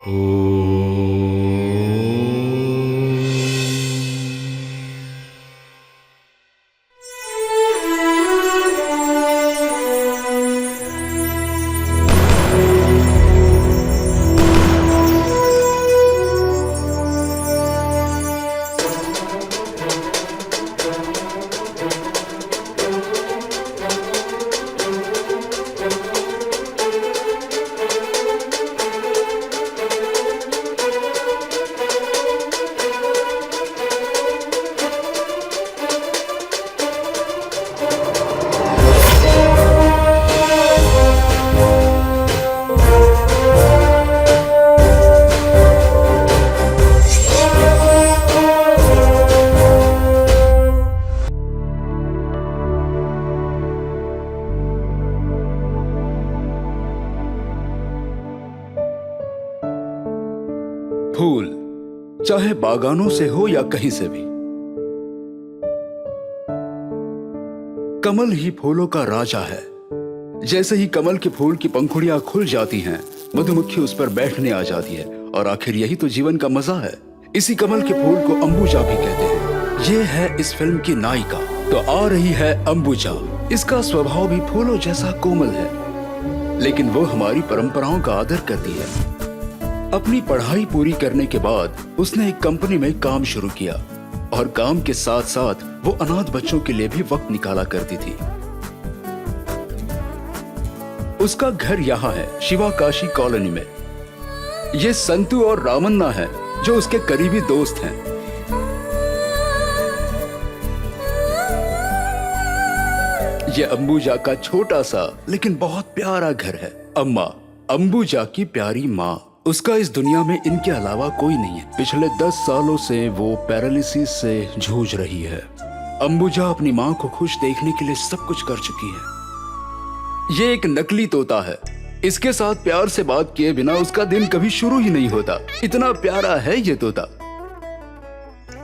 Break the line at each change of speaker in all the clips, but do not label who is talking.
फूल चाहे बागानों से हो या कहीं से भी, कमल ही फूलों का राजा है। जैसे ही कमल के फूल की पंखुड़ियां खुल जाती हैं, मधुमक्खी उस पर बैठने आ जाती है और आखिर यही तो जीवन का मजा है। इसी कमल के फूल को अंबुजा भी कहते हैं। ये है इस फिल्म की नायिका। तो आ रही है अंबुजा। इसका स्वभाव भी फूलों जैसा कोमल है, लेकिन वो हमारी परंपराओं का आदर करती है। अपनी पढ़ाई पूरी करने के बाद उसने एक कंपनी में काम शुरू किया और काम के साथ साथ वो अनाथ बच्चों के लिए भी वक्त निकाला करती थी। उसका घर यहाँ है, शिवाकाशी कॉलोनी में। ये संतू और रामन्ना है जो उसके करीबी दोस्त हैं। ये अंबुजा का छोटा सा लेकिन बहुत प्यारा घर है। अम्मा, अंबुजा की प्यारी माँ। उसका इस दुनिया में इनके अलावा कोई नहीं है। पिछले 10 सालों से वो पैरालिसिस से जूझ रही है। अंबुजा अपनी माँ को खुश देखने के लिए सब कुछ कर चुकी है। ये एक नकली तोता है। इसके साथ प्यार से बात किए बिना उसका दिन कभी शुरू ही नहीं होता। इतना प्यारा है ये तोता।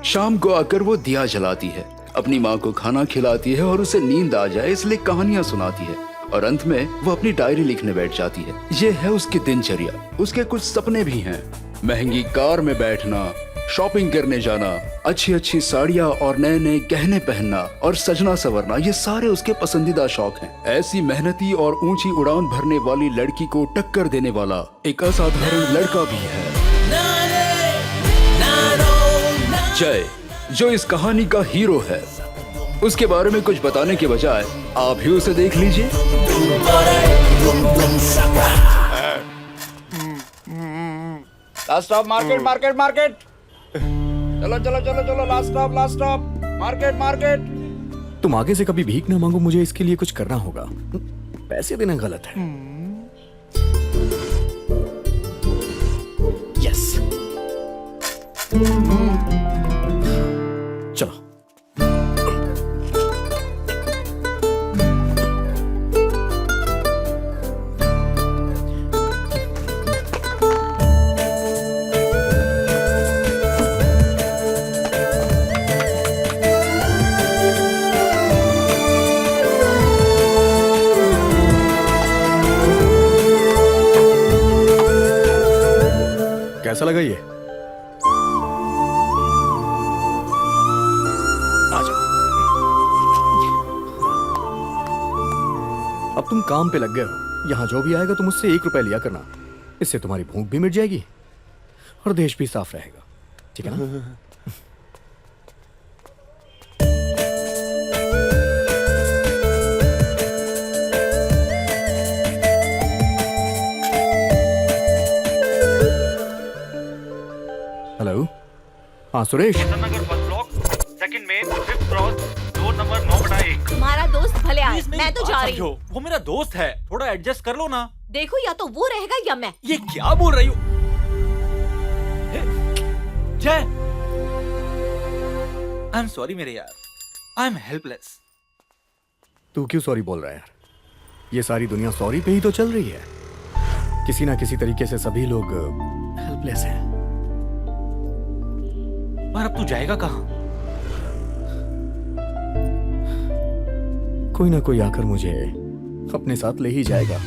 शाम को आकर वो दिया जलाती है, अपनी माँ को खाना खिलाती है और उसे नींद आ जाए इसलिए कहानियां सुनाती है और अंत में वो अपनी डायरी लिखने बैठ जाती है। ये है उसकी दिनचर्या। उसके कुछ सपने भी हैं। महंगी कार में बैठना, शॉपिंग करने जाना, अच्छी अच्छी साड़ियाँ और नए नए गहने पहनना और सजना संवरना, ये सारे उसके पसंदीदा शौक हैं। ऐसी मेहनती और ऊंची उड़ान भरने वाली लड़की को टक्कर देने वाला एक असाधारण लड़का भी है, जय, जो इस कहानी का हीरो है। उसके बारे में कुछ बताने के बजाय आप ही उसे देख लीजिए।
Last stop market, market, market. चलो चलो चलो चलो, last stop, last stop, market, market.
तुम आगे से कभी भीख ना मांगो, मुझे इसके लिए कुछ करना होगा। पैसे देना गलत है। यस, चलो। कैसा लगा ये? आ जाओ। अब तुम काम पे लग गए हो। यहां जो भी आएगा तुम उससे 1 रुपया लिया करना। इससे तुम्हारी भूख भी मिट जाएगी और देश भी साफ रहेगा। ठीक है ना? हेलो, हाँ सुरेश।
नगर first block, second main, 5th cross, door number 9/1।
तुम्हारा दोस्त भले आए, मैं तो जा रही हूँ।
वो मेरा दोस्त है, थोड़ा एडजस्ट कर लो ना।
देखो, या तो वो रहेगा या मैं।
ये क्या बोल रही हो? जय, आई एम सॉरी मेरे यार, आई एम हेल्पलेस।
तू क्यों सॉरी बोल रहा है यार? ये सारी दुनिया सॉरी पे ही तो चल रही है। किसी ना किसी तरीके से सभी लोग हेल्पलेस हैं।
पर अब तू जाएगा कहाँ?
कोई ना कोई आकर मुझे अपने साथ ले ही जाएगा।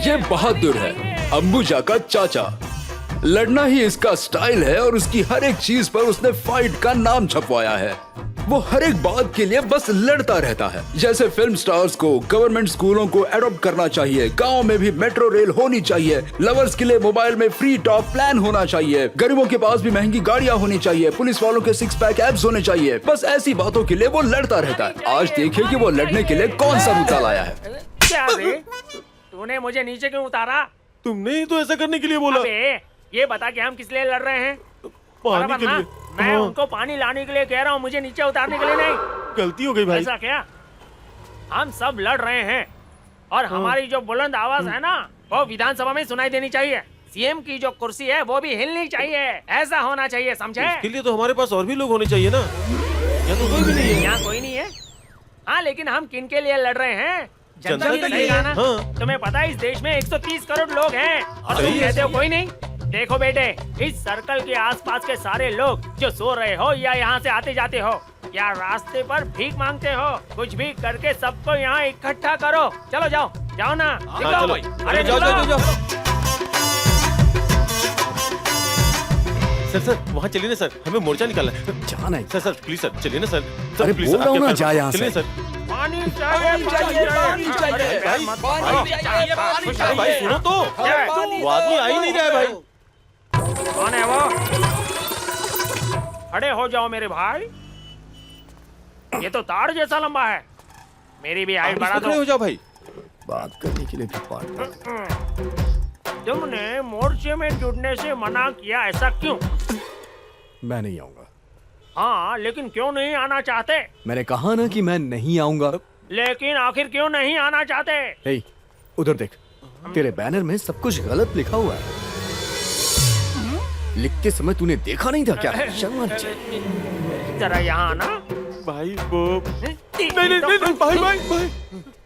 ये बहादुर है, अंबुजा का चाचा। लड़ना ही इसका स्टाइल है और उसकी हर एक चीज पर उसने फाइट का नाम छपवाया है। वो हर एक बात के लिए बस लड़ता रहता है। जैसे फिल्म स्टार्स को गवर्नमेंट स्कूलों को एडॉप्ट करना चाहिए, गांव में भी मेट्रो रेल होनी चाहिए, लवर्स के लिए मोबाइल में फ्री टॉक प्लान होना चाहिए, गरीबों के पास भी महंगी गाड़ियां होनी चाहिए, पुलिस वालों के 6 पैक एब्स होने चाहिए। बस ऐसी बातों के लिए वो लड़ता रहता है। आज देखिए कि वो लड़ने के लिए कौन सा मुद्दा लाया है।
क्या रे? तूने मुझे नीचे क्यों उतारा?
तुमने ही तो ऐसा करने के लिए बोला।
अबे, ये बता कि हम किस लिए लड़ रहे हैं?
पानी के
बराबर
लिए।
ना? मैं उनको पानी लाने के लिए कह रहा हूँ, मुझे नीचे उतारने के लिए नहीं।
गलती हो गई भाई।
ऐसा क्या? हम सब लड़ रहे हैं और हमारी जो बुलंद आवाज है ना, वो विधानसभा में सुनाई देनी चाहिए। सीएम की जो कुर्सी है वो भी हिलनी चाहिए। ऐसा होना चाहिए, समझे?
इसके लिए तो हमारे पास और भी लोग होने चाहिए ना। यहाँ तो कोई भी नहीं है।
यहाँ कोई नहीं है। हाँ, लेकिन हम किन के लिए लड़ रहे हैं? जनता
जनता
के
के
लिए।
लिए।
ना?
हाँ।
तुम्हें पता है इस देश में 130 करोड़ लोग हैं और तुम
सही है।
कहते हो कोई नहीं। देखो बेटे, इस सर्कल के आसपास के सारे लोग जो सो रहे हो या यहाँ से आते जाते हो या रास्ते पर भीख मांगते हो, कुछ भी करके सबको यहाँ इकट्ठा करो। चलो जाओ, जाओ ना। निकलो।
चलो।
अरे
जाओ,
निकलो।
जाओ, जाओ। सर वहाँ चलिए ना सर, हमें मोर्चा निकालना है।
जाना है।
सर प्लीज सर चलिए ना सर।
अरे
प्लीज
बोल
सर,
रहा हूँ
आपके
ना,
पैर-
जा यहाँ
चलिए
से।
सर।
पानी चाहिए, पानी चाहिए, पानी चाहिए।
भाई,
मत
पानी
मारो।
चाहिए,
पानी
अरे भाई सुनो तो। वो आदमी आ ही नहीं रहा है भाई।
कौन है वो? खड़े हो जाओ मेरे भाई। ये तो तार जैसा लंबा है। मेरी भी हाइट बढ़ा
खड़े
दो।
हो जाओ भाई।
बात करने के लिए भी पार्टनर।
तुमने मोर्चे में जुड़ने से मना किया, ऐसा क्यों?
मैं नहीं आऊंगा।
हाँ, लेकिन क्यों नहीं आना चाहते?
मैंने कहा ना कि मैं नहीं आऊंगा।
लेकिन आखिर क्यों नहीं आना चाहते?
हे, उधर देख, तेरे बैनर में सब कुछ गलत लिखा हुआ है। लिखते समय तूने देखा नहीं था क्या? शर्म आनी चाहिए।
जरा यहाँ आना।
भाई वो नहीं भाई भाई भाई।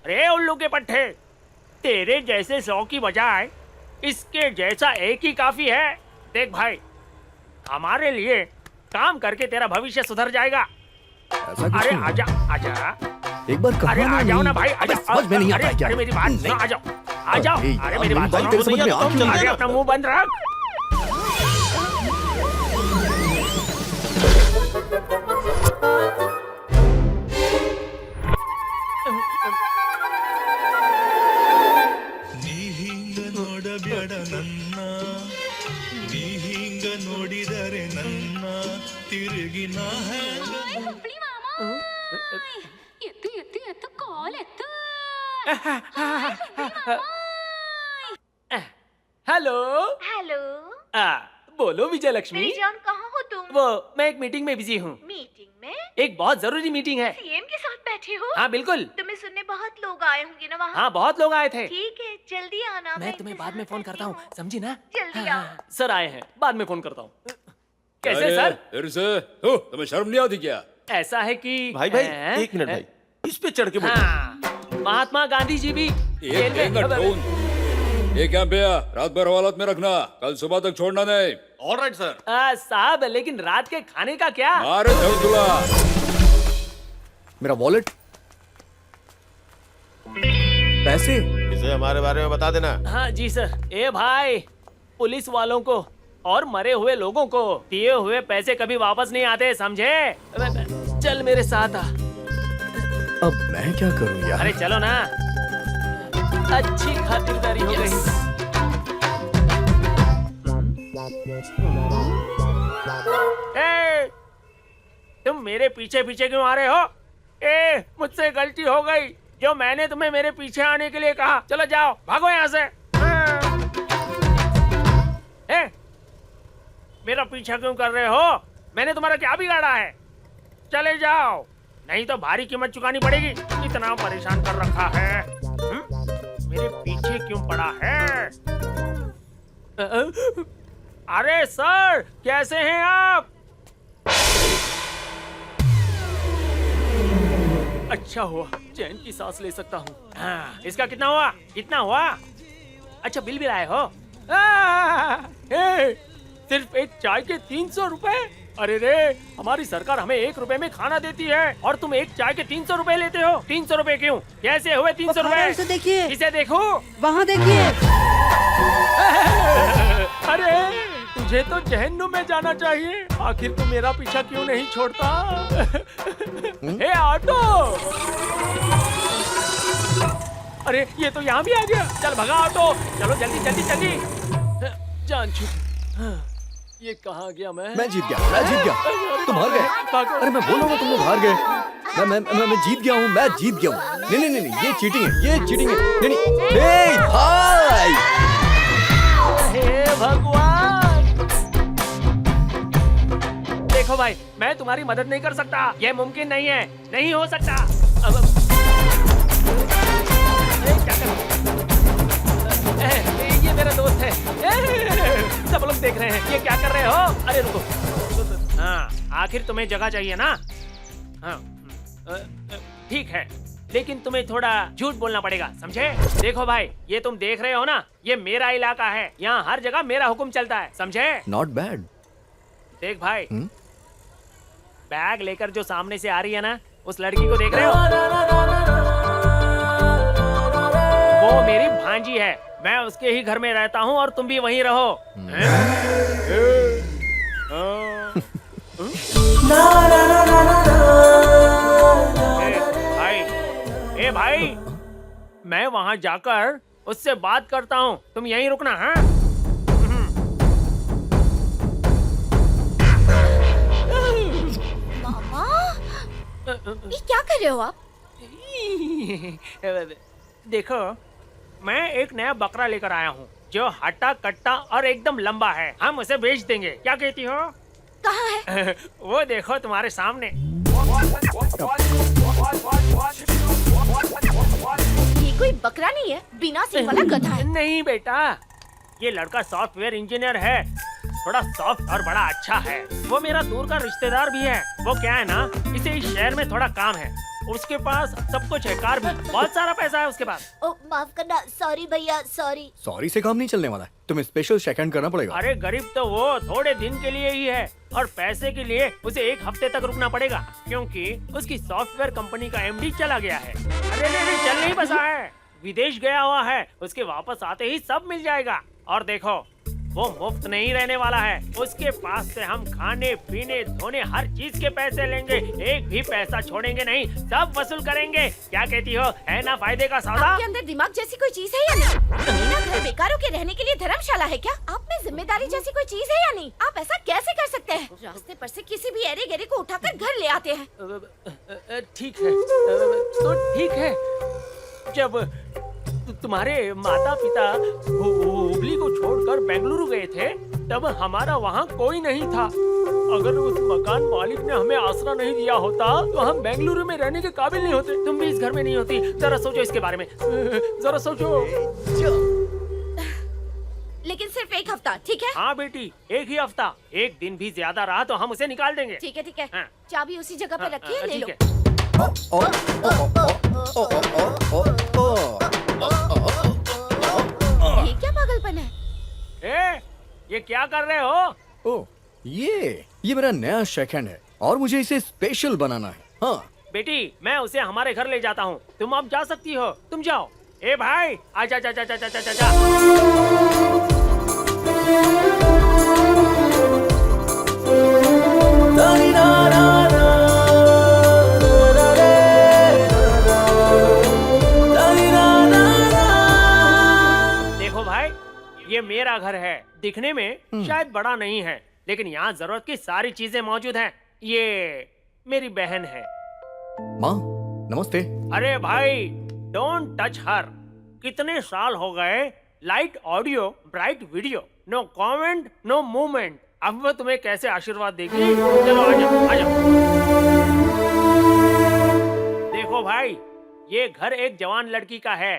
अरे उल्लू के पट्टे, तेरे जैसे 100 की बजाय इसके जैसा एक ही काफी है। देख भाई, हमारे लिए काम करके तेरा भविष्य सुधर जाएगा।
ऐसा कुछ
अरे
नहीं है।
आजा आजा।
एक बार कहा
अरे
ना
आ जाओ
नहीं।
ना भाई,
अबे,
आजा।
समझ में नहीं आता
अरे,
क्या?
अरे मेरी बात सुनो, आ जाओ आ जाओ।
अरे
अरे
यार,
मेरी बात
बात
सुनो।
तेरे समझ में आ क्यों
अरे
नहीं?
अपना मुंह बंद रख।
ನೀ ಹಿಂಗ ನೋಡಬೇಡ ನನ್ನ, ನೀ ಹಿಂಗ ನೋಡಿದರೆ ನನ್ನ ತಿರುಗಿ ನಾ
ಎತ್ತು ಎತ್ತು ಎತ್ತು ಕಾಲ್ ಎತ್ತು.
हेलो।
हेलो।
बोलो विजय लक्ष्मी।
मेरी जान, कहाँ हो तुम?
वो मैं एक मीटिंग में बिजी हूँ।
मीटिंग में?
एक बहुत जरूरी मीटिंग है।
सीएम के साथ बैठे हो?
हाँ बिल्कुल।
तुम्हें सुनने बहुत लोग आए होंगे ना वहाँ?
हाँ बहुत लोग आए थे।
ठीक है, जल्दी आना।
मैं तुम्हें बाद में फोन करता हूँ, समझी ना?
जल्दी
हाँ,
आओ।
सर आए हैं, बाद में फोन करता हूँ। कैसे
अरे,
सर?
फिर से तुम्हें शर्म नहीं आती क्या?
ऐसा है कि
भाई एक मिनट भाई, इस पे चढ़ के बोलो।
हाँ, महात्मा गांधी जी भी जेल में-
ये क्या भैया, रात भर हवालात में रखना, कल सुबह तक छोड़ना नहीं।
Alright sir.
साहब, लेकिन रात के खाने का क्या?
मारे धुला।
मेरा वॉलेट, पैसे।
इसे हमारे बारे में बता देना।
हाँ जी सर। ए भाई, पुलिस वालों को और मरे हुए लोगों को दिए हुए पैसे कभी वापस नहीं आते, समझे? चल मेरे साथ आ।
अब मैं क्या करूं यार?
अरे चलो ना, अच्छी खातिरदारी हो गई। ए, तुम मेरे पीछे पीछे क्यों आ रहे हो? ए, मुझसे गलती हो गई जो मैंने तुम्हें मेरे पीछे आने के लिए कहा। चलो जाओ, भागो यहाँ से। ए, मेरा पीछा क्यों कर रहे हो? मैंने तुम्हारा क्या बिगाड़ा है? चले जाओ, नहीं तो भारी कीमत चुकानी पड़ेगी। इतना परेशान कर रखा है। मेरे पीछे क्यों पड़ा है? अरे सर, कैसे हैं आप? अच्छा हुआ चैन की सांस ले सकता हूँ। इसका कितना हुआ? कितना हुआ? अच्छा, बिल भी लाए हो? सिर्फ एक चाय के 300 रुपए? अरे रे, हमारी सरकार हमें 1 रुपए में खाना देती है और तुम एक चाय के 300 रुपए लेते हो। 300 रुपए क्यों? कैसे हुए 300 रुपए?
इसे देखिए,
इसे देखो।
वहाँ देखिए।
अरे तुझे तो जहन्नुम में जाना चाहिए। आखिर तू मेरा पीछा क्यों नहीं छोड़ता? हे ऑटो! अरे ये तो यहाँ भी आ गया। चल भगा ऑटो, चलो जल्दी जल्दी जल्दी। जान छूट। ये कहाँ गया मैं
जीत गया तुम हार गए। अरे मैं बोल रहा हूँ तुम लोग हार गए। मैं जीत गया हूँ, मैं जीत गया हूँ। नहीं ये चीटिंग है, नहीं भाई।
हे भगवान! देखो भाई, मैं तुम्हारी मदद नहीं कर सकता। ये मुमकिन नहीं है, नहीं हो सकता। अब क्या करूं? ये मेरा दोस्त है। सब लोग देख रहे हैं, ये क्या कर रहे हो? अरे रुको। हाँ, आखिर तुम्हें जगह चाहिए ना? हाँ, ठीक है, लेकिन तुम्हें थोड़ा झूठ बोलना पड़ेगा, समझे? देखो भाई, ये तुम देख रहे हो ना, ये मेरा इलाका है। यहाँ हर जगह मेरा हुक्म चलता है, समझे?
Not bad.
देख भाई, बैग लेकर जो सामने से आ रही है ना, उस लड़की को देख रहे हो? वो मेरी भांजी है। मैं उसके ही घर में रहता हूँ और तुम भी वहीं रहो। ए भाई, मैं वहाँ जाकर उससे बात करता हूँ। तुम यहीं रुकना, हाँ?
मामा, ये क्या कर रहे हो आप?
देखो, मैं एक नया बकरा लेकर आया हूँ जो हट्टा कट्टा और एकदम लंबा है। हम उसे बेच देंगे, क्या कहती हो?
कहाँ है?
वो देखो तुम्हारे सामने।
ये कोई बकरा नहीं है, बिना सींग वाला गधा है।
नहीं बेटा, ये लड़का सॉफ्टवेयर इंजीनियर है। थोड़ा सॉफ्ट और बड़ा अच्छा है। वो मेरा दूर का रिश्तेदार भी है। वो क्या है ना, इसे इस शहर में थोड़ा काम है। उसके पास सब कुछ है, कार भी, बहुत सारा पैसा है उसके पास।
ओ माफ करना, सॉरी भैया, सॉरी
से काम नहीं चलने वाला है, तुम्हें स्पेशल शेकहैंड करना पड़ेगा।
अरे गरीब तो वो थोड़े दिन के लिए ही है, और पैसे के लिए उसे 1 हफ्ते तक रुकना पड़ेगा, क्योंकि उसकी सॉफ्टवेयर कंपनी का एमडी चला गया है। अरे नहीं, चल नहीं बसा है, विदेश गया हुआ है। उसके वापस आते ही सब मिल जाएगा। और देखो, वो मुफ्त नहीं रहने वाला है। उसके पास से हम खाने पीने धोने हर चीज के पैसे लेंगे, एक भी पैसा छोड़ेंगे नहीं, सब वसूल करेंगे। क्या कहती हो, है ना फायदे का सौदा?
आपके अंदर दिमाग जैसी कोई चीज है या नहीं? मेरा घर बेकारों के रहने के लिए धर्मशाला है क्या? आप में जिम्मेदारी जैसी कोई चीज है या नहीं? आप ऐसा कैसे कर सकते हैं? रास्ते पर से किसी भी एरे गेरे को उठाकर घर ले आते हैं।
ठीक है, तो ठीक है। जब तुम्हारे माता पिता हुबली को छोड़कर बेंगलुरु गए थे, तब हमारा वहाँ कोई नहीं था। अगर उस मकान मालिक ने हमें आसरा नहीं दिया होता, तो हम बेंगलुरु में रहने के काबिल नहीं होते। तुम भी इस घर में नहीं होती। जरा सोचो इसके बारे में, जरा सोचो।
लेकिन सिर्फ 1 हफ्ता, ठीक है?
हाँ बेटी, 1 ही हफ्ता। 1 दिन भी ज्यादा रहा तो हम उसे निकाल देंगे।
ठीक है, ठीक है।
हाँ।
चाबी उसी जगह पर रखिए, ले लो।
ठीक है।
ये क्या पागलपन है?
ये क्या कर रहे हो?
ओह, ये मेरा नया शेकहैंड है और मुझे इसे स्पेशल बनाना है। हाँ
बेटी, मैं उसे हमारे घर ले जाता हूँ। तुम अब जा सकती हो, तुम जाओ। ए भाई, आजा जा जा जा जा जा जा। देखो भाई, ये मेरा घर है। दिखने में शायद बड़ा नहीं है, लेकिन यहाँ जरूरत की सारी चीजें मौजूद हैं। ये मेरी बहन है।
माँ, नमस्ते।
अरे भाई, डोंट टच हर। कितने साल हो गए, light audio bright video, no comment no movement. अब वो तुम्हें कैसे आशीर्वाद देगी? चलो आ जाओ, आ जाओ। देखो भाई, ये घर एक जवान लड़की का है।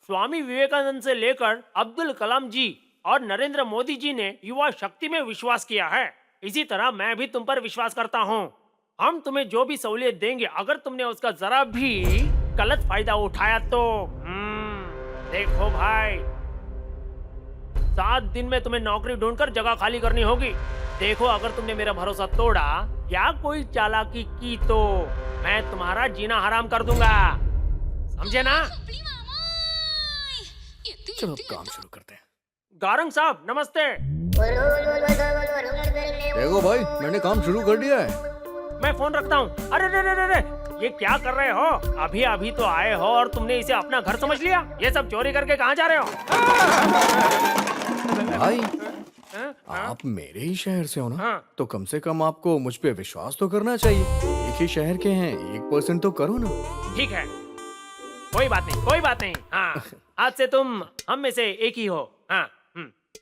स्वामी विवेकानंद से लेकर अब्दुल कलाम जी और नरेंद्र मोदी जी ने युवा शक्ति में विश्वास किया है। इसी तरह मैं भी तुम पर विश्वास करता हूँ। हम तुम्हें जो भी सहूलियत देंगे, अगर तुमने उसका जरा भी गलत फायदा उठाया तो देखो भाई, 7 दिन में तुम्हें नौकरी ढूंढकर जगह खाली करनी होगी। देखो, अगर तुमने मेरा भरोसा तोड़ा या कोई चालाकी की तो मैं तुम्हारा जीना हराम कर दूंगा, समझे ना?
चलो काम शुरू करते हैं।
गारंग साहब, नमस्ते।
देखो भाई, मैंने काम शुरू कर दिया है।
मैं फोन रखता हूँ। अरे रे रे रे रे, ये क्या कर रहे हो? अभी अभी तो आए हो और तुमने इसे अपना घर समझ लिया? ये सब चोरी करके कहाँ जा रहे हो?
भाई,
हाँ?
आप मेरे ही शहर से हो ना?
हाँ।
तो कम से कम आपको मुझ पे विश्वास तो करना चाहिए। एक ही शहर के हैं, 1% तो करो ना।
ठीक है, कोई बात नहीं, कोई बात नहीं। हाँ, आज से तुम हम में से एक ही हो। हाँ,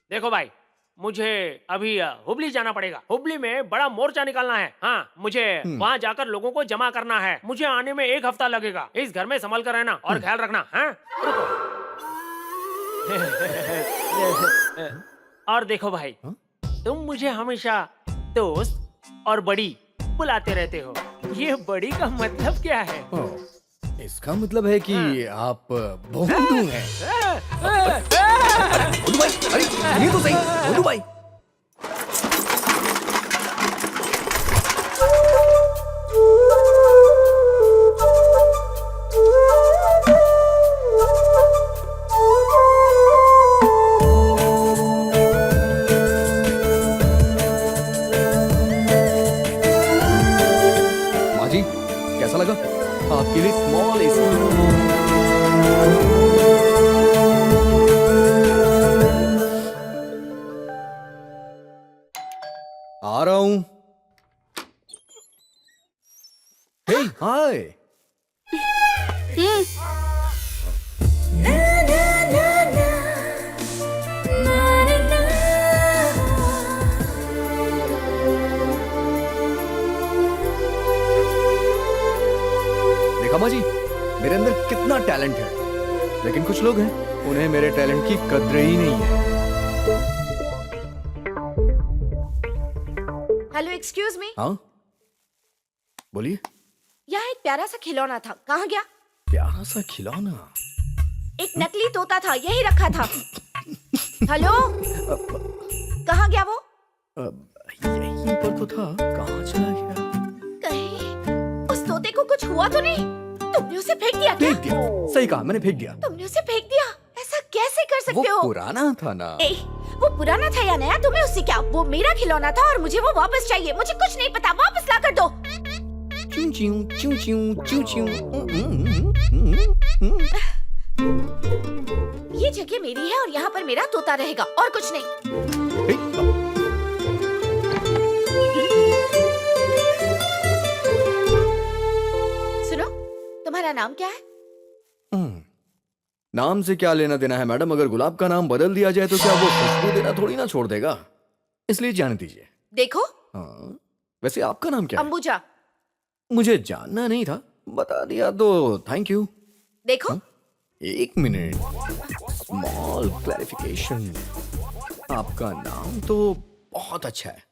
देखो भाई, मुझे अभी हुबली जाना पड़ेगा। हुबली में बड़ा मोर्चा निकालना है। हाँ, मुझे वहाँ जाकर लोगों को जमा करना है। मुझे आने में 1 हफ्ता लगेगा। इस घर में संभल कर रहना और ख्याल रखना। हाँ, रुको। और देखो भाई, तुम मुझे हमेशा दोस्त और बड़ी बुलाते रहते हो। ये बड़ी का मतलब क्या है?
इसका मतलब है कि आप भोंदू हैं। भोंदू भाई, अरे ये तो सही, भोंदू भाई। माँ जी, कैसा लगा? आपके लिए स्मॉल एसी। आ रहा हूं। हे, हाय। देखा माँ जी, मेरे अंदर कितना टैलेंट है। लेकिन कुछ लोग हैं, उन्हें मेरे टैलेंट की कद्र ही नहीं है।
Hello, excuse me.
हाँ, बोलिए।
यहाँ एक प्यारा सा खिलौना था, कहाँ गया?
प्यारा सा खिलौना?
एक नकली तोता था, यही रखा था। हेलो, कहाँ गया वो?
यहीं पर तो था, कहाँ चला गया?
कहीं उस तोते को कुछ हुआ तो नहीं? तुमने उसे फेंक दिया क्या?
फेंक दिया, सही कहा, मैंने फेंक दिया।
तुमने उसे फेंक दिया? ऐसा कैसे कर सकते
वो
हो?
पुराना था ना।
ए, वो पुराना था या नया, तुम्हें उससे क्या? वो मेरा खिलौना था और मुझे वो वापस चाहिए। मुझे कुछ नहीं पता, वापस ला कर दो।
चूं चूं चूं चूं चूं चूं।
ये जगह मेरी है और यहाँ पर मेरा तोता रहेगा और कुछ नहीं। सुनो, तुम्हारा नाम क्या है?
नाम से क्या लेना देना है मैडम? अगर गुलाब का नाम बदल दिया जाए तो क्या वो खुशबू देना थोड़ी ना छोड़ देगा? इसलिए जान दीजिए।
देखो,
हाँ, वैसे आपका नाम क्या है?
अंबुजा।
मुझे जानना नहीं था, बता दिया तो थैंक यू।
देखो,
एक मिनट, स्मॉल क्लैरिफिकेशन। आपका नाम तो बहुत अच्छा है,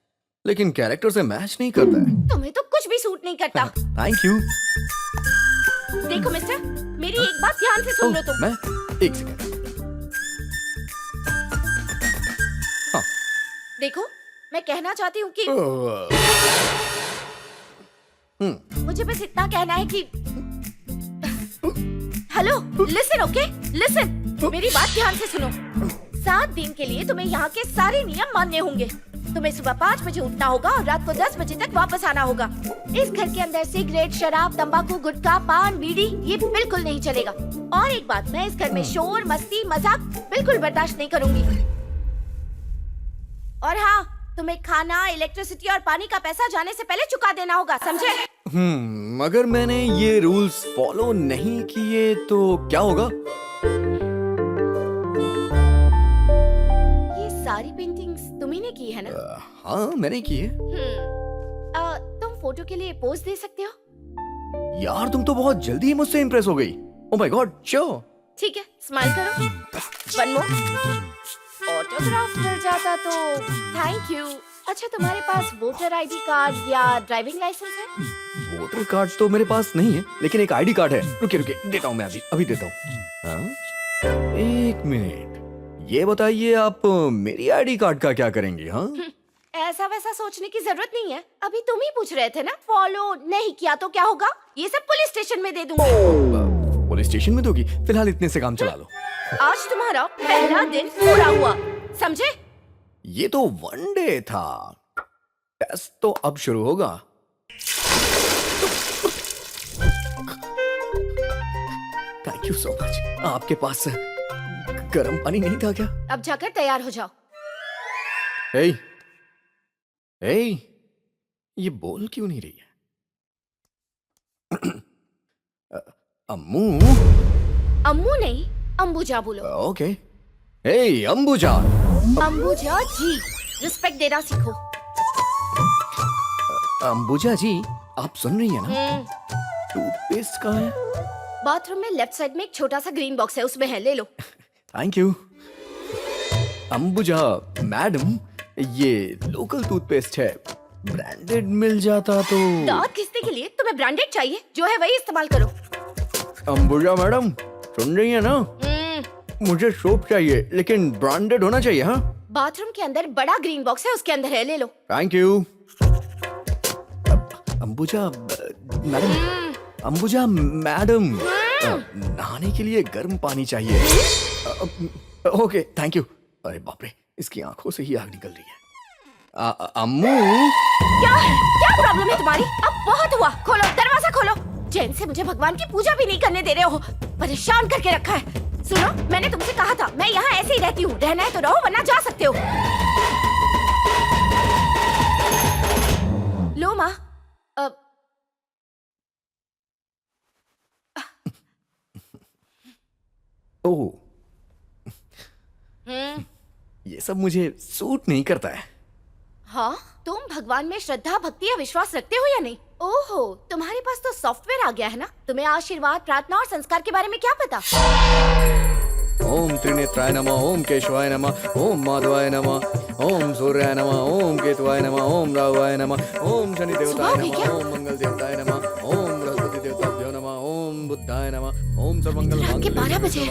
लेकिन कैरेक्टर से मैच नहीं करता है।
तुम्हें तो कुछ भी सूट नहीं करता।
Thank you.
देखो मिस्टर, मेरी एक बात ध्यान से सुन लो तुम।
मैं एक सेकंड। हाँ,
देखो, मैं कहना चाहती हूँ कि मुझे बस इतना कहना है कि हेलो, लिसन, ओके, लिसन। मेरी बात ध्यान से सुनो। 7 दिन के लिए तुम्हें यहाँ के सारे नियम मानने होंगे। तुम्हें सुबह 5 बजे उठना होगा और रात को 10 बजे तक वापस आना होगा। इस घर के अंदर सिगरेट, शराब, तंबाकू, गुटखा, पान, बीड़ी ये बिल्कुल नहीं चलेगा। और एक बात, मैं इस घर में शोर, मस्ती, मजाक बिल्कुल बर्दाश्त नहीं करूंगी। और हाँ, तुम्हें खाना, इलेक्ट्रिसिटी और पानी का पैसा जाने से पहले चुका देना होगा, समझे?
अगर मैंने ये रूल्स फॉलो नहीं किए तो क्या होगा?
ये सारी पेंटिंग्स तुम्ही ने की है ना?
हाँ, मैंने की है।
तुम फोटो के लिए पोज दे सकते हो?
यार, तुम तो बहुत जल्दी ही मुझसे इंप्रेस हो गई। Oh my God, sure.
ठीक है, स्माइल करो। One more. ऑटोग्राफ मिल जाता तो थैंक यू। अच्छा, तुम्हारे पास वोटर आईडी कार्ड या ड्राइविंग लाइसेंस है?
वोटर कार्ड तो मेरे पास नहीं है, लेकिन एक आईडी कार्ड है। रुकिए रुकिए, देता हूँ मैं, अभी देता हूँ। एक मिनट, ये बताइए आप मेरी आईडी कार्ड का क्या करेंगी? हाँ,
ऐसा वैसा सोचने की जरूरत नहीं है। अभी तुम ही पूछ रहे थे ना, फॉलो नहीं किया तो क्या होगा? ये सब पुलिस स्टेशन में दे दूंगी।
पुलिस स्टेशन में दोगी? फिलहाल इतने से काम चला लो।
आज तुम्हारा पहला दिन पूरा हुआ, समझे?
ये तो वनडे था। टेस्ट तो अब शुरू होगा। Thank you so much. आपके पास गर्म पानी नहीं था क्या?
अब जाकर तैयार हो जाओ।
ए, ये बोल क्यों नहीं रही है? अम्मू।
अम्मू नहीं, अंबुजा बोलो।
ओके। हे अंबुजा।
अंबुजा जी, रिस्पेक्ट देना सीखो।
अंबुजा जी, आप सुन रही हैं ना? टूथपेस्ट कहाँ है?
बाथरूम में लेफ्ट साइड में एक छोटा सा ग्रीन बॉक्स है, उसमें है, ले लो।
Thank you. अंबुजा मैडम, ये लोकल टूथपेस्ट है, ब्रांडेड मिल जाता तो।
दांत घिसने के लिए तुम्हें ब्रांडेड चाहिए, जो है वही इस्तेमाल करो।
अंबुजा मैडम, सुन रही है ना? मुझे सोप चाहिए, लेकिन ब्रांडेड होना चाहिए। हाँ,
बाथरूम के अंदर बड़ा ग्रीन बॉक्स है, उसके अंदर है, ले लो।
Thank you. Ambuja madam, Ambuja madam, नहाने के लिए गर्म पानी चाहिए। Okay, thank you. अरे बाप रे, इसकी आंखों से ही आग निकल रही है। अम्मू,
क्या प्रॉब्लम है तुम्हारी? अब बहुत हुआ, खोलो दरवाजा खोलो। चैन से मुझे भगवान की पूजा भी नहीं करने दे रहे हो, परेशान करके रखा है। सुनो, मैंने तुमसे कहा था मैं यहाँ ऐसे ही रहती हूँ, रहना है तो रहो वरना जा सकते हो। लो माँ,
ओह, ये सब मुझे सूट नहीं करता है।
हाँ, तुम भगवान में श्रद्धा, भक्ति या विश्वास रखते हो या नहीं? ओहो, तुम्हारे पास तो सॉफ्टवेयर आ गया है ना? तुम्हें आशीर्वाद, प्रार्थना और संस्कार के बारे में क्या पता?
ओम त्रिनेत्राय नमः, ओम केशवाय नमः, ओम माधवाय नमः, ओम सूर्याय नमः, ओम केतुवाय नमः, ओम राहुवाय नमः, ओम शनि देवताय नमः, ओम मंगल देवताय नमः, ओम बृहस्पति देवताभ्यो नमः, ओम बुद्धाय नमः, ओम सर्वमंगल
रात के 12 बजे।
ओम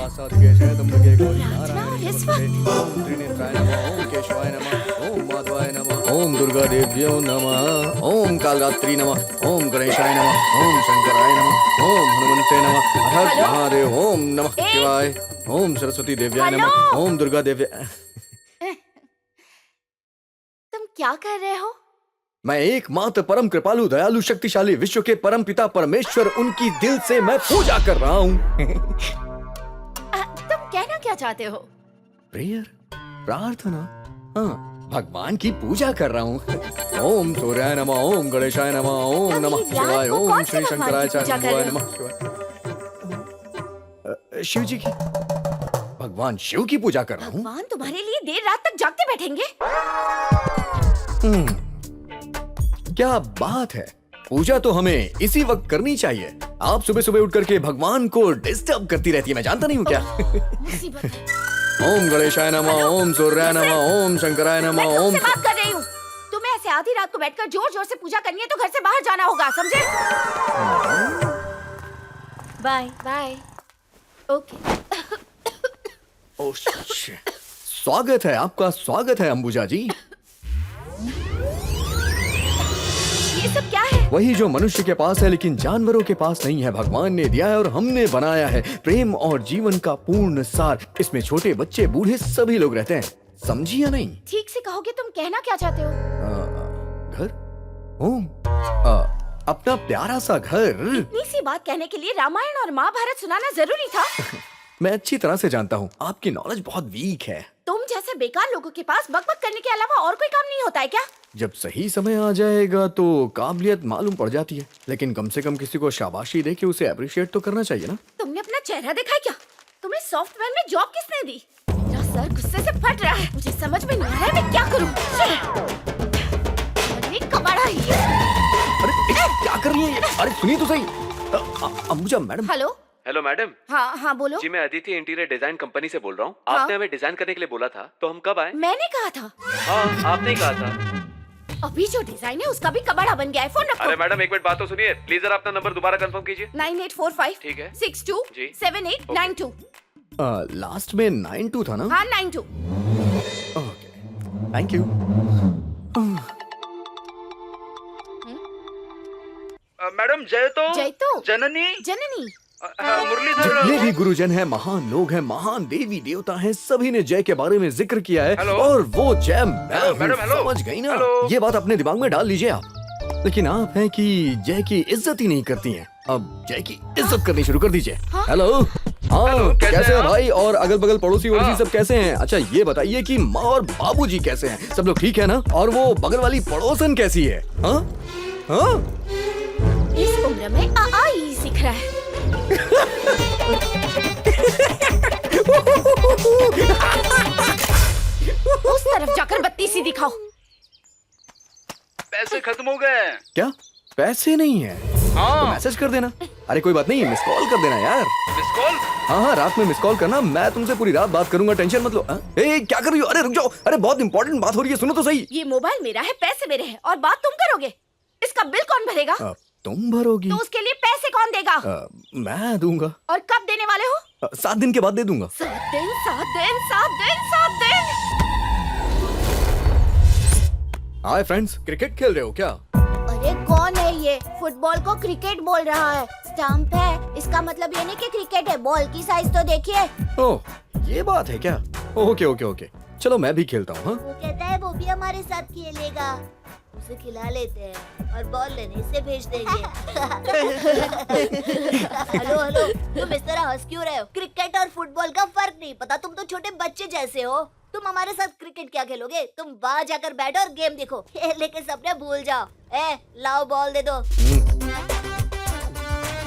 त्रिनेत्राय नमः, ओम केशवाय नमः, ओम माधवाय नमः, ओम दुर्गा देव्यो नमः, ओम कालरात्रि नमः, ओम गणेशाय नमः, ओम शंकराय नमः, ओम हनुमंते नमः, हर महादेव, ओम नमः शिवाय, ओम सरस्वती देव्याय नमः, ओम दुर्गा देव्या।
तुम क्या कर रहे हो?
मैं एकमात्र परम कृपालु, दयालु, शक्तिशाली, विश्व के परम पिता परमेश्वर, उनकी दिल से मैं पूजा कर रहा हूँ।
तुम कहना क्या चाहते हो?
प्रेयर, प्रार्थना, हाँ, भगवान की पूजा कर रहा हूँ। ओम सूर्याय नमः, ओम गणेशाय नमः, ओम नमः शिवाय, ओम श्री शंकराय नमः। शिव जी की, भगवान शिव की पूजा कर रहा हूँ।
भगवान तुम्हारे लिए देर रात तक जागते बैठेंगे?
क्या बात है, पूजा तो हमें इसी वक्त करनी चाहिए। आप सुबह सुबह उठ करके भगवान को डिस्टर्ब करती रहती है, मैं जानता नहीं हूँ क्या।
मुसीबत है।
ओम गणेशाय नमः, ओम सूर्याय नमः, ओम शंकराय नमः,
मैं
ओम।
तुमसे बात कर रही हूँ। तुम्हें ऐसे आधी रात को बैठकर जोर जोर से पूजा करनी है तो घर से बाहर जाना होगा, समझे? Bye bye. Okay.
Oh shit. स्वागत है, आपका स्वागत है अंबुजा जी।
ये सब क्या है?
वही जो मनुष्य के पास है लेकिन जानवरों के पास नहीं है, भगवान ने दिया है और हमने बनाया है। प्रेम और जीवन का पूर्ण सार। इसमें छोटे बच्चे बूढ़े सभी लोग रहते हैं, समझी या नहीं?
ठीक से कहोगे, तुम कहना क्या चाहते हो?
घर, होम, अपना प्यारा सा घर।
इतनी सी बात कहने के लिए रामायण और महाभारत सुनाना जरूरी था?
मैं अच्छी तरह से जानता हूँ, आपकी नॉलेज बहुत वीक है।
तुम जैसे बेकार लोगों के पास बकबक करने के अलावा और कोई काम नहीं होता है क्या?
जब सही समय आ जाएगा तो काबिलियत मालूम पड़ जाती है, लेकिन कम से कम किसी को शाबाशी दे के उसे अप्रिशिएट तो करना चाहिए ना।
तुमने अपना चेहरा देखा है क्या? तुम्हें सॉफ्टवेयर में जॉब किसने दी? मेरा सर गुस्से से फट रहा है, मुझे समझ में नहीं आ रहा है मैं क्या करूं। अरे कबाड़ा ये।
अरे क्या कर रही है? अरे सुनिए तो सही। Ambuja madam.
Hello
hello madam.
हाँ हाँ बोलो।
जी मैं अदिति इंटीरियर डिजाइन कंपनी से बोल रहा हूँ।
हाँ?
आपने हमें डिजाइन करने के लिए बोला था, तो हम कब आए?
मैंने कहा था।
हाँ आपने ही कहा था।
अभी जो डिजाइन है उसका भी कबाड़ा बन गया है, फोन रखो।
अरे मैडम एक मिनट बात तो सुनिए, प्लीज जरा अपना नंबर दोबारा कंफर्म कीजिए।
9845
ठीक है।
62
जी।
7892।
लास्ट में 92 था ना?
हाँ 92।
Okay, thank you.
मैडम जय तो
जय तो
जननी
जननी
जितने भी गुरुजन हैं, महान लोग हैं, महान देवी देवता हैं, सभी ने जय के बारे में जिक्र किया है। और वो जय मैं हूं, समझ गई ना? ये बात अपने दिमाग में डाल लीजिए आप। लेकिन आप हैं कि जय की इज्जत ही नहीं करती हैं। अब जय की इज्जत करनी शुरू कर दीजिए। हेलो, हाँ, कैसे हैं भाई? और अगल बगल पड़ोसी वड़ोसी सब कैसे हैं? अच्छा ये बताइए कि माँ और बाबूजी कैसे हैं? सब लोग ठीक है ना? और वो बगल वाली पड़ोसन कैसी है? हाँ हाँ,
इस उम्र में आ ही सीख रहा है। उस तरफ जाकर बत्ती सी दिखाओ।
पैसे खत्म हो गए।
क्या पैसे नहीं है? तो मैसेज कर देना। अरे कोई बात नहीं, मिस कॉल कर देना यार।
Miss call?
हाँ हाँ, रात में मिस कॉल करना, मैं तुमसे पूरी रात बात करूंगा, टेंशन मत लो। ए, क्या कर रही हो? अरे रुक जाओ, अरे बहुत इंपॉर्टेंट बात हो रही है, सुनो तो सही।
ये मोबाइल मेरा है, पैसे मेरे हैं, और बात तुम करोगे। इसका बिल कौन भरेगा?
तुम भरोगी?
तो उसके लिए पैसे कौन देगा?
मैं दूंगा।
और कब देने वाले हो?
7 दिन के बाद दे दूंगा।
7 दिन, 7 दिन, 7 दिन, 7 दिन।
हाय फ्रेंड्स, क्रिकेट खेल रहे हो क्या?
अरे कौन है ये? फुटबॉल को क्रिकेट बोल रहा है। स्टंप है, इसका मतलब ये नहीं कि क्रिकेट है। बॉल की साइज तो देखिए।
ओह, ये बात है क्या? ओके ओके ओके, चलो मैं भी खेलता हूँ।
वो कहता है वो भी हमारे साथ खेलेगा। उसे खिला लेते हैं और बॉल लेने से भेज देंगे। हेलो हेलो, तुम इस तरह हंस क्यों रहे हो? क्रिकेट और फुटबॉल का फर्क नहीं पता? तुम तो छोटे बच्चे जैसे हो। तुम हमारे साथ क्रिकेट क्या खेलोगे? तुम बाहर जाकर बैठो और गेम देखो। खेलने के सपने भूल जाओ। लाओ बॉल दे दो।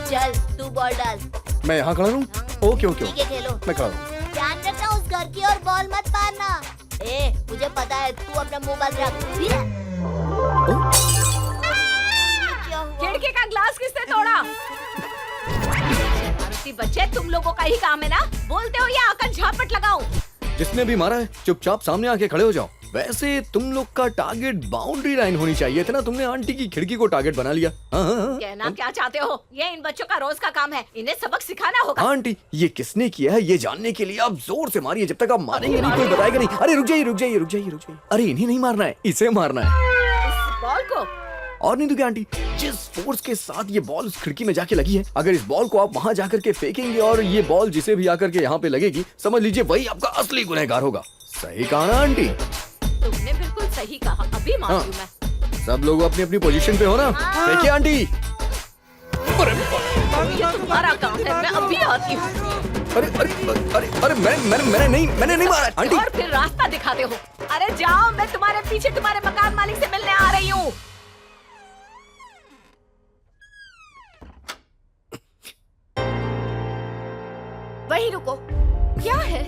चल तू बॉल डाल।
मैं यहाँ खड़ा हूँ। ओके ओके,
ठीक है खेलो।
मैं खड़ा हूँ।
ध्यान रखना उस घर की और बॉल मत मारना। मुझे पता है, तू अपना मोबाइल रख।
खिड़की का ग्लास किसने तोड़ा? शरारती बच्चे, तुम लोगों का ही काम है ना? बोलते हो या आकर झापट लगाऊं?
जिसने भी मारा है चुपचाप सामने आके खड़े हो जाओ। वैसे तुम लोग का टारगेट बाउंड्री लाइन होनी चाहिए थी ना, तुमने आंटी की खिड़की को टारगेट बना लिया।
कहना क्या चाहते हो? ये इन बच्चों का रोज का काम है, इन्हें सबक सिखाना होगा।
आंटी, ये किसने किया है ये जानने के लिए आप जोर से मारिए। जब तक आप मारेंगे नहीं कोई बताएगा नहीं। अरे रुक जाइए रुक जाइए रुक जाइए रुक जाइए। अरे इन्हें नहीं मारना है, इसे मारना है।
इस बॉल को?
और नहीं तो क्या आंटी, जिस फोर्स के साथ ये बॉल उस खिड़की में जाके लगी है, अगर इस बॉल को आप वहाँ जाकर के फेंकेंगे और ये बॉल जिसे भी आकर के यहाँ पे लगेगी, समझ लीजिए वही आपका असली गुनहगार होगा। सही कहा ना आंटी?
तुमने बिल्कुल सही कहा, अभी मानती हूँ मैं।
सब लोग अपनी अपनी पोजीशन पे हो ना? देखिए आंटी।
ये तुम्हारा काम है, मैं अभी आती हूँ।
अरे अरे अरे अरे मैंने नहीं मारा आंटी।
और फिर रास्ता दिखाते हो। अरे जाओ, मैं तुम्हारे पीछे तुम्हारे मकान मालिक से मिलने आ रही हूँ। वहीं रुको। क्या है?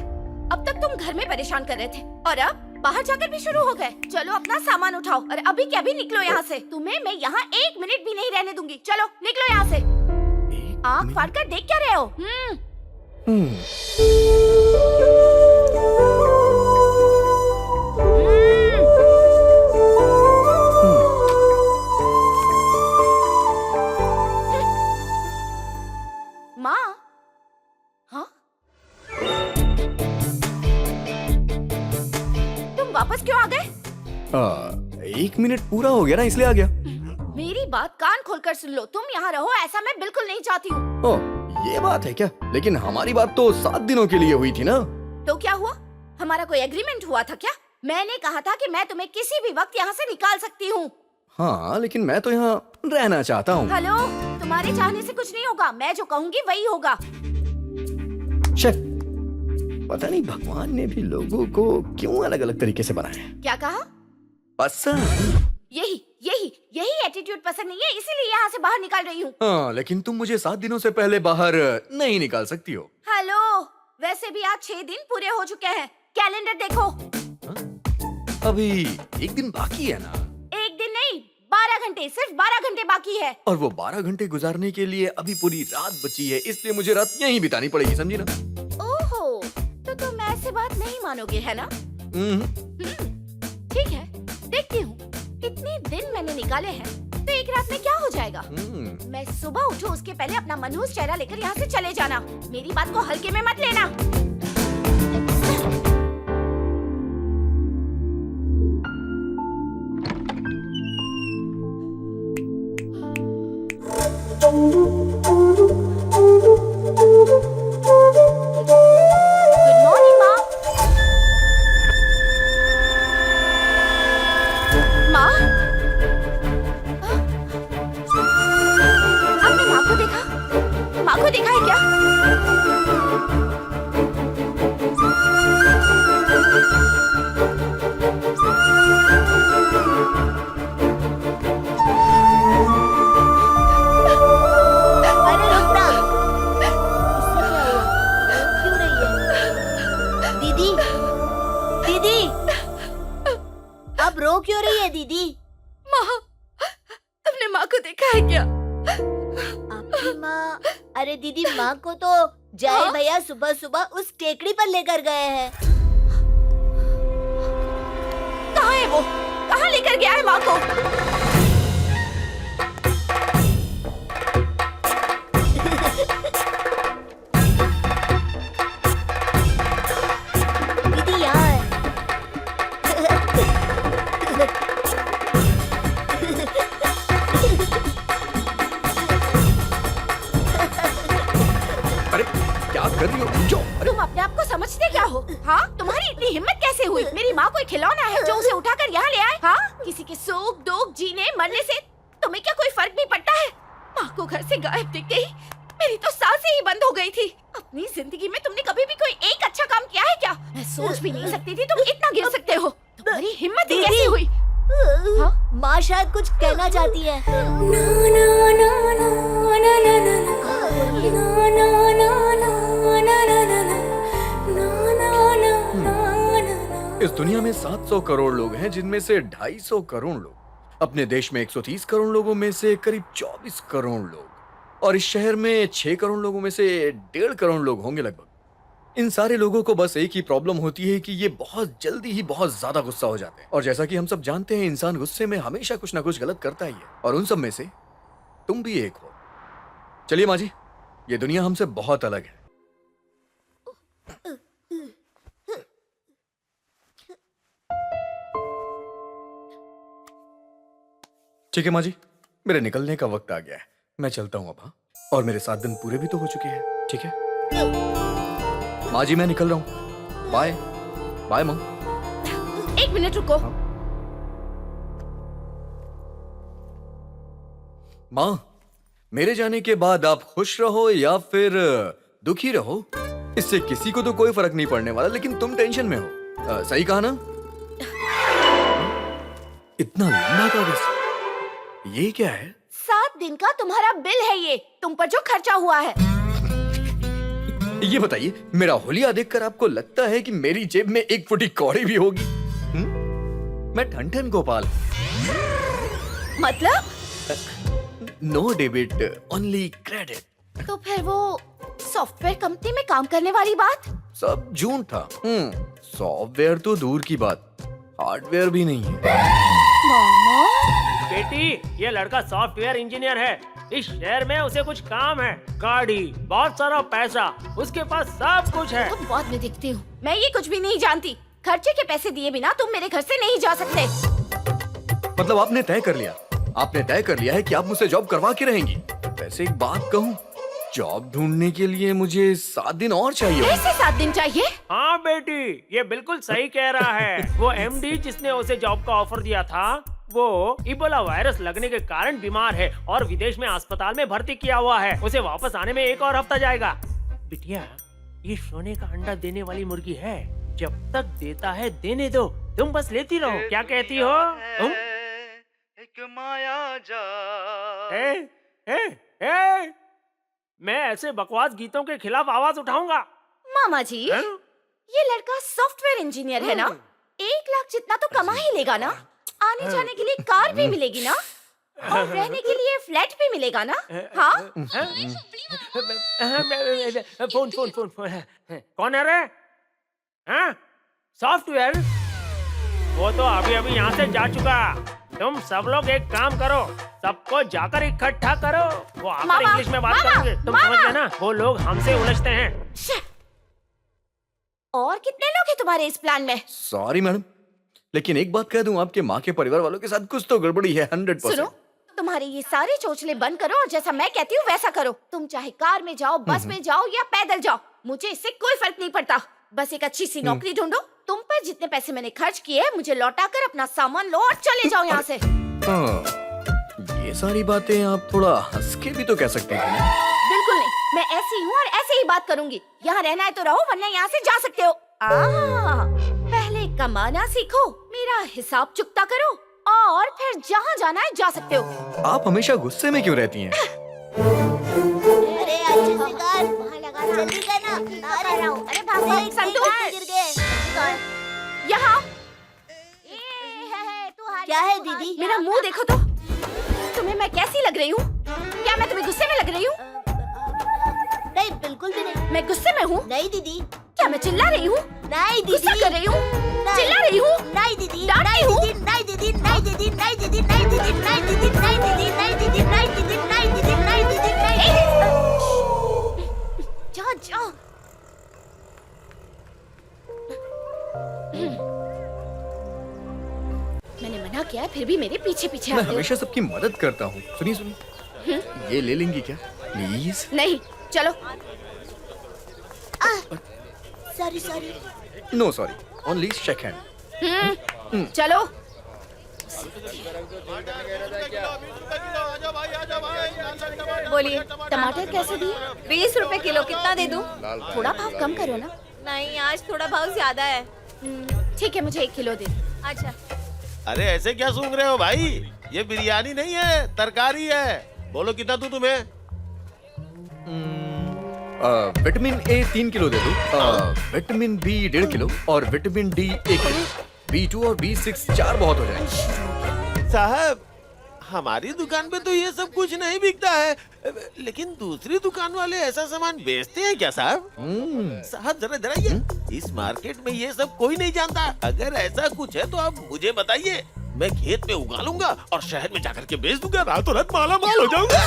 अब तक तुम घर में परेशान कर रहे थे और अब बाहर जाकर भी शुरू हो गए। चलो अपना सामान उठाओ और अभी क्या भी निकलो यहाँ से। तुम्हें मैं यहाँ 1 मिनट भी नहीं रहने दूंगी। चलो निकलो यहाँ से। आँख फाड़ कर देख क्या रहे हो? माँ, हाँ? तुम वापस क्यों आ गए?
1 मिनट पूरा हो गया ना, इसलिए आ गया।
मेरी बात कान खोलकर सुन लो। तुम यहाँ रहो ऐसा मैं बिल्कुल नहीं चाहती हूँ।
ओह, ये बात है क्या? लेकिन हमारी बात तो 7 दिनों के लिए हुई थी ना।
तो क्या हुआ? हमारा कोई एग्रीमेंट हुआ था क्या? मैंने कहा था कि मैं तुम्हें किसी भी वक्त यहाँ से निकाल सकती हूँ।
हाँ, लेकिन मैं तो यहाँ रहना चाहता हूँ।
हेलो, तुम्हारे चाहने से कुछ नहीं होगा। मैं जो कहूँगी वही होगा।
शेफ, पता नहीं भगवान ने भी लोगों को क्यों अलग अलग तरीके से बनाया है।
क्या कहा?
पसंद?
यही यही यही एटीट्यूड पसंद नहीं है, इसीलिए यहाँ से बाहर निकाल रही हूँ।
हाँ, लेकिन तुम मुझे 7 दिनों से पहले बाहर नहीं निकाल सकती हो।
हेलो, वैसे भी आज 6 दिन पूरे हो चुके हैं। कैलेंडर देखो।
अभी 1 दिन बाकी है ना?
1 दिन नहीं, 12 घंटे, सिर्फ 12 घंटे बाकी है।
और वो 12 घंटे गुजारने के लिए अभी पूरी रात बची है, इसलिए मुझे रात यहीं बितानी पड़ेगी, समझी ना?
ओहो, तो तुम ऐसे बात नहीं मानोगे है ना? ठीक है, देखती हूँ। इतने दिन मैंने निकाले हैं, तो एक रात में क्या हो जाएगा? मैं सुबह उठूं उसके पहले अपना मनहूस चेहरा लेकर यहाँ से चले जाना। मेरी बात को हल्के में मत लेना।
क्यों रही है दीदी?
माँ, तुमने माँ को देखा है क्या?
आपकी माँ? अरे दीदी, माँ को तो जय भैया सुबह सुबह उस टेकड़ी पर लेकर गए हैं।
कहाँ है वो? कहाँ लेकर गया है माँ को?
दीदी यहाँ है।
अरे क्या कर रही हो? जो अरे
तुम अपने आप को समझते क्या हो? हाँ, तुम्हारी इतनी हिम्मत कैसे हुई? मेरी माँ कोई खिलौना है जो उसे उठाकर यहाँ ले आए? हाँ, किसी के सुख दुख जीने मरने से तुम्हें क्या कोई फर्क नहीं पड़ता है? माँ को घर से गायब दिख गई, मेरी तो सांसें ही बंद हो गई थी। अपनी जिंदगी में तुमने कभी भी कोई एक अच्छा काम किया है क्या? मैं सोच भी नहीं सकती थी तुम इतना गिर सकते हो। तुम्हारी हिम्मत ही कैसे हुई? हाँ?
माँ शायद कुछ कहना चाहती है।
इस दुनिया में 700 करोड़ लोग हैं, जिनमें से 250 करोड़ लोग अपने देश में 130 करोड़ लोगों में से करीब 24 करोड़ लोग, और इस शहर में 6 करोड़ लोगों में से 1.5 करोड़ लोग होंगे लगभग। इन सारे लोगों को बस एक ही प्रॉब्लम होती है कि ये बहुत जल्दी ही बहुत ज्यादा गुस्सा हो जाते हैं, और जैसा कि हम सब जानते हैं, इंसान गुस्से में हमेशा कुछ ना कुछ गलत करता ही है, और उन सब में से तुम भी एक हो। चलिए माँ जी, ये दुनिया हमसे बहुत अलग है। ठीक है माँ जी, मेरे निकलने का वक्त आ गया है, मैं चलता हूँ अब। हाँ, और मेरे 7 दिन पूरे भी तो हो चुके हैं। ठीक है माँ जी, मैं निकल रहा हूँ। बाय बाय माँ।
एक मिनट रुको।
माँ, मेरे जाने के बाद आप खुश रहो या फिर दुखी रहो, इससे किसी को तो कोई फर्क नहीं पड़ने वाला, लेकिन तुम टेंशन में हो। सही कहा ना? इतना लंबा कागज, ये क्या है?
7 दिन का तुम्हारा बिल है ये, तुम पर जो खर्चा हुआ है।
ये बताइए, मेरा होलिया देखकर आपको लगता है कि मेरी जेब में 1 फुटी कौड़ी भी होगी? मैं ठन गोपाल।
मतलब?
No debit, only credit.
तो फिर वो सॉफ्टवेयर कंपनी में काम करने वाली बात?
सब झूठ था। सॉफ्टवेयर तो दूर की बात, हार्डवेयर भी नहीं है।
मामा?
बेटी, ये लड़का सॉफ्टवेयर इंजीनियर है। इस शहर में उसे कुछ काम है, गाड़ी, बहुत सारा पैसा, उसके पास सब कुछ है।
तुम बाद में दिखती हूँ, मैं ये कुछ भी नहीं जानती। खर्चे के पैसे दिए बिना तुम मेरे घर से नहीं जा सकते।
मतलब आपने तय कर लिया? आपने तय कर लिया है कि आप मुझसे जॉब करवा के रहेंगी? वैसे एक बात कहूँ, जॉब ढूंढने के लिए मुझे 7 दिन और चाहिए।
ऐसे 7 दिन चाहिए?
हाँ बेटी, ये बिल्कुल सही कह रहा है। वो एमडी जिसने उसे जॉब का ऑफर दिया था, वो इबोला वायरस लगने के कारण बीमार है और विदेश में अस्पताल में भर्ती किया हुआ है। उसे वापस आने में 1 और हफ्ता जाएगा। बिटिया, ये सोने का अंडा देने वाली मुर्गी है, जब तक देता है देने दो, तुम बस लेती रहो। क्या कहती हो?
एक माया जा।
ए, मैं ऐसे बकवास गीतों के खिलाफ आवाज उठाऊंगा।
मामा जी, ये लड़का सॉफ्टवेयर इंजीनियर है ना? 1 लाख जितना तो कमा ही लेगा ना? आने जाने के लिए कार भी मिलेगी ना? और रहने के लिए फ्लैट भी मिलेगा ना? हाँ?
फोन कौन है रे? हाँ? सॉफ्टवेयर? वो तो अभी यहाँ से जा चुका। तुम सब लोग एक काम करो, सबको जाकर इकट्ठा करो। वो आकर इंग्लिश में बात करेंगे, तुम समझ गए ना? वो लोग हमसे उलझते हैं।
और कितने लोग हैं तुम्हारे इस प्लान में?
सॉरी मैडम, लेकिन एक बात कह दूं, आपके माँ के परिवार वालों के साथ कुछ तो गड़बड़ी है। 100%।
सुनो, तुम्हारे ये सारे चोचले बंद करो और जैसा मैं कहती हूँ वैसा करो। तुम चाहे कार में जाओ, बस में जाओ या पैदल जाओ, मुझे इससे कोई फर्क नहीं पड़ता। बस एक अच्छी सी नौकरी ढूंढो। तुम पर जितने पैसे मैंने खर्च किए, मुझे लौटाकर अपना सामान लो और चले जाओ यहाँ से।
ये सारी बातें आप थोड़ा हंस के भी तो कह सकते हैं ना?
बिल्कुल नहीं, मैं ऐसी हूँ और ऐसे ही बात करूंगी। यहाँ रहना है तो रहो, वरना यहाँ से जा सकते हो। पहले कमाना सीखो, मेरा हिसाब चुकता करो, और फिर जहाँ जाना है जा सकते हो।
आप हमेशा गुस्से में क्यों रहती हैं?
अरे अच्छे से कर, वहाँ लगाना, जल्दी करना।
अरे भागो, संतू
गिर गए।
यहाँ। मेरा मुंह देखो तो, तुम्हें मैं कैसी लग रही हूँ? क्या मैं तुम्हें गुस्से में लग रही हूँ?
नहीं, बिल्कुल भी नहीं।
मैं गुस्से में हूँ?
नहीं दीदी।
क्या मैं चिल्ला रही हूँ?
नहीं दीदी।
गुस्सा कर रही हूँ? चिल्ला रही हूँ?
नहीं दीदी।
डांट रही हूँ?
नहीं दीदी, नहीं दीदी, नहीं दीदी, नहीं दीदी, नहीं दीदी, नहीं दीदी, नहीं दीदी, नहीं दीदी, नहीं दीदी, नहीं दीदी, नहीं दीदी।
जा जा। मैंने मना किया है, फिर भी मेरे पीछे पीछे
मैं
आते हो।
हमेशा सबकी मदद करता हूँ। सुनिए सुनिए, ये ले लेंगी क्या प्लीज?
नहीं, चलो।
Sorry sorry.
No sorry, only shake hand.
चलो। बोलिए, टमाटर कैसे दिए?
20 रुपए किलो। कितना दे दूं?
थोड़ा भाव कम करो ना।
नहीं, आज थोड़ा भाव ज्यादा है।
ठीक है, मुझे 1 किलो दे दो।
अच्छा।
अरे ऐसे क्या सूंघ रहे हो भाई? ये बिरयानी नहीं है, तरकारी है। बोलो कितना दूं तुम्हें?
विटामिन ए 3 किलो दे दो, विटामिन बी 1.5 किलो और विटामिन डी 1 किलो। B2 और B6 4 बहुत हो जाएंगे।
साहब, हमारी दुकान पे तो ये सब कुछ नहीं बिकता है, लेकिन दूसरी दुकान वाले ऐसा सामान बेचते हैं क्या साहब? साहब जरा जरा ये इस मार्केट में ये सब कोई नहीं जानता। अगर ऐसा कुछ है तो आप मुझे बताइए, मैं खेत में उगा लूंगा और शहर में जाकर के बेच दूंगा। रातों रात माला माल हो जाऊंगा।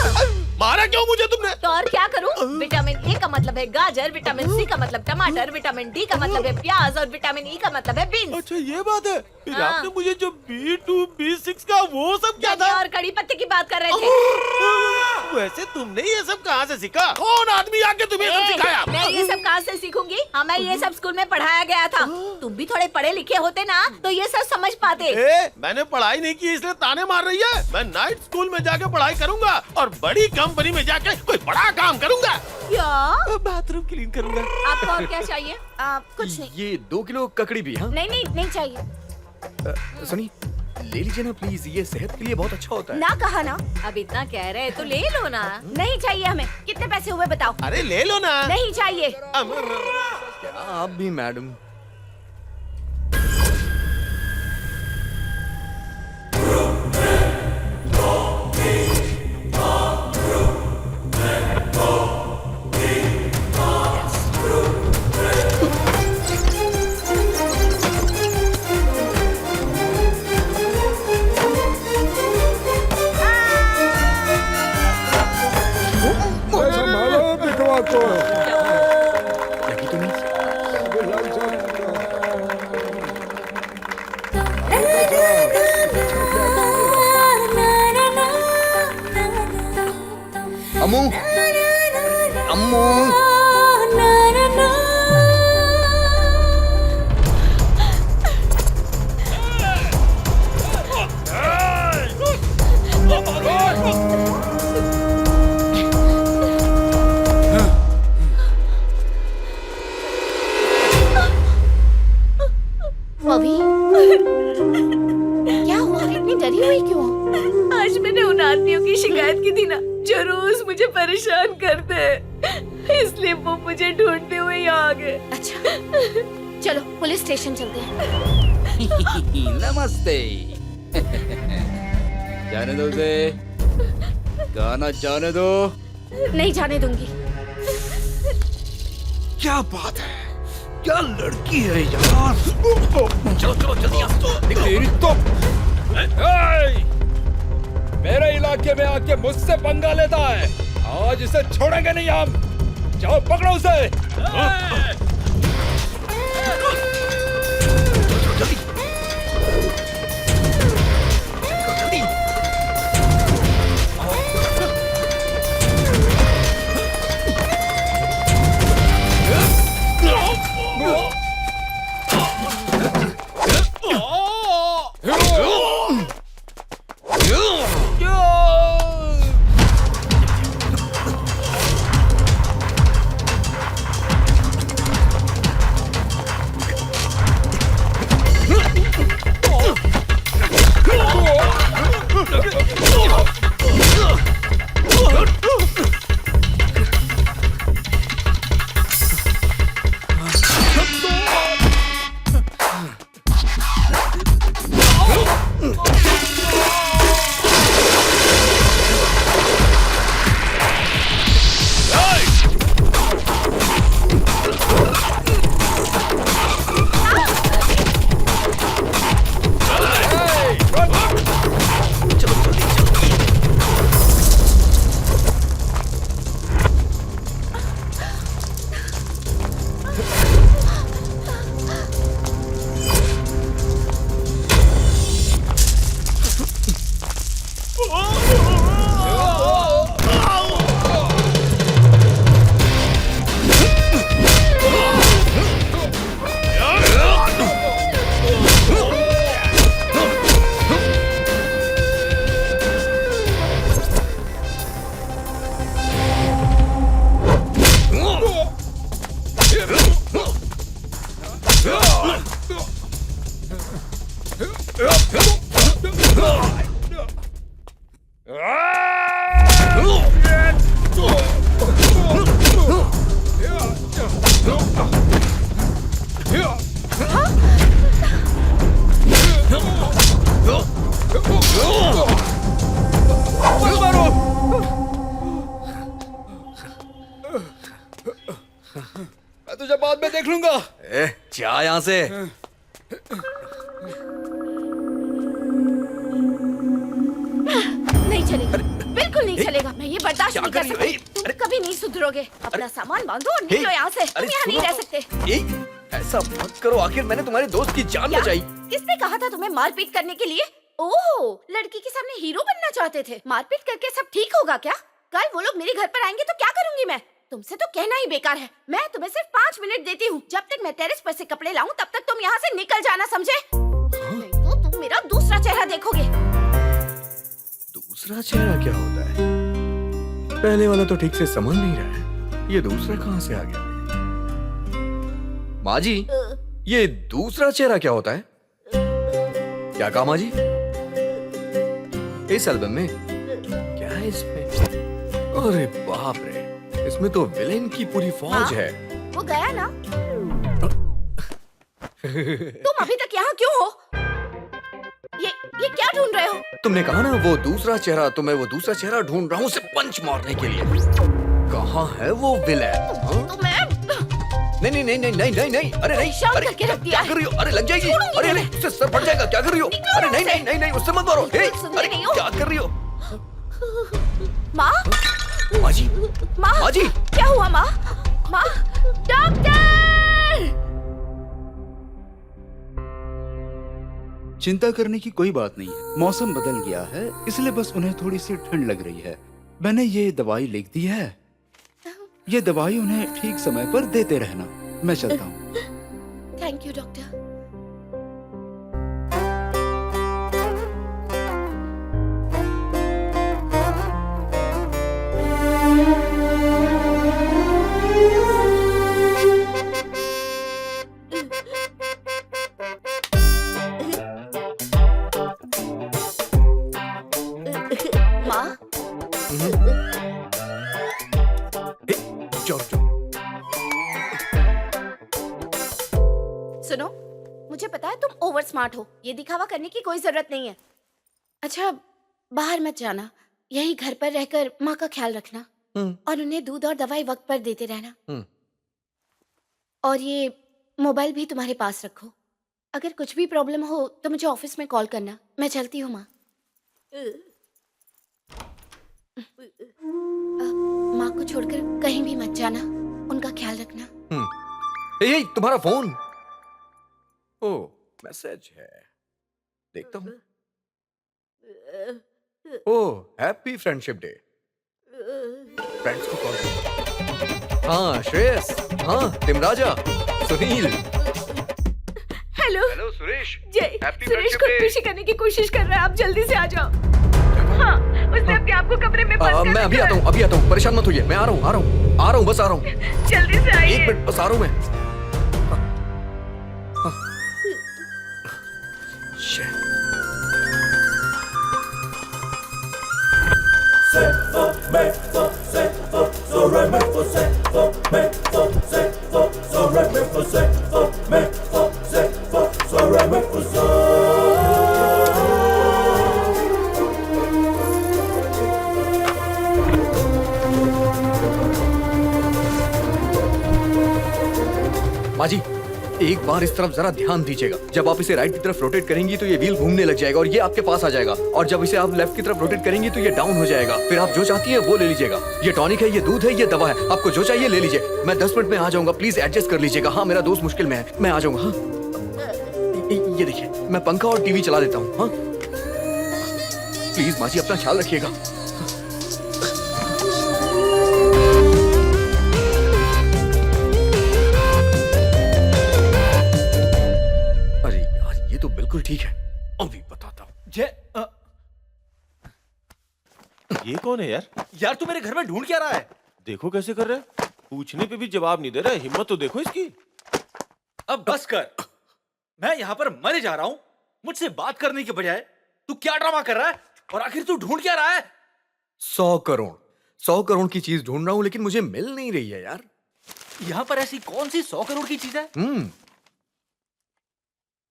मारा क्यों मुझे तुमने?
तो और क्या करूं? विटामिन ए का मतलब है गाजर, विटामिन सी का मतलब टमाटर, विटामिन डी का मतलब है प्याज और विटामिन ई का मतलब है बीन्स।
अच्छा ये बात है। फिर
हाँ।
आपने मुझे जो B2 B6 का वो सब क्या था?
और कड़ी पत्ते की बात कर रहे थे।
वैसे तुमने ये सब कहाँ से सीखा? कौन आदमी आके तुम्हें सब सिखाया?
मैं ये सब कहाँ से सीखूंगी? हमें ये सब स्कूल में पढ़ाया गया था। तुम भी थोड़े पढ़े लिखे होते ना तो ये सब समझ पाते।
मैंने पढ़ाई नहीं की इसलिए ताने मार रही है। मैं नाइट स्कूल में जाके पढ़ाई करूंगा और बड़ी कंपनी में जाके कोई बड़ा काम करूंगा।
क्या?
बाथरूम क्लीन करूंगा।
आपको और क्या चाहिए?
कुछ नहीं।
ये 2 किलो ककड़ी भी। हाँ
नहीं नहीं नहीं चाहिए।
सुनिए, ले लीजिए ना प्लीज, ये सेहत के लिए बहुत अच्छा होता है।
ना कहा ना।
अब इतना कह रहे तो ले लो ना।
नहीं चाहिए हमें। कितने पैसे हुए बताओ?
अरे ले लो ना।
नहीं चाहिए।
क्या आप भी मैडम? लगी तो नहीं? अम्मू, अम्मू।
अभी क्या हुआ? इतनी डरी हुई क्यों?
आज मैंने उन आदमियों की शिकायत की थी ना जो रोज मुझे परेशान करते हैं, इसलिए वो मुझे ढूंढते हुए यहाँ आ गए।
अच्छा, चलो पुलिस स्टेशन चलते हैं।
नमस्ते। जाने दो उसे, गाना जाने दो।
नहीं जाने दूंगी।
क्या बात है, क्या लड़की है यार। चलो चलो जल्दी। तेरी तो
मेरे इलाके में आके मुझसे पंगा लेता है, आज इसे छोड़ेंगे नहीं हम। जाओ पकड़ो उसे।
मैं तुझे बाद में देख लूंगा।
ए, जा यहाँ से।
नहीं चलेगा, बिल्कुल नहीं चलेगा। मैं ये बर्दाश्त नहीं कर सकती। तुम कभी नहीं सुधरोगे। अपना सामान बांधो और निकलो यहाँ से। तुम यहाँ नहीं रह सकते।
ऐसा मत करो, आखिर मैंने तुम्हारे दोस्त की जान बचाई।
किसने कहा था तुम्हें मारपीट करने के लिए? ओह, लड़की के सामने हीरो बनना चाहते थे। मारपीट करके सब ठीक होगा क्या? कल वो लोग मेरे घर पर आएंगे तो क्या करूंगी मैं? तुमसे तो कहना ही बेकार है। मैं तुम्हें सिर्फ 5 मिनट देती हूँ। जब तक मैं टेरेस पर से कपड़े लाऊं तब तक तुम यहाँ से निकल जाना, समझे? नहीं तो तुम मेरा दूसरा चेहरा देखोगे।
दूसरा चेहरा क्या होता है? पहले वाला तो ठीक से समझ नहीं रहा है, ये दूसरा कहाँ से आ गया? माँ जी, ये दूसरा चेहरा क्या होता है? क्या कहा माँ जी? इस एल्बम में क्या है इसमें? अरे बाप रे, इसमें तो विलेन की पूरी फौज है।
वो गया ना? तुम अभी तक यहाँ क्यों हो? ये क्या ढूंढ रहे हो?
तुमने कहा ना वो दूसरा चेहरा, तो मैं वो दूसरा चेहरा ढूंढ रहा हूँ उसे पंच मारने के लिए। कहाँ है वो विलेन?
तो मैं
नहीं नहीं नहीं नहीं नहीं नहीं, अरे नहीं,
अरे करके रख दिया।
क्या कर रही हो? अरे लग जाएगी। अरे नहीं, उससे सर फट जाएगा। क्या कर रही हो? अरे नहीं नहीं नहीं नहीं, उससे मत मारो। अरे क्या कर रही हो?
माँ,
माँ जी,
माँ,
माँ जी,
क्या हुआ माँ? माँ, डॉक्टर!
चिंता करने की कोई बात नहीं है। मौसम बदल गया है, इसलिए बस उन्हें थोड़ी सी ठंड लग रही है। मैंने ये दवाई लिख दी है। ये दवाई उन्हें ठीक समय पर देते रहना। मैं चलता हूँ।
Thank you doctor. माँ, सुनो, मुझे पता है तुम ओवर स्मार्ट हो। ये दिखावा करने की कोई जरूरत नहीं है। अच्छा, बाहर मत जाना। यही घर पर रहकर माँ का ख्याल रखना और उन्हें दूध और दवाई वक्त पर देते रहना। और ये मोबाइल भी तुम्हारे पास रखो। अगर कुछ भी प्रॉब्लम हो तो मुझे ऑफिस में कॉल करना। मैं चलती हूँ माँ। माँ को छोड़कर कहीं भी मत जाना। उनका ख्याल रखना।
ये तुम्हारा फोन। ओ, मैसेज है, देखता हूँ। ओ, हैप्पी फ्रेंडशिप डे। फ्रेंड्स को कॉल करो। हाँ श्रेयस, हाँ तिमराजा, सुनील।
Hello
hello Suresh.
जय,
हैप्पी
सुरेश को खुशी करने की कोशिश कर रहा है। आप जल्दी से आ जाओ। हाँ, उसने अपने आप को कमरे में बंद कर
मैं अभी
रखा
आता
है।
हूँ, अभी आता हूँ। परेशान मत होइए, मैं आ रहा हूँ, बस आ रहा हूँ।
जल्दी से आइए।
1 मिनट, बस आ रहा हूँ मैं। माँ जी, एक बार इस तरफ जरा ध्यान दीजिएगा। जब आप इसे राइट की तरफ रोटेट करेंगी तो ये व्हील घूमने लग जाएगा और ये आपके पास आ जाएगा। और जब इसे आप लेफ्ट की तरफ रोटेट करेंगी तो ये डाउन हो जाएगा। फिर आप जो चाहती है वो ले लीजिएगा। ये टॉनिक है, ये दूध है, ये दवा है। आपको जो चाहिए ले लीजिए। मैं 10 मिनट में आ जाऊंगा, प्लीज एडजस्ट कर लीजिएगा। हाँ, मेरा दोस्त मुश्किल में है, मैं आ जाऊंगा। हाँ, ये देखिए, मैं पंखा और टीवी चला देता हूँ। हाँ, प्लीज माँ जी अपना ख्याल रखिएगा। बिल्कुल ठीक है, अभी बताता हूँ।
ये कौन है यार?
यार तू मेरे घर में ढूंढ क्या रहा है?
देखो कैसे कर रहे हैं, पूछने पे भी जवाब नहीं दे रहा है। हिम्मत तो देखो इसकी।
अब बस कर। मैं यहाँ पर मरे जा रहा हूँ, मुझसे बात करने के बजाय तू क्या ड्रामा कर रहा है? और आखिर तू ढूंढ क्या रहा है?
100 करोड़ की चीज ढूंढ रहा हूं, लेकिन मुझे मिल नहीं रही है यार।
यहाँ पर ऐसी कौन सी 100 करोड़ की चीज है?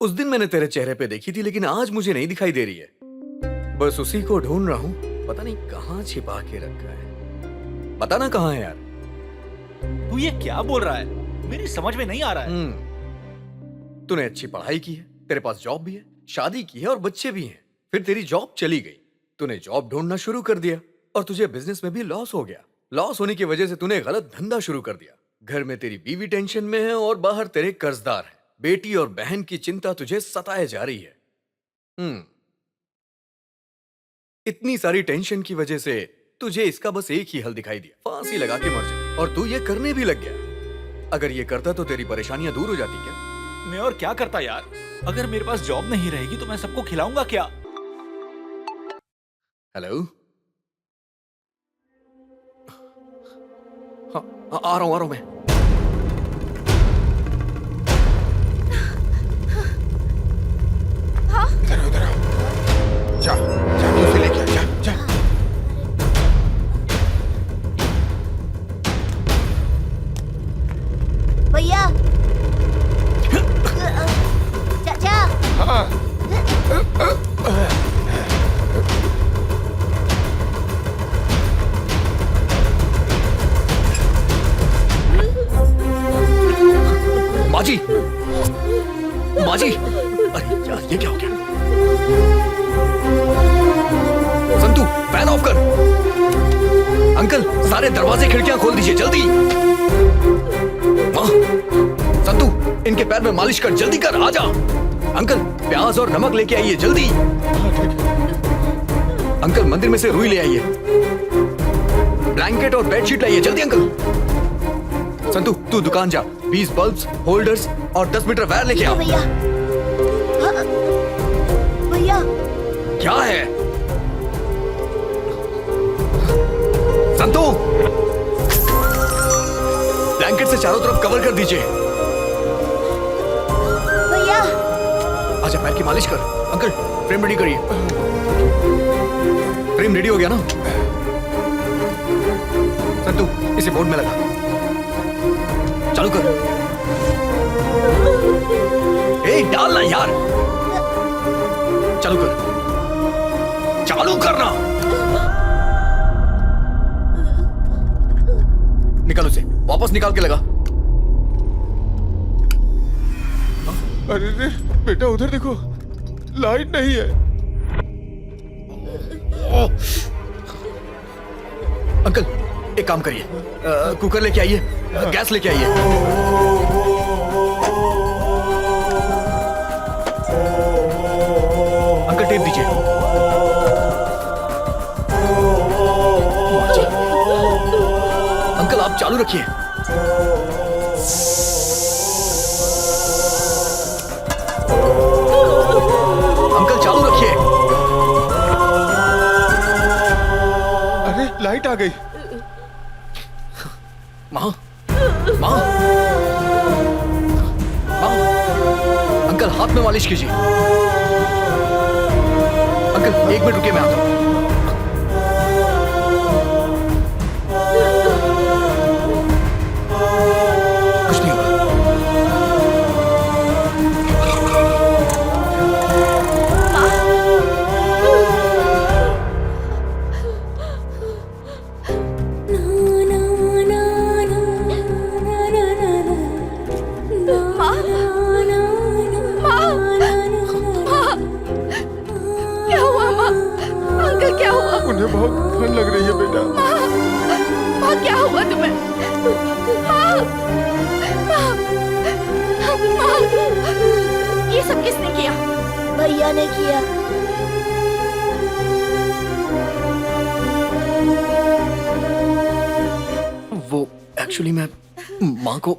उस दिन मैंने तेरे चेहरे पे देखी थी, लेकिन आज मुझे नहीं दिखाई दे रही है। बस उसी को ढूंढ रहा हूं, पता नहीं कहां छिपा के रखा है। पता ना कहां है यार।
तू ये क्या बोल रहा है? मेरी समझ में नहीं आ रहा है।
तूने अच्छी पढ़ाई की है, तेरे पास जॉब भी है, शादी की है और बच्चे भी हैं। फिर तेरी जॉब चली गई, तूने जॉब ढूंढना शुरू कर दिया और तुझे बिजनेस में भी लॉस हो गया। लॉस होने की वजह से तूने गलत धंधा शुरू कर दिया। घर में तेरी बीवी टेंशन में है और बाहर तेरे कर्जदार हैं। बेटी और बहन की चिंता तुझे सताए जा रही है। इतनी सारी टेंशन की वजह से तुझे इसका बस एक ही हल दिखाई दिया, फांसी लगा के मर जा। और तू ये करने भी लग गया। अगर ये करता तो तेरी परेशानियां दूर हो जाती क्या?
मैं और क्या करता यार? अगर मेरे पास जॉब नहीं रहेगी तो मैं सबको खिलाऊंगा क्या?
हेलो, हाँ, आ रहा हूं मैं।
इधर आओ। जा उसे लेके आ, जा।
भैया, चाचा।
हाँ।
माजी, अरे यार ये क्या हो गया? संतू, फैन ऑफ कर। अंकल, सारे दरवाजे खिड़कियां खोल दीजिए जल्दी। माँ, संतू, इनके पैर में मालिश कर, जल्दी कर, आजा। अंकल, प्याज और नमक लेके आइए जल्दी। अंकल, मंदिर में से रुई ले आइए। ब्लैंकेट और बेडशीट लाइए जल्दी अंकल। संतू, तू दुकान जा, 20 बल्ब्स, होल्डर्स और 10 मीटर वायर लेके आ।
भैया, भैया,
क्या है? संतू, ब्लैंकेट से चारों तरफ कवर कर दीजिए।
भैया,
आजा, पैर की मालिश कर। अंकल, फ्रेम रेडी करिए। फ्रेम रेडी हो गया ना? संतू, इसे बोर्ड में लगा, चालू कर। ए, डालना यार, चालू कर, चालू करना। निकाल उसे, वापस निकाल के लगा।
अरे रे बेटा, उधर देखो, लाइट नहीं है।
अंकल, एक काम करिए, कुकर लेके आइए, गैस लेके आइए। अंकल, टेप दीजिए। अंकल, आप चालू रखिए। अंकल, चालू रखिए।
अरे लाइट आ गई।
माँ, अंकल, हाथ में मालिश कीजिए। अंकल, 1 मिनट रुकिए, मैं आता हूँ। कुछ नहीं होगा।
उन्हें बहुत ठंड लग रही है बेटा।
माँ, क्या हुआ तुम्हें? माँ, ये सब किसने किया?
भैया ने किया।
वो एक्चुअली मैं माँ को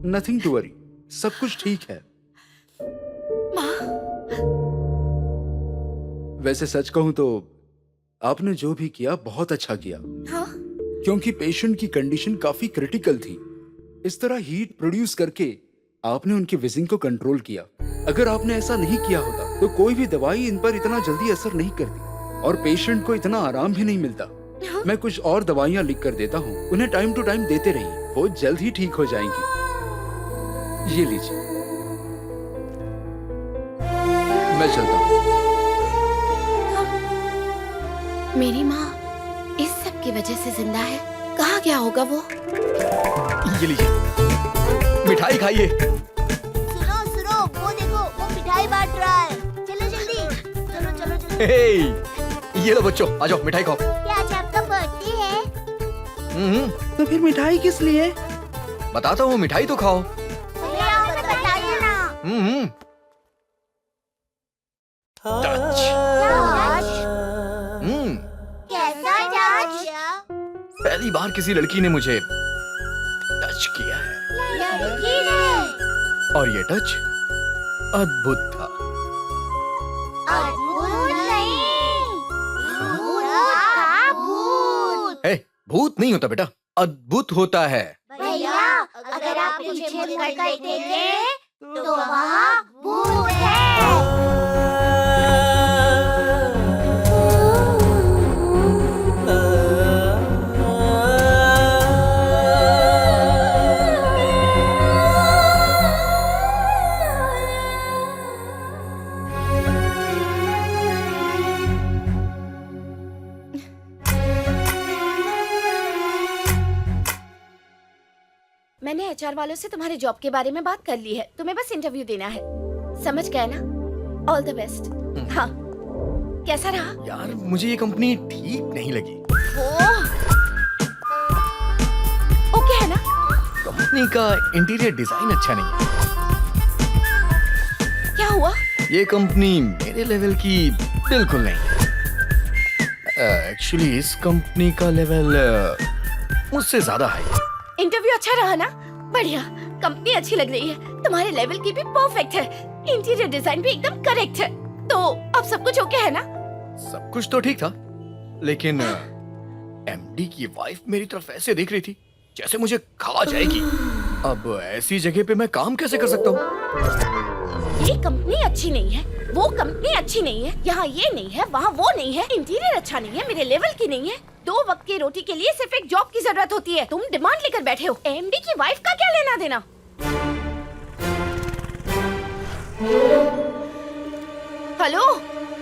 नथिंग टू वरी, सब कुछ ठीक है। वैसे सच कहूं तो आपने जो भी किया बहुत अच्छा किया,
हाँ?
क्योंकि पेशेंट की कंडीशन काफी क्रिटिकल थी। इस तरह हीट प्रोड्यूस करके आपने उनकी विजिंग को कंट्रोल किया। अगर आपने ऐसा नहीं किया होता तो कोई भी दवाई इन पर इतना जल्दी असर नहीं करती और पेशेंट को इतना आराम भी नहीं मिलता।
हाँ? मैं
कुछ और दवाइयाँ लिख कर देता हूँ, उन्हें टाइम टू टाइम देते रहिए, वो जल्द ही ठीक हो जाएंगी। ये लीजिए, मैं चलता हूँ।
मेरी माँ इस सब की वजह से जिंदा है। कहाँ गया होगा वो?
ये लीजिए, मिठाई खाइए।
सुनो सुनो, वो देखो, वो मिठाई बांट रहा है। चलो जल्दी, चलो चलो जल्दी।
हे, ये लो बच्चों, आ जाओ मिठाई खाओ।
क्या आज आपका बर्थडे है?
तो फिर मिठाई किस लिए?
बताता हूँ, मिठाई तो खाओ।
भैया हमें बताइए ना।
टच।
कैसा टच?
पहली बार किसी लड़की ने मुझे टच किया है
लड़की ने?
और ये टच अद्भुत था।
भूत नहीं, भूत।
हे, भूत नहीं होता बेटा, अद्भुत होता है।
भैया अगर आप पीछे मुड़कर देखें तो वहाँ भूत है।
मैंने एचआर वालों से तुम्हारे जॉब के बारे में बात कर ली है। तुम्हें बस इंटरव्यू देना है, समझ गए ना? All the best. हाँ, कैसा रहा?
यार मुझे ये कंपनी ठीक नहीं लगी।
ओके है ना?
कंपनी का इंटीरियर डिजाइन अच्छा नहीं है।
क्या हुआ?
ये कंपनी मेरे लेवल की बिल्कुल नहीं है। एक्चुअली इस कंपनी का लेवल मुझसे ज्यादा है।
इंटरव्यू अच्छा रहा ना? बढ़िया, कंपनी अच्छी लग रही है, तुम्हारे लेवल की भी परफेक्ट है, इंटीरियर डिजाइन भी एकदम करेक्ट है, तो अब सब कुछ ओके है ना?
सब कुछ तो ठीक था, लेकिन एमडी की वाइफ मेरी तरफ ऐसे देख रही थी जैसे मुझे खा जाएगी। अब ऐसी जगह पे मैं काम कैसे कर सकता हूँ?
ये कंपनी अच्छी नहीं है, वो कंपनी अच्छी नहीं है, यहाँ ये नहीं है, वहाँ वो नहीं है, इंटीरियर अच्छा नहीं है, मेरे लेवल की नहीं है। 2 वक्त की रोटी के लिए सिर्फ एक जॉब की जरूरत होती है। तुम डिमांड लेकर बैठे हो, एमडी की वाइफ का क्या लेना देना? हेलो,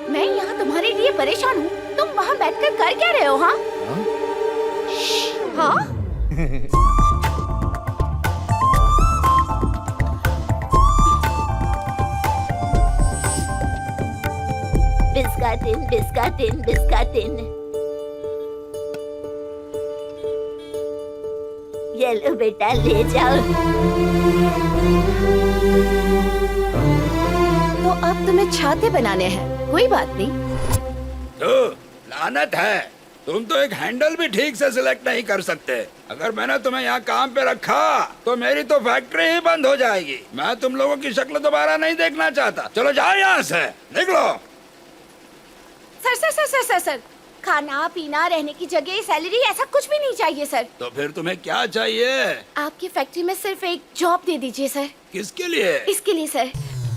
मैं यहाँ तुम्हारे लिए परेशान हूँ, तुम वहाँ बैठकर कर क्या रहे हो? हाँ हाँ?
बिस्काटिन बिस्काटिन बिस्काटिन। ये लो बेटा, ले जाओ।
तो अब तुम्हें छाते बनाने हैं, कोई बात नहीं।
तो लानत है, तुम तो एक हैंडल भी ठीक से सिलेक्ट नहीं कर सकते। अगर मैंने तुम्हें यहाँ काम पे रखा तो मेरी तो फैक्ट्री ही बंद हो जाएगी। मैं तुम लोगों की शक्ल दोबारा नहीं देखना चाहता। चलो जाओ यहाँ से, निकलो।
Sir sir sir sir sir sir, खाना पीना रहने की जगह सैलरी ऐसा कुछ भी नहीं चाहिए सर।
तो फिर तुम्हें क्या चाहिए?
आपकी फैक्ट्री में सिर्फ एक जॉब दे दीजिए सर।
किसके लिए?
इसके लिए सर।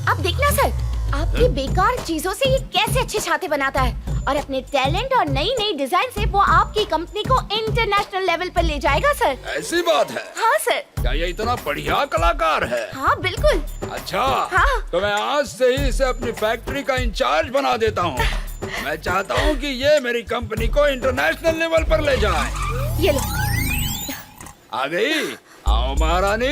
आप देखना सर, आपकी बेकार चीजों से ये कैसे अच्छे छाते बनाता है और अपने टैलेंट और नई नई डिजाइन से वो आपकी कंपनी को इंटरनेशनल लेवल पर ले जाएगा सर।
ऐसी बात है?
हाँ सर।
क्या ये इतना बढ़िया कलाकार है?
हाँ बिल्कुल।
अच्छा,
हाँ।
तो मैं आज से ही इसे अपनी फैक्ट्री का इंचार्ज बना देता हूँ। मैं चाहता हूँ कि ये मेरी कंपनी को इंटरनेशनल लेवल पर ले जाए।
ये लो।
आ गई? आओ महारानी।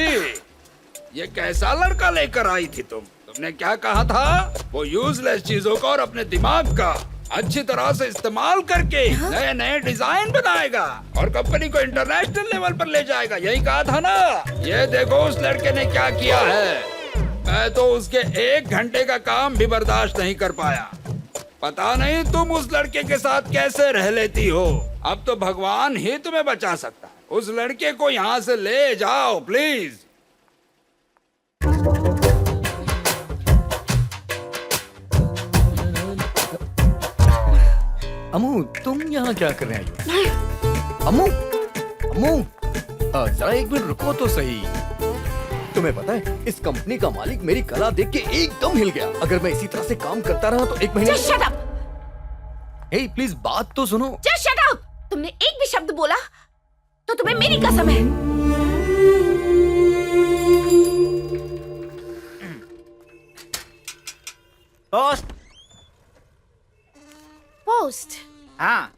ये कैसा लड़का लेकर आई थी तुम? तुमने क्या कहा था? वो यूजलेस चीजों का और अपने दिमाग का अच्छी तरह से इस्तेमाल करके नए नए डिजाइन बनाएगा और कंपनी को इंटरनेशनल लेवल पर ले जाएगा, यही कहा था ना? ये देखो उस लड़के ने क्या किया है। मैं तो उसके 1 घंटे का काम भी बर्दाश्त नहीं कर पाया। पता नहीं तुम उस लड़के के साथ कैसे रह लेती हो। अब तो भगवान ही तुम्हें बचा सकता है। उस लड़के को यहाँ से ले जाओ प्लीज।
अम्मू तुम यहाँ क्या कर रहे हैं? अम्मू अम्मू जरा एक मिनट रुको तो सही। तुम्हें पता है इस कंपनी का मालिक मेरी कला देख के एकदम हिल गया। अगर मैं इसी तरह से काम करता रहा तो 1 महीने।
Just shut up!
Hey please बात तो सुनो।
Just shut up! तुमने एक भी शब्द बोला तो तुम्हें मेरी कसम है।
पोस्ट।
पोस्ट?
हाँ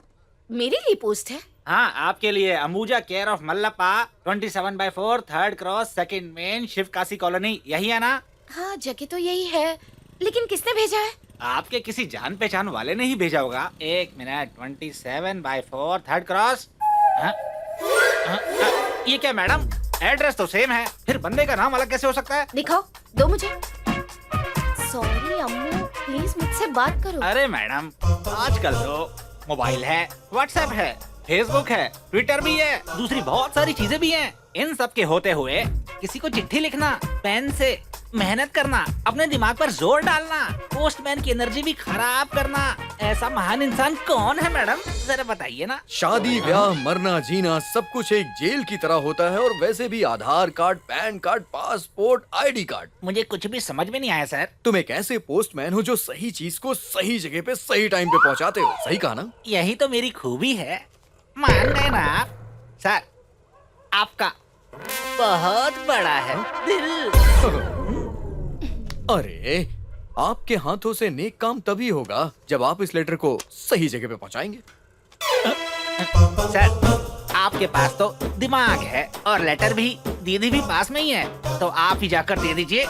मेरे लिए पोस्ट है?
हाँ, आपके लिए Ambuja care of Mallappa 27/4 3rd cross 2nd main Shiv Kashi colony, यही है ना?
हाँ जगह तो यही है, लेकिन किसने भेजा है?
आपके किसी जान पहचान वाले ने ही भेजा होगा। 1 मिनट 27/4 3rd क्रॉस। हाँ? हाँ? ये क्या मैडम, एड्रेस तो सेम है, फिर बंदे का नाम अलग कैसे हो सकता है?
दिखाओ, दो मुझे। सॉरी अम्मू, प्लीज मुझसे बात करो।
अरे मैडम, आजकल तो मोबाइल है, व्हाट्सएप है, फेसबुक है, ट्विटर भी है, दूसरी बहुत सारी चीजें भी हैं। इन सब के होते हुए किसी को चिट्ठी लिखना, पेन से मेहनत करना, अपने दिमाग पर जोर डालना, पोस्टमैन की एनर्जी भी खराब करना, ऐसा महान इंसान कौन है मैडम, जरा बताइए ना।
शादी ब्याह मरना जीना सब कुछ एक जेल की तरह होता है, और वैसे भी Aadhaar card, PAN card, passport, ID card.
मुझे कुछ भी समझ में नहीं आया सर।
तुम एक ऐसे पोस्टमैन हो जो सही चीज को सही जगह पे सही टाइम पे पहुंचाते हो। सही कहा ना?
यही तो मेरी खूबी है, मान गए ना आप। सर आपका बहुत बड़ा है दिल।
अरे आपके हाथों से नेक काम तभी होगा जब आप इस लेटर को सही जगह पे पहुंचाएंगे।
सर आपके पास तो दिमाग है, और लेटर भी, दीदी भी पास में ही है, तो आप ही जाकर दे दीजिए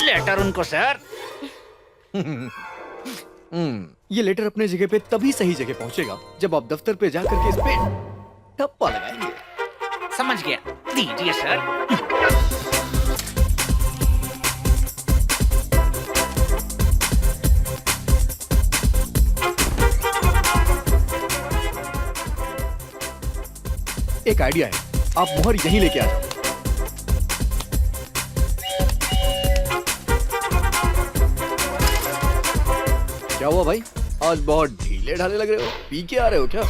लेटर उनको सर।
ये लेटर अपने जगह पे तभी सही जगह पहुंचेगा जब आप दफ्तर पे जाकर के इस पे ठप्पा लगाएंगे।
समझ गया, दीजिए सर।
एक आइडिया है, आप मोहर यहीं लेके आ जाओ। क्या हुआ भाई, आज बहुत ढीले ढाले लग रहे हो, पी के आ रहे हो क्या?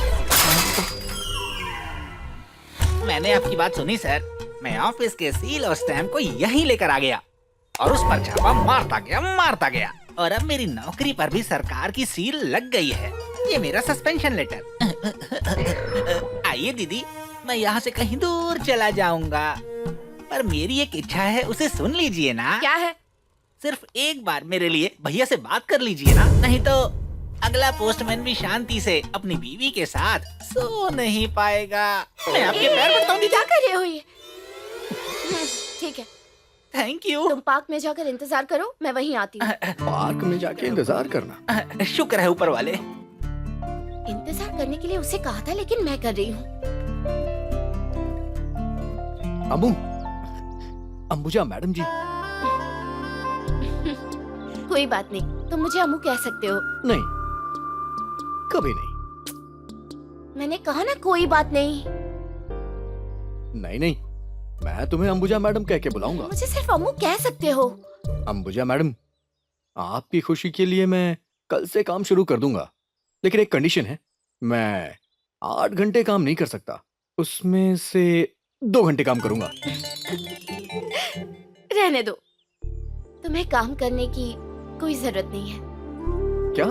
मैंने आपकी बात सुनी सर, मैं ऑफिस के सील और स्टैम्प को यहीं लेकर आ गया, और उस पर छापा मारता गया, और अब मेरी नौकरी पर भी सरकार की सील लग गई है। ये मेरा सस्पेंशन लेटर। आइए दीदी, मैं यहाँ से कहीं दूर चला जाऊंगा, पर मेरी एक इच्छा है, उसे सुन लीजिए ना।
क्या है?
सिर्फ एक बार मेरे लिए भैया से बात कर लीजिए ना, नहीं तो अगला पोस्टमैन भी शांति से अपनी बीवी के साथ सो नहीं पाएगा। मैं आपके पैर पड़ता हूँ।
क्या कर रहे हो ये? ठीक है,
थैंक यू।
तुम पार्क में जाकर इंतजार करो, मैं वहीं आती हूँ।
पार्क में जाके इंतजार करना?
शुक्र है ऊपर वाले।
इंतजार करने के लिए उसे कहा था, लेकिन मैं कर रही हूँ।
अंबुजा मैडम जी।
कोई बात नहीं, तुम मुझे अम्मू कह सकते हो।
नहीं, कभी नहीं।
मैंने कहा ना, कोई बात नहीं।
नहीं, मैं तुम्हें अंबुजा मैडम कह के बुलाऊंगा।
मुझे सिर्फ अम्मू कह सकते हो।
अंबुजा मैडम, आपकी खुशी के लिए मैं कल से काम शुरू कर दूंगा, लेकिन एक कंडीशन है, मैं 8 घंटे काम नहीं कर सकता, उसमें से 2 घंटे काम करूंगा।
रहने दो, तुम्हें काम करने की कोई जरूरत नहीं है।
क्या?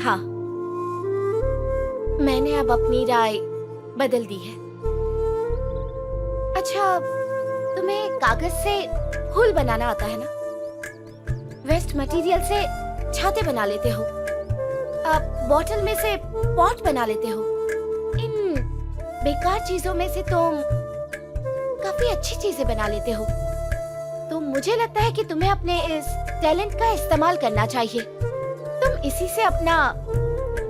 हाँ, मैंने अब अपनी राय बदल दी है। अच्छा, तुम्हें कागज से फूल बनाना आता है ना? वेस्ट मटेरियल से छाते बना लेते हो, आप बॉटल में से पॉट बना लेते हो। इन बेकार चीजों में से तुम काफी अच्छी चीजें बना लेते हो। तो मुझे लगता है कि तुम्हें अपने इस टैलेंट का इस्तेमाल करना चाहिए। तुम इसी से अपना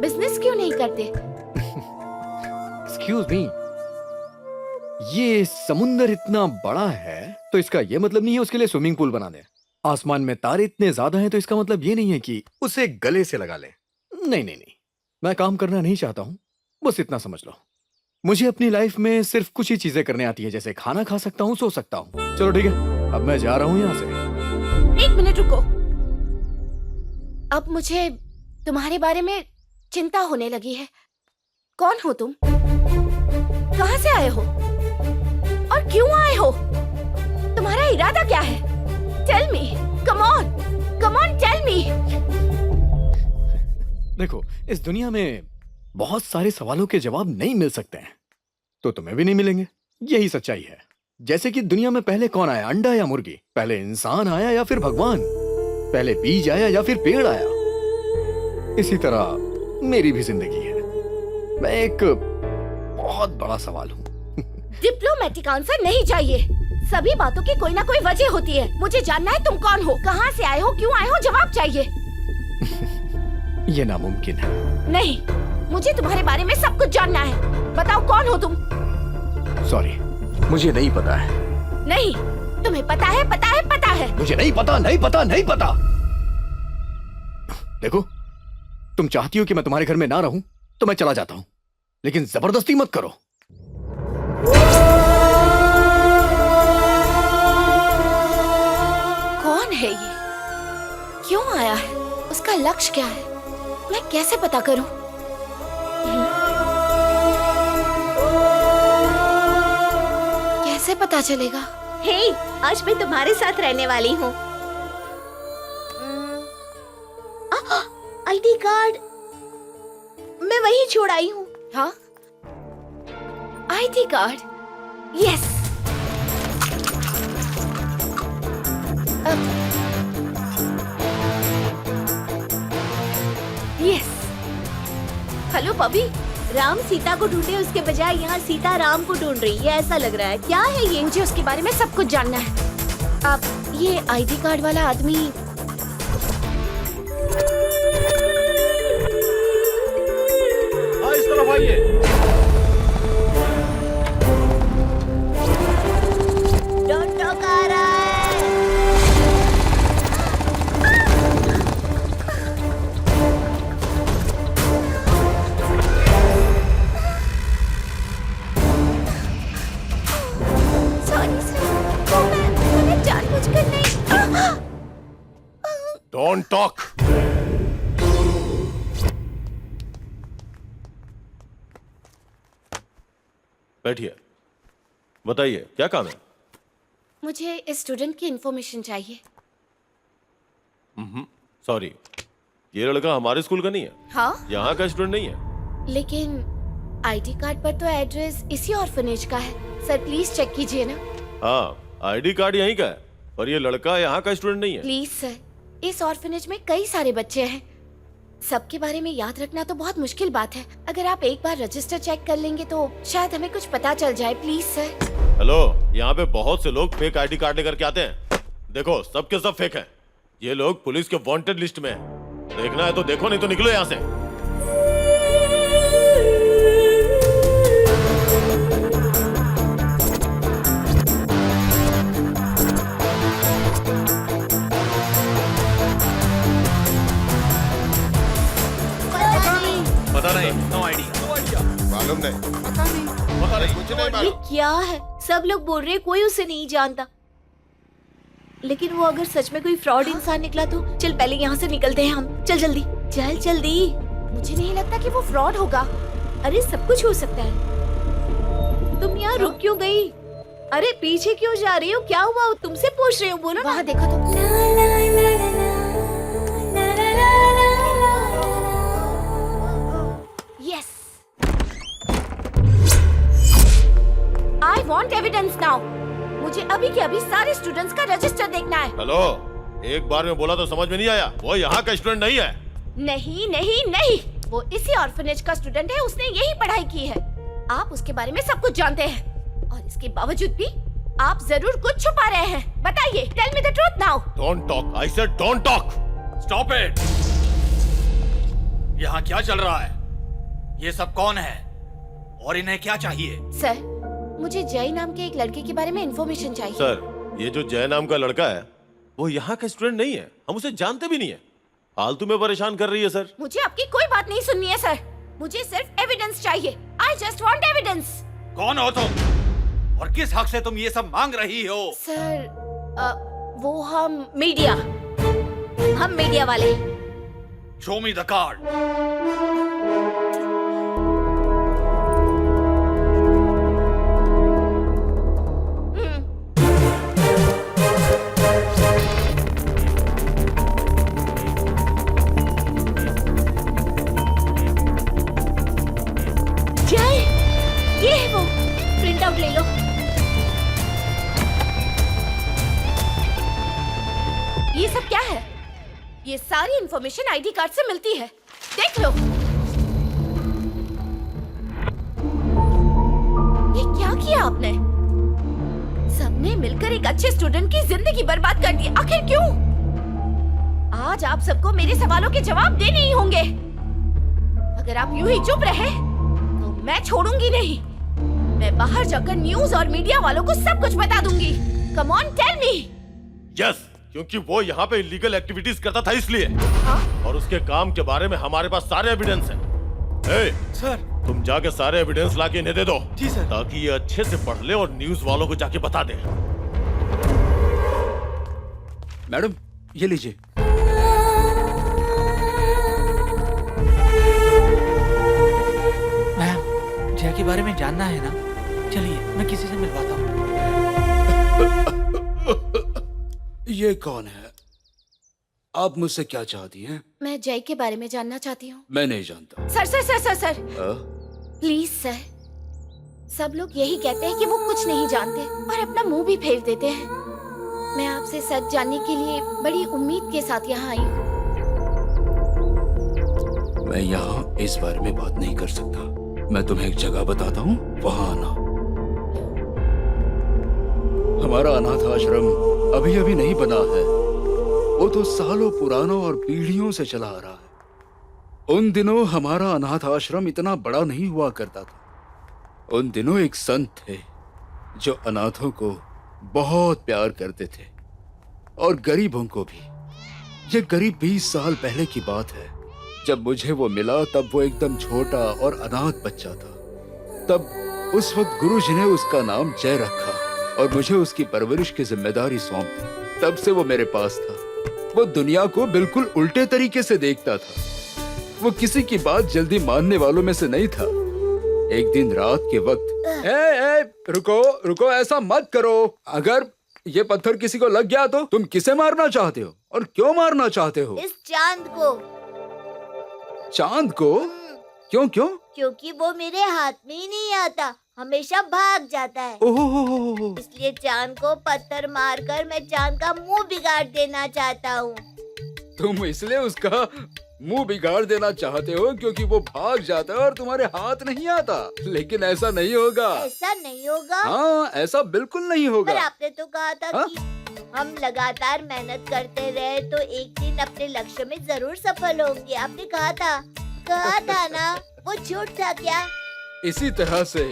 बिजनेस क्यों नहीं करते?
एक्सक्यूज मी, ये समुंदर इतना बड़ा है तो इसका ये मतलब नहीं है उसके लिए स्विमिंग पूल बना दें। आसमान में तारे इतने ज्यादा हैं तो इसका मतलब ये नहीं है कि उसे गले से लगा लें। नहीं, मैं काम करना नहीं चाहता हूँ, बस इतना समझ लो। मुझे अपनी लाइफ में सिर्फ कुछ ही चीजें करने आती है, जैसे खाना खा सकता हूँ, सो सकता हूँ। चलो ठीक है, अब मैं जा रहा हूँ यहाँ से।
1 मिनट रुको। अब मुझे तुम्हारे बारे में चिंता होने लगी है। कौन हो तुम? कहाँ से आए हो? और क्यों आए हो? तुम्हारा इरादा क्या है? Tell me, come on tell me.
देखो, इस दुनिया में बहुत सारे सवालों के जवाब नहीं मिल सकते हैं, तो तुम्हें भी नहीं मिलेंगे। यही सच्चाई है। जैसे कि दुनिया में पहले कौन आया, अंडा या मुर्गी? पहले इंसान आया या फिर भगवान? पहले बीज आया या फिर पेड़ आया? इसी तरह मेरी भी जिंदगी है। मैं एक बहुत बड़ा सवाल हूँ।
डिप्लोमेटिक आंसर नहीं चाहिए। सभी बातों की कोई ना कोई वजह होती है। मुझे जानना है तुम कौन हो, कहाँ से आए हो, क्यों आए हो, जवाब चाहिए।
ये नामुमकिन है।
नहीं, मुझे तुम्हारे बारे में सब कुछ जानना है। बताओ कौन हो तुम?
सॉरी, मुझे नहीं पता है।
नहीं, तुम्हें पता है, पता है, पता है।
मुझे नहीं पता, नहीं पता, नहीं पता। देखो, तुम चाहती हो कि मैं तुम्हारे घर में ना रहूं, तो मैं चला जाता हूं, लेकिन जबरदस्ती मत करो।
कौन है ये? क्यों आया है? उसका लक्ष्य क्या है? मैं कैसे पता करूं? कैसे पता चलेगा?
हे, आज मैं तुम्हारे साथ रहने वाली हूँ। आईडी कार्ड मैं वहीं छोड़ आई हूँ।
हाँ? ID card? Yes. Yes. Hello बबी।
राम सीता को ढूंढे, उसके बजाय यहाँ सीता राम को ढूंढ रही है। ऐसा लग रहा है। क्या है ये?
मुझे उसके बारे में सब कुछ जानना है। अब ये आईडी कार्ड वाला आदमी
इस तरफ आइए।
डॉन टॉक आ रहा है।
सॉरी सर, वो मैंने जानबूझकर नहीं।
Don't talk. बैठिए, बताइए क्या काम है?
मुझे इस स्टूडेंट की इंफॉर्मेशन चाहिए।
सॉरी, ये लड़का हमारे स्कूल का नहीं है।
हाँ?
यहाँ का स्टूडेंट नहीं है।
लेकिन आईडी कार्ड पर तो एड्रेस इसी ऑर्फनेज का है। सर प्लीज चेक कीजिए ना।
हाँ, आईडी कार्ड यहीं का है, पर ये लड़का यहाँ का स्टूडेंट नहीं है।
प्लीज सर, इस ऑर्फनेज में कई सारे बच्चे हैं। सबके बारे में याद रखना तो बहुत मुश्किल बात है। अगर आप एक बार रजिस्टर चेक कर लेंगे तो शायद हमें कुछ पता चल जाए। Please sir.
हेलो, यहाँ पे बहुत से लोग फेक आईडी कार्ड लेकर के आते हैं। देखो, सब के सब फेक हैं। ये लोग पुलिस के वांटेड लिस्ट में हैं। देखना है तो देखो, नहीं तो निकलो यहाँ से।
पता नहीं, नो आइडिया।
मालूम नहीं,
पता नहीं,
कुछ नहीं
ये
मालूम।
क्या है? सब लोग बोल रहे हैं कोई उसे नहीं जानता। लेकिन वो अगर सच में कोई फ्रॉड इंसान निकला तो चल पहले यहाँ से निकलते हैं हम। चल जल्दी, चल जल्दी।
मुझे नहीं लगता कि वो फ्रॉड होगा।
अरे सब कुछ हो सकता है। तुम यहाँ रुक क्यों गई? अरे पीछे क्यों जा रही हो? क्या हुआ? तुमसे पूछ रही हूँ, बोलो ना।
वहाँ देखो तो। Yes. I want evidence now. मुझे अभी के अभी सारे स्टूडेंट्स का रजिस्टर देखना है।
हेलो, एक बार में बोला तो समझ में नहीं आया। वो यहाँ का स्टूडेंट नहीं है।
नहीं नहीं नहीं, वो इसी ऑर्फनेज का स्टूडेंट है। उसने यही पढ़ाई की है। आप उसके बारे में सब कुछ जानते हैं और इसके बावजूद भी आप जरूर कुछ छुपा रहे हैं। बताइए, tell me the truth now.
Don't talk, I said don't talk.
Stop it. यहाँ क्या चल रहा है? ये सब कौन है और इन्हें क्या चाहिए?
सर, मुझे जय नाम के एक लड़के के बारे में इंफॉर्मेशन चाहिए।
सर, ये जो जय नाम का लड़का है वो यहाँ का स्टूडेंट नहीं है। हम उसे जानते भी नहीं है। फालतू में परेशान कर रही है सर।
मुझे आपकी कोई बात नहीं सुननी है सर। मुझे सिर्फ एविडेंस चाहिए। I just want evidence.
कौन हो तुम और किस हक से तुम ये सब मांग रही हो?
सर, वो हम मीडिया वाले।
Show me the card.
Note ले लो।
ये सब क्या है? ये सारी इंफॉर्मेशन आईडी कार्ड से मिलती है, देख लो। ये क्या किया आपने? सबने मिलकर एक अच्छे स्टूडेंट की जिंदगी बर्बाद कर दी। आखिर क्यों? आज आप सबको मेरे सवालों के जवाब देने ही होंगे। अगर आप यूं ही चुप रहे तो मैं छोड़ूंगी नहीं। मैं बाहर जाकर न्यूज और मीडिया वालों को सब कुछ बता दूंगी। Come on tell me.
Yes, क्योंकि वो यहाँ पे इलीगल एक्टिविटीज करता था इसलिए।
हाँ?
और उसके काम के बारे में हमारे पास सारे एविडेंस हैं।
सर
तुम जाके सारे एविडेंस लाके इन्हें दे दो।
जी सर।
ताकि ये अच्छे से पढ़ ले और न्यूज वालों को जाके बता दे।
मैडम ये लीजिए।
मैम, जय के बारे में जानना है ना? चलिए मैं किसी से मिलवाता हूँ।
ये कौन है? आप मुझसे क्या चाहती हैं?
मैं जय के बारे में जानना चाहती हूँ।
मैं नहीं जानता।
Sir sir sir sir sir
हाँ?
Please sir. सब लोग यही कहते हैं कि वो कुछ नहीं जानते और अपना मुंह भी फेर देते हैं। मैं आपसे सच जानने के लिए बड़ी उम्मीद के साथ यहाँ आई हूँ।
मैं यहाँ इस बारे में बात नहीं कर सकता। मैं तुम्हें एक जगह बताता हूँ, वहाँ आना। हमारा अनाथ आश्रम अभी अभी नहीं बना है, वो तो सालों पुराना और पीढ़ियों से चला आ रहा है। उन दिनों हमारा अनाथ आश्रम इतना बड़ा नहीं हुआ करता था। उन दिनों एक संत थे जो अनाथों को बहुत प्यार करते थे और गरीबों को भी। ये करीब 20 साल पहले की बात है। जब मुझे वो मिला तब वो एकदम छोटा और अनाथ बच्चा था। तब उस वक्त गुरुजी ने उसका नाम जय रखा और मुझे उसकी परवरिश की जिम्मेदारी सौंप दी। तब से वो मेरे पास था। वो दुनिया को बिल्कुल उल्टे तरीके से देखता था। वो किसी की बात जल्दी मानने वालों में से नहीं था। एक दिन रात के वक्त ए, रुको रुको, ऐसा मत करो। अगर ये पत्थर किसी को लग गया तो तुम किसे मारना चाहते हो और क्यों मारना चाहते हो?
इस चांद को।
चांद को? क्यों क्यों?
क्योंकि वो मेरे हाथ में ही नहीं आता, हमेशा भाग जाता है।
ओहो,
इसलिए चांद को पत्थर मारकर मैं चांद का मुंह बिगाड़ देना चाहता हूँ।
तुम इसलिए उसका मुंह बिगाड़ देना चाहते हो क्योंकि वो भाग जाता है और तुम्हारे हाथ नहीं आता। लेकिन ऐसा नहीं होगा।
ऐसा नहीं होगा?
हाँ, ऐसा बिल्कुल नहीं
पर
होगा।
आपने तो कहा था कि हम लगातार मेहनत करते रहे तो एक दिन अपने लक्ष्य में जरूर सफल होंगे। आपने कहा था ना? वो झूठ था क्या?
इसी तरह से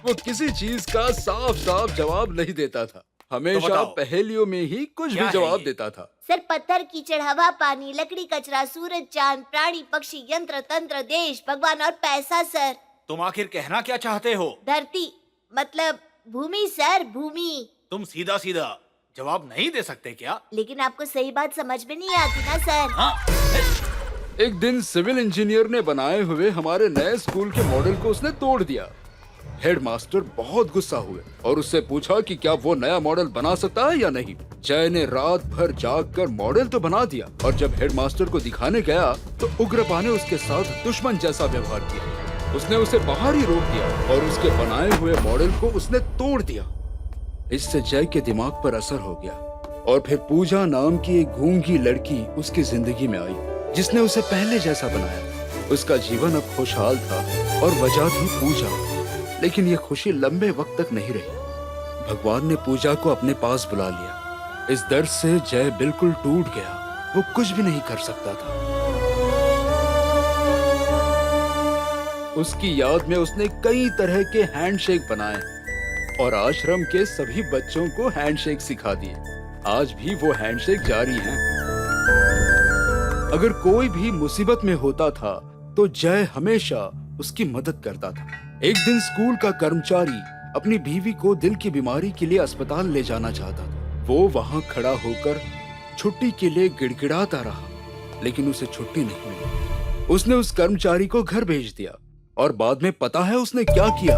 वो किसी चीज का साफ साफ जवाब नहीं देता था। हमेशा
बताओ।
पहेलियों में ही कुछ
क्या
भी
है
जवाब
ये?
देता था।
सर, पत्थर, कीचड़, हवा, पानी, लकड़ी, कचरा, सूरज, चांद, प्राणी, पक्षी, यंत्र, तंत्र, देश, भगवान और पैसा। सर,
तुम आखिर कहना क्या चाहते हो?
धरती मतलब भूमि। सर, भूमि।
तुम सीधा सीधा जवाब नहीं दे सकते क्या?
लेकिन आपको सही बात समझ में नहीं आती ना सर।
हाँ?
एक दिन सिविल इंजीनियर ने बनाए हुए हमारे नए स्कूल के मॉडल को उसने तोड़ दिया। हेडमास्टर बहुत गुस्सा हुए और उससे पूछा कि क्या वो नया मॉडल बना सकता है या नहीं। जय ने रात भर जागकर मॉडल तो बना दिया और जब हेडमास्टर को दिखाने गया तो उग्रपा ने उसके साथ दुश्मन जैसा व्यवहार किया। उसने उसे बाहर ही रोक दिया और उसके बनाए हुए मॉडल को उसने तोड़ दिया। इससे जय के दिमाग पर असर हो गया और फिर पूजा नाम की एक गूंगी लड़की उसकी जिंदगी में आई जिसने उसे पहले जैसा बनाया। उसका जीवन अब खुशहाल था और वजह थी पूजा। लेकिन ये खुशी लंबे वक्त तक नहीं रही। भगवान ने पूजा को अपने पास बुला लिया। इस दर्द से जय बिल्कुल टूट गया। वो कुछ भी नहीं कर सकता था। उसकी याद में उसने कई तरह के हैंडशेक बनाए और आश्रम के सभी बच्चों को हैंडशेक सिखा दिए। आज भी वो हैंडशेक जारी हैं। अगर कोई भी मुसीबत में होता था तो जय हमेशा उसकी मदद करता था। एक दिन स्कूल का कर्मचारी अपनी बीवी को दिल की बीमारी के लिए अस्पताल ले जाना चाहता था। वो वहां खड़ा होकर छुट्टी के लिए गिड़गिड़ाता रहा, लेकिन उसे छुट्टी नहीं मिली। उसने उस कर्मचारी को घर भेज दिया और बाद में पता है उसने क्या किया?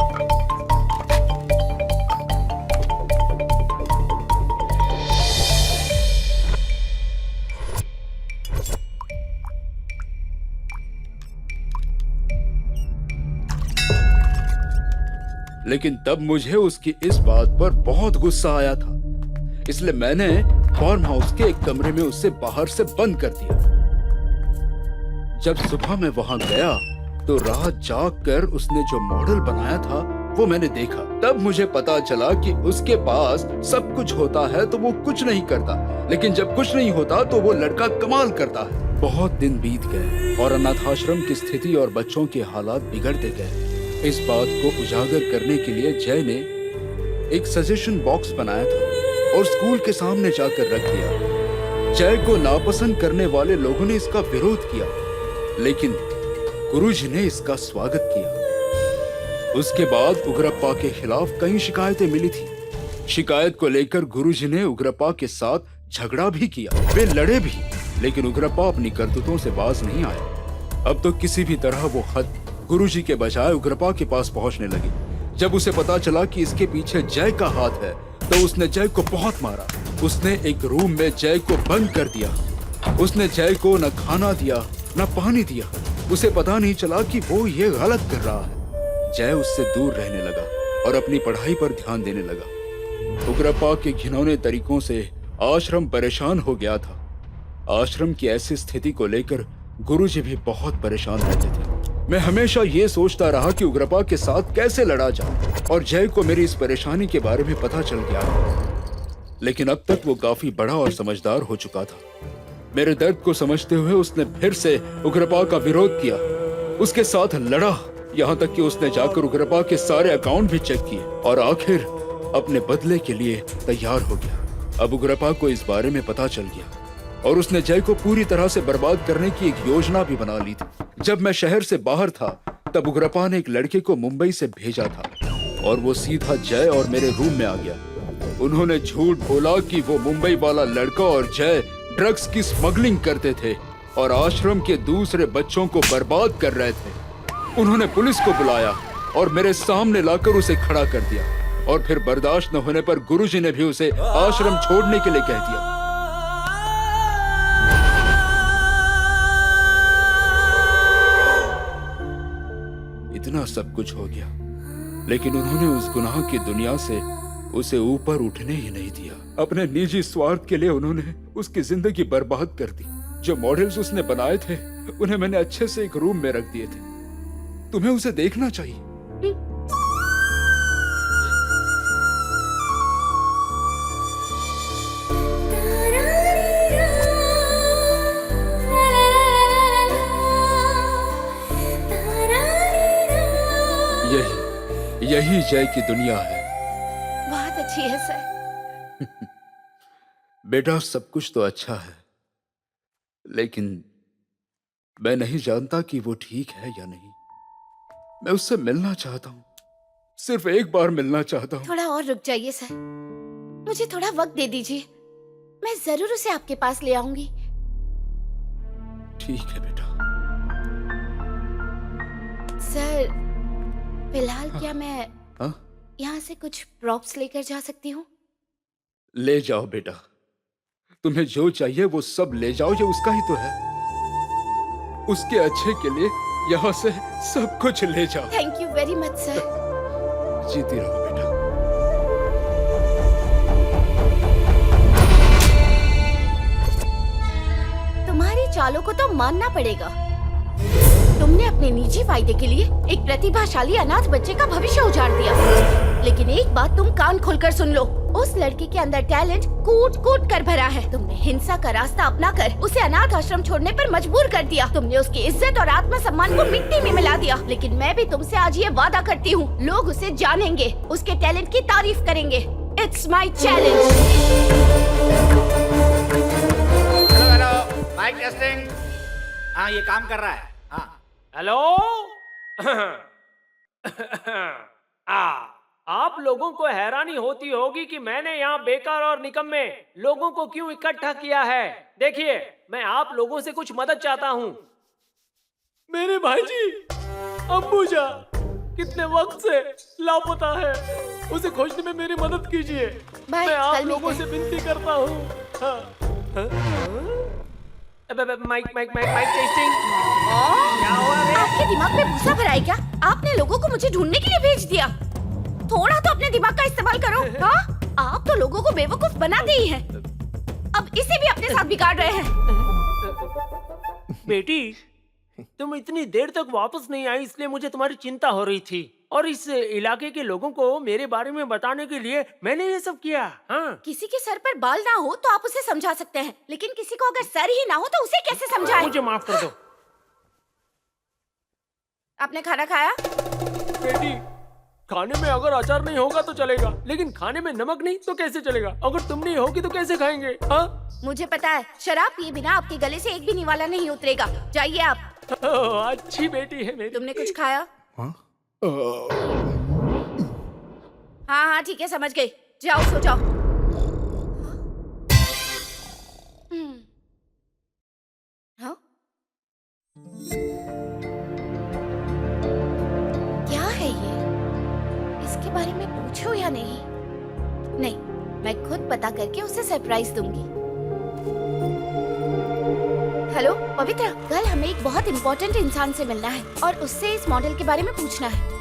लेकिन तब मुझे उसकी इस बात पर बहुत गुस्सा आया था, इसलिए मैंने फार्म हाउस के एक कमरे में उसे बाहर से बंद कर दिया। जब सुबह मैं वहां गया तो रात जाग कर उसने जो मॉडल बनाया था वो मैंने देखा। तब मुझे पता चला कि उसके पास सब कुछ होता है तो वो कुछ नहीं करता, लेकिन जब कुछ नहीं होता तो वो लड़का कमाल करता है। बहुत दिन बीत गए और अनाथाश्रम की स्थिति और बच्चों के हालात बिगड़ते गए। इस बात को उजागर करने के लिए जय ने एक सजेशन बॉक्स बनाया था और स्कूल के सामने जाकर रख दिया। जय को नापसंद करने वाले लोगों ने इसका विरोध किया, लेकिन गुरुजी ने इसका स्वागत किया। उसके बाद उग्रप्पा के खिलाफ कई शिकायतें मिली थी। शिकायत को लेकर गुरुजी ने उग्रप्पा के साथ झगड़ा भी किया। वे लड़े भी, लेकिन उग्रप्पा अपनी करतूतों से बाज नहीं आया। अब तो किसी भी तरह वो खत गुरुजी के बजाय उग्रप्पा के पास पहुंचने लगी। जब उसे पता चला कि इसके पीछे जय का हाथ है तो उसने जय को बहुत मारा। उसने एक रूम में जय को बंद कर दिया। उसने जय को न खाना दिया न पानी दिया। उसे पता नहीं चला कि वो ये गलत कर रहा है। जय उससे दूर रहने लगा और अपनी पढ़ाई पर ध्यान देने लगा। उग्रप्पा के घिनौने तरीकों से आश्रम परेशान हो गया था। आश्रम की ऐसी स्थिति को लेकर गुरुजी भी बहुत परेशान रहते थे। मैं हमेशा ये सोचता रहा कि उग्रप्पा के साथ कैसे लड़ा जाए, और जय को मेरी इस परेशानी के बारे में पता चल गया। लेकिन अब तक वो काफी बड़ा और समझदार हो चुका था। मेरे दर्द को समझते हुए उसने फिर से उग्रप्पा का विरोध किया, उसके साथ लड़ा, यहाँ तक कि उसने जाकर उग्रप्पा के सारे अकाउंट भी चेक किए और आखिर अपने बदले के लिए तैयार हो गया। अब उग्रप्पा को इस बारे में पता चल गया और उसने जय को पूरी तरह से बर्बाद करने की एक योजना भी बना ली थी। जब मैं शहर से बाहर था तब उग्रप्पा ने एक लड़के को मुंबई से भेजा था और वो सीधा जय और मेरे रूम में आ गया। उन्होंने झूठ बोला कि वो मुंबई वाला लड़का और जय ड्रग्स की स्मगलिंग करते थे और आश्रम के दूसरे बच्चों को बर्बाद कर रहे थे। उन्होंने पुलिस को बुलाया और मेरे सामने लाकर उसे खड़ा कर दिया, और फिर बर्दाश्त न होने पर गुरुजी ने भी उसे आश्रम छोड़ने के लिए कह दिया। इतना सब कुछ हो गया, लेकिन उन्होंने उस गुनाह की दुनिया से उसे ऊपर उठने ही नहीं दिया। अपने निजी स्वार्थ के लिए उन्होंने उसकी जिंदगी बर्बाद कर दी। जो मॉडल्स उसने बनाए थे उन्हें मैंने अच्छे से एक रूम में रख दिए थे। तुम्हें उसे देखना चाहिए। यही जय की दुनिया है।
बहुत अच्छी है सर।
बेटा, सब कुछ तो अच्छा है, लेकिन मैं नहीं जानता कि वो ठीक है या नहीं। मैं उससे मिलना चाहता हूँ, सिर्फ एक बार मिलना चाहता हूँ।
थोड़ा और रुक जाइए सर, मुझे थोड़ा वक्त दे दीजिए, मैं जरूर उसे आपके पास ले आऊंगी।
ठीक है बेटा।
सर, फिलहाल क्या मैं यहाँ से कुछ प्रॉप्स लेकर जा सकती हूँ?
ले जाओ बेटा, तुम्हें जो चाहिए वो सब ले जाओ, ये उसका ही तो है। उसके अच्छे के लिए यहाँ से सब कुछ ले जाओ।
Thank you very much sir.
जीती रहो बेटा।
तुम्हारी चालों को तो मानना पड़ेगा। तुमने अपने निजी फायदे के लिए एक प्रतिभाशाली अनाथ बच्चे का भविष्य उजाड़ दिया, लेकिन एक बात तुम कान खोलकर सुन लो, उस लड़के के अंदर टैलेंट कूट कूट कर भरा है। तुमने हिंसा का रास्ता अपनाकर उसे अनाथ आश्रम छोड़ने पर मजबूर कर दिया। तुमने उसकी इज्जत और आत्मसम्मान को मिट्टी में मिला दिया। लेकिन मैं भी तुमसे आज ये वादा करती हूँ, लोग उसे जानेंगे, उसके टैलेंट की तारीफ करेंगे। It's my challenge.
Hello, mic testing. हाँ, ये काम कर रहा है। हाँ,
हेलो। आप लोगों को हैरानी होती होगी कि मैंने यहाँ बेकार और निकम्मे लोगों को क्यों इकट्ठा किया है। देखिए, मैं आप लोगों से कुछ मदद चाहता हूँ। मेरे भाईजी अंबुजा कितने वक्त से लापता है, उसे खोजने में मेरी मदद कीजिए। मैं आप लोगों से विनती करता हूँ। Mic testing.
क्या हुआ? आपके दिमाग में भूसा भरा है क्या? आपने लोगों को मुझे ढूंढने के लिए भेज दिया। थोड़ा तो अपने दिमाग का इस्तेमाल करो। हाँ? आप तो लोगों को बेवकूफ बनाते ही हैं। अब इसे भी अपने साथ बिगाड़ रहे हैं।
बेटी, तुम इतनी देर तक वापस नहीं आई, इसलिए मुझे तुम्हारी चिंता हो रही थी। और इस इलाके के लोगों को मेरे बारे में बताने के लिए मैंने ये सब किया। हाँ।
किसी के सर पर बाल ना हो तो आप उसे समझा सकते हैं, लेकिन किसी को अगर सर ही ना हो तो उसे कैसे समझाएं?
मुझे माफ कर दो।
आपने खाना खाया?
बेटी, खाने में अगर अचार नहीं होगा तो चलेगा, लेकिन खाने में नमक नहीं तो कैसे चलेगा? अगर तुम नहीं होगी तो कैसे खाएंगे? हाँ?
मुझे पता है, शराब पिए बिना आपके गले से एक भी निवाला नहीं उतरेगा। जाइए आप।
अच्छी बेटी है मेरी।
तुमने कुछ खाया?
हाँ?
हाँ हाँ ठीक है, समझ गई। जाओ सो जाओ। हाँ? क्या है ये? इसके बारे में पूछो या नहीं? नहीं, मैं खुद पता करके उसे सरप्राइज दूंगी। हेलो पवित्र, कल हमें एक बहुत इम्पोर्टेंट इंसान से मिलना है और उससे इस मॉडल के बारे में पूछना है।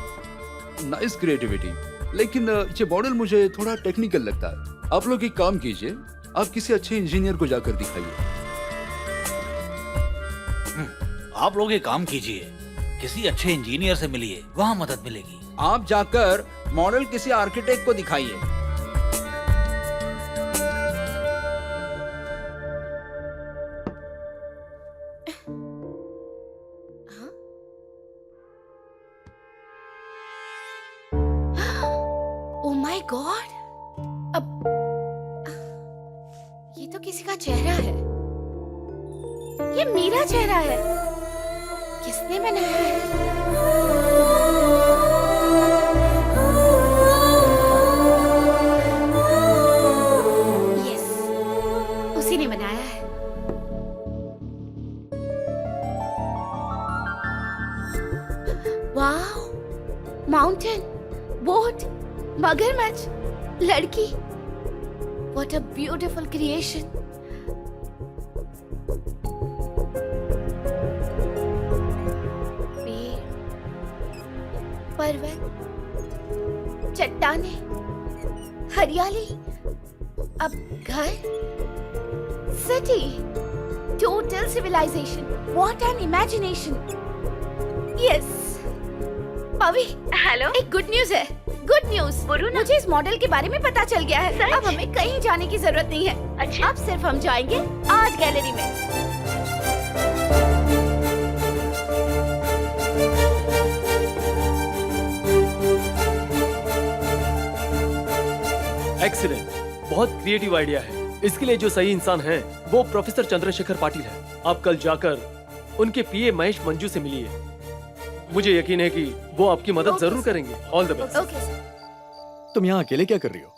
नाइस क्रिएटिविटी, लेकिन ये मॉडल मुझे थोड़ा टेक्निकल लगता है। आप लोग एक काम कीजिए, आप किसी अच्छे इंजीनियर को जाकर दिखाइए।
आप लोग एक काम कीजिए, किसी अच्छे इंजीनियर से मिलिए, वहाँ मदद मिलेगी।
आप जाकर मॉडल किसी आर्किटेक्ट को दिखाइए।
ओह माय गॉड, अब ये तो किसी का चेहरा है। ये मेरा चेहरा है। किसने बनाया है? यस, उसी ने बनाया है। वाओ, माउंटेन, बोट, मगरमच्छ, लड़की। What a beautiful creation. पेड़, पर्वत, चट्टाने, हरियाली, अब घर, city, total civilization. What an imagination. Yes. Pavi, hello, एक गुड न्यूज है। गुड न्यूज, मुझे इस मॉडल के बारे में पता चल गया है। अब हमें कहीं जाने की जरूरत नहीं है। अच्छा? अब सिर्फ हम जाएंगे आर्ट गैलरी में।
एक्सीलेंट, बहुत क्रिएटिव आइडिया है। इसके लिए जो सही इंसान है वो प्रोफेसर चंद्रशेखर पाटिल है। आप कल जाकर उनके पीए महेश मंजू से मिलिए। मुझे यकीन है कि वो आपकी मदद जरूर करेंगे। All the best.
Okay sir.
तुम यहाँ अकेले क्या कर रही हो?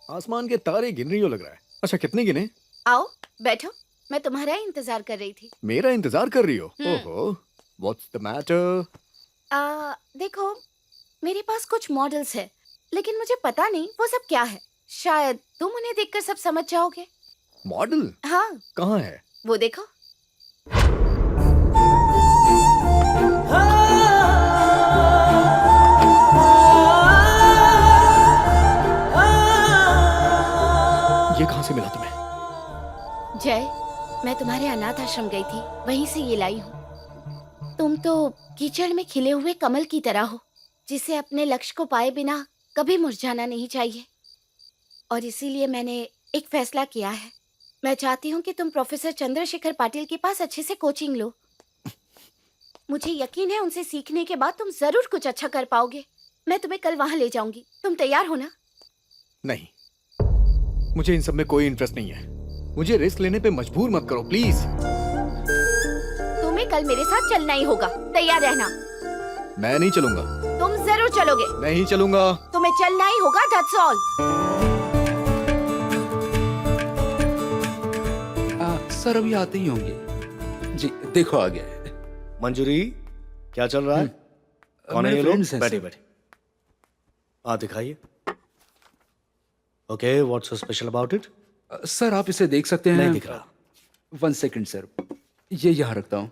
आसमान के तारे गिन रही हो लग रहा है। अच्छा, कितने गिने?
आओ बैठो, मैं तुम्हारा ही इंतजार कर रही थी।
मेरा इंतजार कर रही हो? ओहो, व्हाट्स द मैटर?
देखो, मेरे पास कुछ मॉडल्स है, लेकिन मुझे पता नहीं वो सब क्या है। शायद तुम उन्हें देखकर सब समझ जाओगे।
मॉडल?
हाँ।
कहाँ है?
वो देखो।
ये कहाँ से मिला तुम्हें?
जय, मैं तुम्हारे अनाथ आश्रम गई थी, वहीं से ये लाई हूँ। तुम तो कीचड़ में खिले हुए कमल की तरह हो, जिसे अपने लक्ष्य को पाए बिना कभी मुरझाना नहीं चाहिए। और इसीलिए मैंने एक फैसला किया है। मैं चाहती हूँ कि तुम प्रोफेसर चंद्रशेखर पाटिल के पास अच्छे से कोचिंग लो। मुझे यकीन है उनसे सीखने के बाद तुम जरूर कुछ अच्छा कर पाओगे। मैं तुम्हें कल वहाँ ले जाऊंगी। तुम तैयार हो ना?
नहीं, मुझे इन सब में कोई इंटरेस्ट नहीं है। मुझे रिस्क लेने पे मजबूर मत करो प्लीज।
तुम्हें कल मेरे साथ चलना ही होगा, तैयार रहना।
मैं नहीं चलूंगा।
तुम जरूर चलोगे।
नहीं चलूंगा।
तुम्हें चलना ही होगा, दैट्स ऑल।
सर अभी आते ही होंगे। जी देखो आ गया।
मंजूरी, क्या चल रहा है? कौन है
मेरे
ये लोग?
friends हैं,
बैठे
सर।
बैठे। दिखाइए। Okay, what's so special about it?
Sir आप इसे देख सकते हैं।
नहीं दिख रहा।
1 सेकंड सर, ये यहाँ रखता हूँ।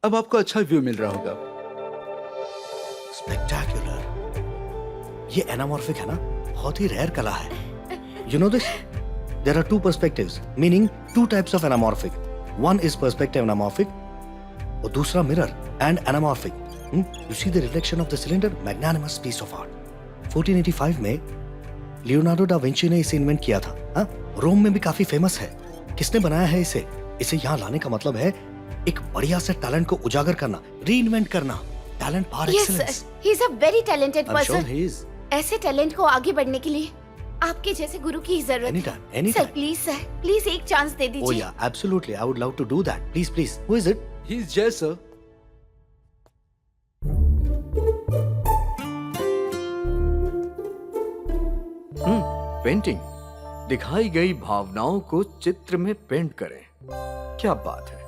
अब आपको अच्छा व्यू मिल रहा होगा।
स्पेक्टेक्युलर। ये एनामॉर्फिक है ना, बहुत ही रेयर कला है। You know this? There are two perspectives, meaning two types of anamorphic. One is perspective anamorphic, और दूसरा mirror and anamorphic. You see the reflection of the cylinder, magnanimous piece of art. 1485 में Leonardo da Vinci ने इसे invent किया था। हाँ, रोम में भी काफी फेमस है। किसने बनाया है इसे? इसे यहाँ लाने का मतलब है एक बढ़िया से टैलेंट को उजागर करना, रीइन्वेंट करना, talent par excellence.
He is a very talented
I'm sure
person.
he is.
ऐसे टैलेंट को आगे बढ़ने के लिए आपके जैसे गुरु की जरूरत
Anytime,
है।
anytime.
सर प्लीज एक चांस दे
Oh
दीजिए।
yeah, absolutely. I would love to do that. Please, please. Who is it?
He's Jay, sir.
Painting. दिखाई गई भावनाओं को चित्र में पेंट करें। क्या बात है,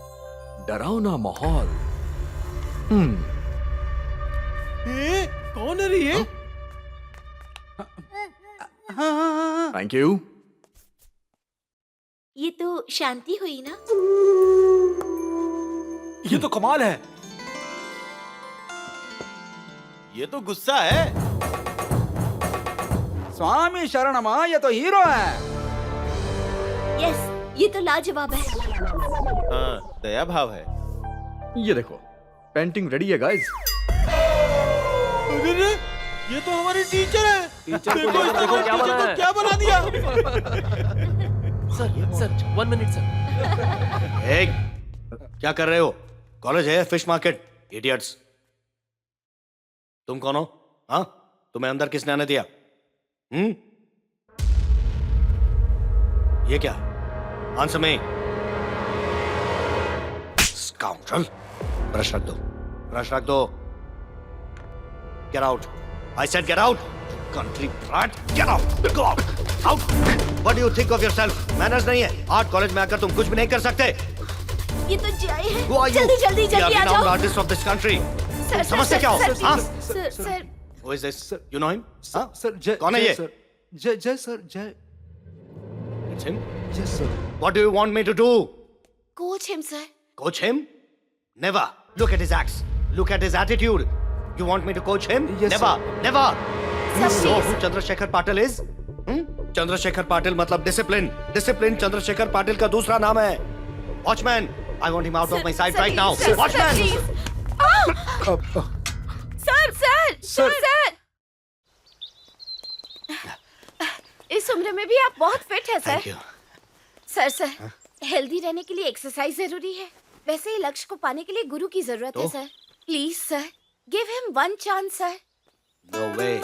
डरावना माहौल।
कौन है रे ये?
Thank you.
ये तो शांति हुई ना?
ये तो कमाल है।
ये तो गुस्सा है।
स्वामी शरणमा, ये तो हीरो है।
यस, ये तो लाजवाब है।
हाँ, दया भाव है।
ये देखो, पेंटिंग रेडी है गाइस।
अरे रे, ये तो हमारे टीचर है।
टीचर को
देखो,
देखो,
इसने
क्या
टीचर
बना
को
है।
क्या बना दिया।
Sir 1 minute sir.
क्या कर रहे हो? कॉलेज है, फिश मार्केट, इडियट्स। तुम कौन हो? हाँ, तुम्हें अंदर किसने आने दिया? ये क्या? आंसर में। स्काउंड्रल। ब्रश रख दो, ब्रश रख दो। Get out. I said get out. Country brat, get out. Go out. Out. What do you think of yourself? Manners नहीं है। आर्ट कॉलेज में आकर तुम कुछ भी नहीं कर सकते।
ये तो जय है।
Who are you?
जल्दी जल्दी
We are
जल्दी आ
renowned
जाओ।
artists of this country.
Sir
समझते क्या हो? हाँ?
Sir
Who is this? You know him? हाँ?
Sir, Jay.
कौन है
Jay,
ये?
sir. Jay, sir, Jay.
It's him.
Yes, sir.
What do you want me to do?
Coach him sir.
Coach him? Never. Look at his acts. Look at his attitude. You want me to coach him?
Yes,
Never. Never. You
Sir,
know
please.
who Chandrasekhar Patil is? Chandrasekhar Patil मतलब discipline. Discipline Chandrasekhar Patil का दूसरा नाम है। Watchman. I want him out of my sight right now. Watchman.
Sir इस उम्र में भी आप बहुत फिट है sir.
Thank you.
Sir healthy रहने के लिए एक्सरसाइज जरूरी है। वैसे ही लक्ष्य को पाने के लिए गुरु की जरूरत है
तो?
Sir. Please sir, give him 1 chance sir.
No way.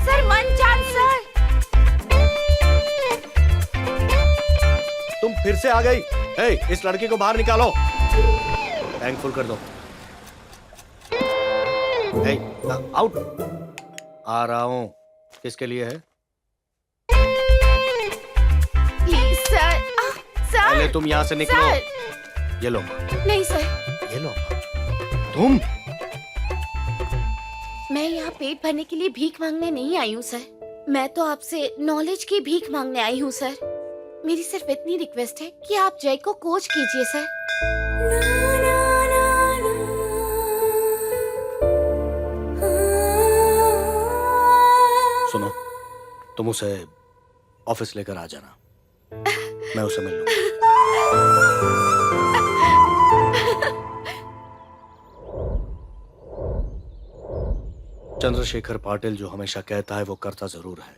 Sir 1 chance sir.
तुम फिर से आ गई। Hey, इस लड़की को बाहर निकालो। थैंकफुल कर दो। Hey, out. आ रहा हूँ। किसके लिए है?
Please sir.
पहले
सर
तुम यहाँ से निकलो।
सर
ये लो।
नहीं सर,
ये लो। तुम?
मैं यहाँ पेट भरने के लिए भीख मांगने नहीं आई हूँ सर। मैं तो आपसे नॉलेज की भीख मांगने आई हूँ सर। मेरी सिर्फ इतनी रिक्वेस्ट है कि आप जय को कोच कीजिए सर।
सुनो, तुम उसे ऑफिस लेकर आ जाना। मैं उसे मिल लूंगा। चंद्रशेखर पाटिल जो हमेशा कहता है वो करता जरूर है।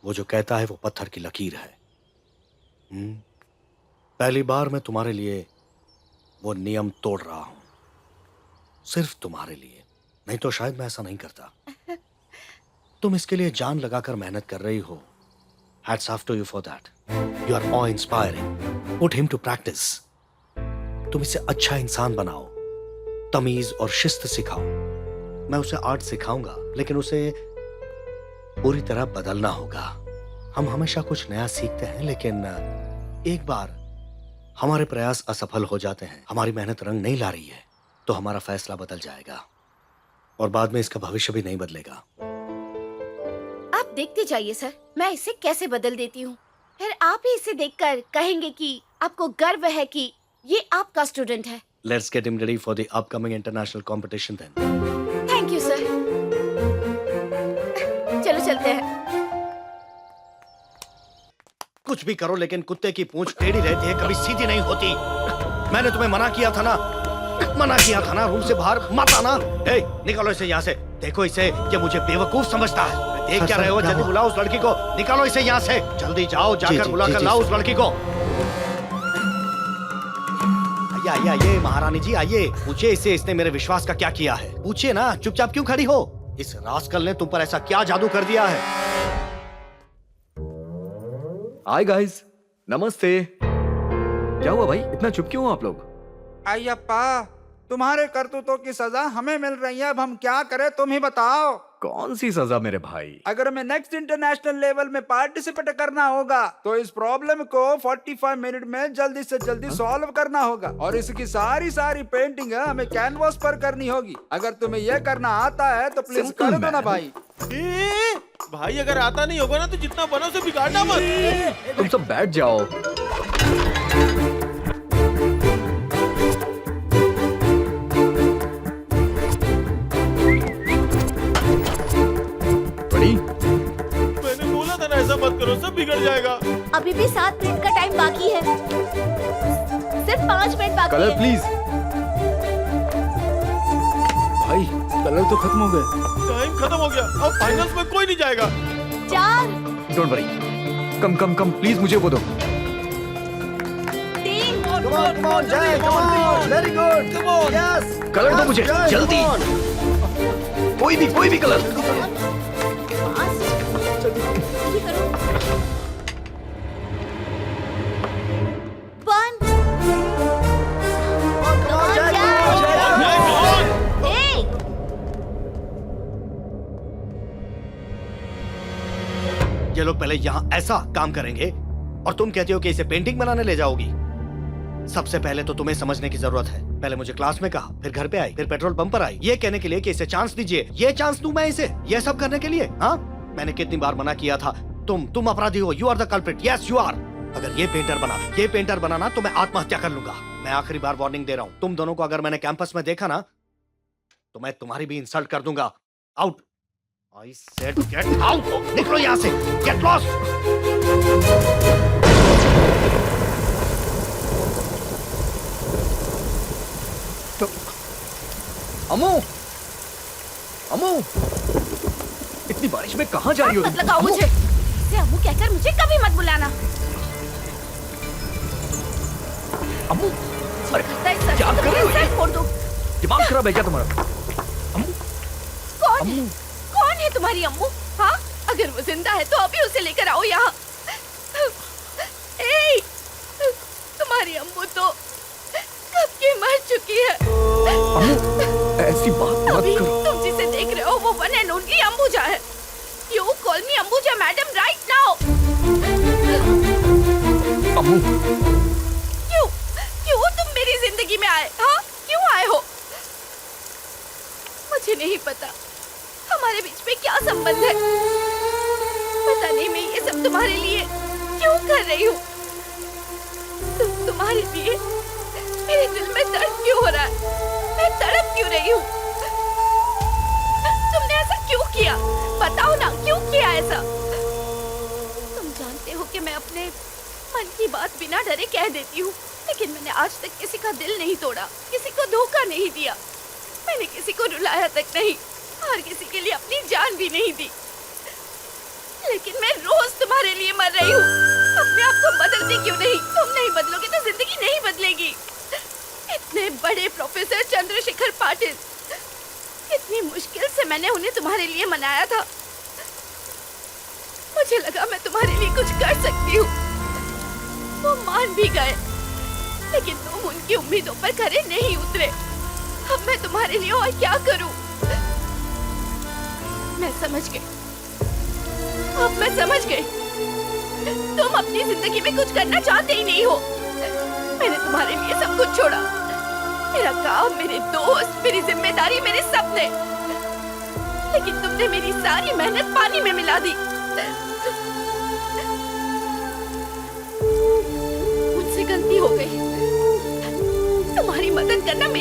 वो जो कहता है वो पत्थर की लकीर है। पहली बार मैं तुम्हारे लिए वो नियम तोड़ रहा हूं, सिर्फ तुम्हारे लिए। नहीं तो शायद मैं ऐसा नहीं करता। तुम इसके लिए जान लगाकर मेहनत कर रही हो। Hats off to you for that. You are awe-inspiring. Put him to practice. तुम इसे अच्छा इंसान बनाओ, तमीज और शिस्त सिखाओ। मैं उसे आर्ट सिखाऊंगा, लेकिन उसे पूरी तरह बदलना होगा। हम हमेशा कुछ नया सीखते हैं, लेकिन एक बार हमारे प्रयास असफल हो जाते हैं, हमारी मेहनत रंग नहीं ला रही है, तो हमारा फैसला बदल जाएगा और बाद में इसका भविष्य भी नहीं बदलेगा।
आप देखते जाइए सर, मैं इसे कैसे बदल देती हूँ। फिर आप ही इसे देखकर कहेंगे कि आपको गर्व है कि ये आपका स्टूडेंट है।
Let's get him ready for the upcoming international competition then.
Thank you sir. चलो चलते हैं।
कुछ भी करो लेकिन कुत्ते की पूंछ टेढ़ी रहती है, कभी सीधी नहीं होती। मैंने तुम्हें मना किया था ना, रूम से बाहर मत आना। ए, निकालो इसे यहाँ से। देखो इसे, ये मुझे बेवकूफ समझता है। देख क्या रहे हो? जल्दी बुलाओ उस लड़की को, निकालो इसे यहाँ से। जल्दी जाओ, जाकर बुलाकर लाओ उस लड़की को। आइए महारानी जी, आइए। पूछिए इससे इसने मेरे विश्वास का क्या किया है। पूछिए ना, चुपचाप क्यों खड़ी हो? इस रास्कल ने तुम पर ऐसा क्या जादू कर दिया है?
हाय गाइस, नमस्ते। क्या हुआ भाई, इतना चुप क्यों हो आप लोग?
अय्यप्पा, तुम्हारे करतूतों की सजा हमें मिल रही है। अब हम क्या करें, तुम ही बताओ।
कौन सी सजा मेरे भाई?
अगर हमें नेक्स्ट इंटरनेशनल लेवल में पार्टिसिपेट करना होगा तो इस प्रॉब्लम को 45 मिनट में जल्दी से जल्दी सॉल्व करना होगा, और इसकी सारी पेंटिंग हमें कैनवास पर करनी होगी। अगर तुम्हें यह करना आता है तो प्लीज कर दो ना भाई।
भाई अगर आता नहीं होगा ना तो जितना बनो उसे बिगाड़ना मत।
तुम सब बैठ जाओ।
मैंने बोला था ना ऐसा मत करो, सब बिगड़ जाएगा।
अभी भी 7 मिनट का टाइम बाकी है। सिर्फ 5 मिनट बाकी
कलर
है।
प्लीज।
भाई कलर तो खत्म हो गए।
टाइम खत्म हो गया, अब फाइनल्स में कोई नहीं जाएगा।
4
डोंट वरी, कम प्लीज मुझे वो दो।
3
Come on, Jay, come on, very good, come on, yes.
Colour दो मुझे, जल्दी। कोई भी कलर।
ये लोग पहले यहाँ ऐसा काम करेंगे और तुम कहती हो कि इसे पेंटिंग बनाने ले जाओगी। सबसे पहले तो तुम्हें समझने की जरूरत है। पहले मुझे क्लास में कहा, फिर घर पे आई, फिर पेट्रोल पंप पर आई, ये कहने के लिए कि इसे चांस दीजिए। ये चांस दूं मैं इसे, ये सब करने के लिए? हाँ, मैंने कितनी बार मना किया था। तुम अपराधी हो, you are the culprit, yes you are. अगर ये पेंटर बनाना तो मैं आत्महत्या कर लूंगा। मैं आखिरी बार वार्निंग दे रहा हूँ, तुम दोनों को अगर मैंने कैंपस में देखा ना तो मैं तुम्हारी भी इंसल्ट कर दूंगा। Out. I said get out! निकलो यहाँ से! Get lost!
अम्मू, इतनी बारिश में कहाँ जा रही हो?
मत लगाओ मुझे। इसे अम्मू कहकर मुझे कभी मत बुलाना।
अम्मू, अरे
क्या कर रही हो? सर फोड़ दो।
दिमाग खराब है क्या तुम्हारा?
कौन है तुम्हारी अम्मू? हाँ, अगर वो जिंदा है तो अभी उसे लेकर आओ यहाँ। तुम्हारी अम्मू तो कब की मर चुकी है।
ऐसी बात मत करो।
तुम जिसे देख रहे हो वो वन एंड ओनली अंबुजा है। You call me Ambuja madam right now।
अम्मू,
क्यों तुम मेरी जिंदगी में आए? हाँ, क्यों आए हो? मुझे नहीं पता हमारे बीच में क्या संबंध है। पता नहीं मैं ये सब तुम्हारे लिए क्यों कर रही हूँ। तुम्हारे लिए मेरे दिल में दर्द क्यों हो रहा है? मैं तड़प क्यों रही हूँ? तुमने ऐसा क्यों किया? बताओ ना, क्यों किया ऐसा? तुम जानते हो कि मैं अपने मन की बात बिना डरे कह देती हूँ, लेकिन मैंने आज तक किसी का दिल नहीं तोड़ा, किसी को धोखा नहीं दिया, मैंने किसी को रुलाया तक नहीं और किसी के लिए अपनी जान भी नहीं दी। लेकिन मैं रोज तुम्हारे लिए मर रही हूँ। अपने आप को बदलती क्यों नहीं? तुम नहीं बदलोगे तो जिंदगी नहीं बदलेगी। इतने बड़े प्रोफेसर चंद्रशेखर पाटिल, इतनी मुश्किल से मैंने उन्हें तुम्हारे लिए मनाया था। मुझे लगा मैं तुम्हारे लिए कुछ कर सकती हूँ। वो मान भी गए, लेकिन तुम उनकी उम्मीदों पर खरे नहीं उतरे। अब मैं तुम्हारे लिए और क्या करूँ? मैं समझ गई, अब मैं समझ गई। तुम अपनी जिंदगी में कुछ करना चाहते ही नहीं हो। मैंने तुम्हारे लिए सब कुछ छोड़ा, मेरा काम, मेरे दोस्त, मेरी जिम्मेदारी, मेरे सपने, लेकिन तुमने मेरी सारी मेहनत पानी में मिला दी।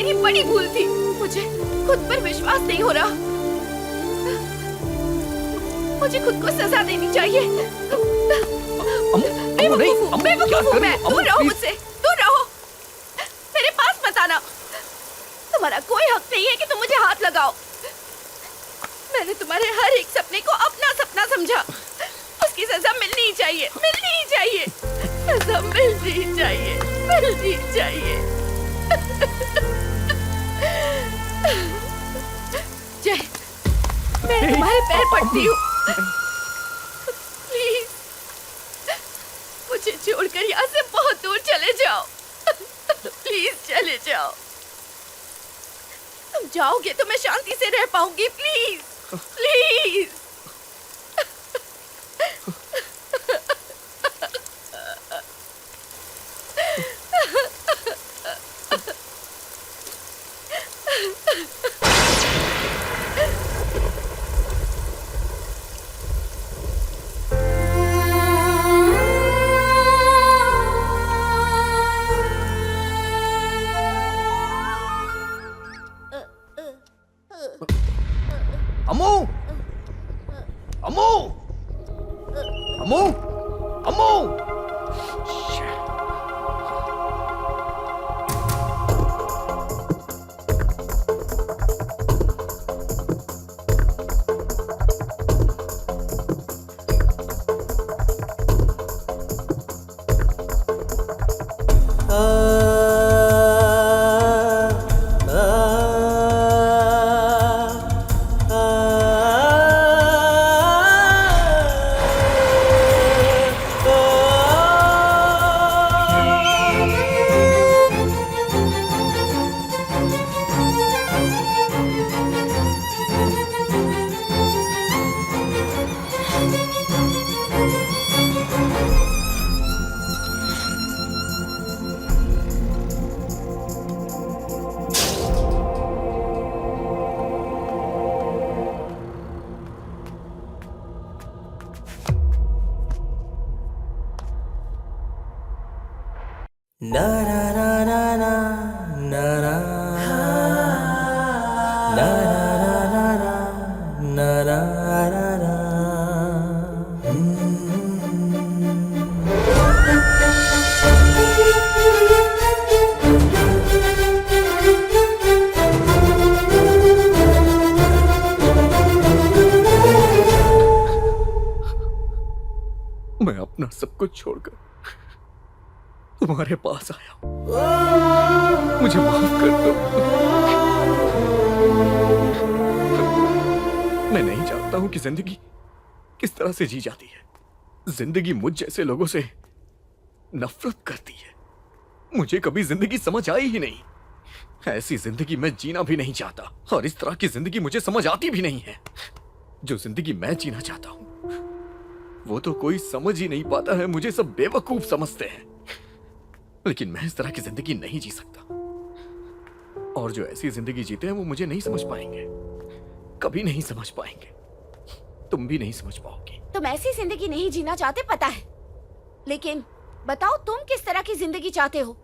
मेरी बड़ी भूल थी। मुझे खुद पर विश्वास नहीं हो रहा। मुझे खुद को सजा देनी चाहिए। बेवकूफ हूँ मैं। दूर रहो मुझसे, दूर रहो। मेरे पास मत आना। तुम्हारा कोई हक नहीं है कि तुम मुझे हाथ लगाओ। मैंने तुम्हारे हर एक सपने को अपना सपना समझा। उसकी सजा मिलनी ही चाहिए, मिलनी ही चाहिए। सजा मिलनी ही चाहिए, मिलनी ही चाहिए। जय, मैं तुम्हारे पैर पड़ती हूँ। प्लीज मुझे छोड़कर यहाँ से बहुत दूर चले जाओ। प्लीज चले जाओ। तुम जाओगे तो मैं शांति से रह पाऊंगी। Please please.
अम्मू, अम्मू, अम्मू, अम्मू। मैं अपना सब कुछ छोड़कर तुम्हारे पास आया हूं। मुझे माफ कर दो। मैं नहीं जानता हूं कि जिंदगी किस तरह से जी जाती है। जिंदगी मुझ जैसे लोगों से नफरत करती है। मुझे कभी जिंदगी समझ आई ही नहीं। ऐसी जिंदगी मैं जीना भी नहीं चाहता, और इस तरह की जिंदगी मुझे समझ आती भी नहीं है। जो जिंदगी मैं जीना चाहता हूं वो तो कोई समझ ही नहीं पाता है। मुझे सब बेवकूफ समझते हैं, लेकिन मैं इस तरह की जिंदगी नहीं जी सकता। और जो ऐसी जिंदगी जीते हैं वो मुझे नहीं समझ पाएंगे, कभी नहीं समझ पाएंगे। तुम भी नहीं समझ पाओगी।
तुम ऐसी जिंदगी नहीं जीना चाहते पता है, लेकिन बताओ तुम किस तरह की जिंदगी चाहते हो।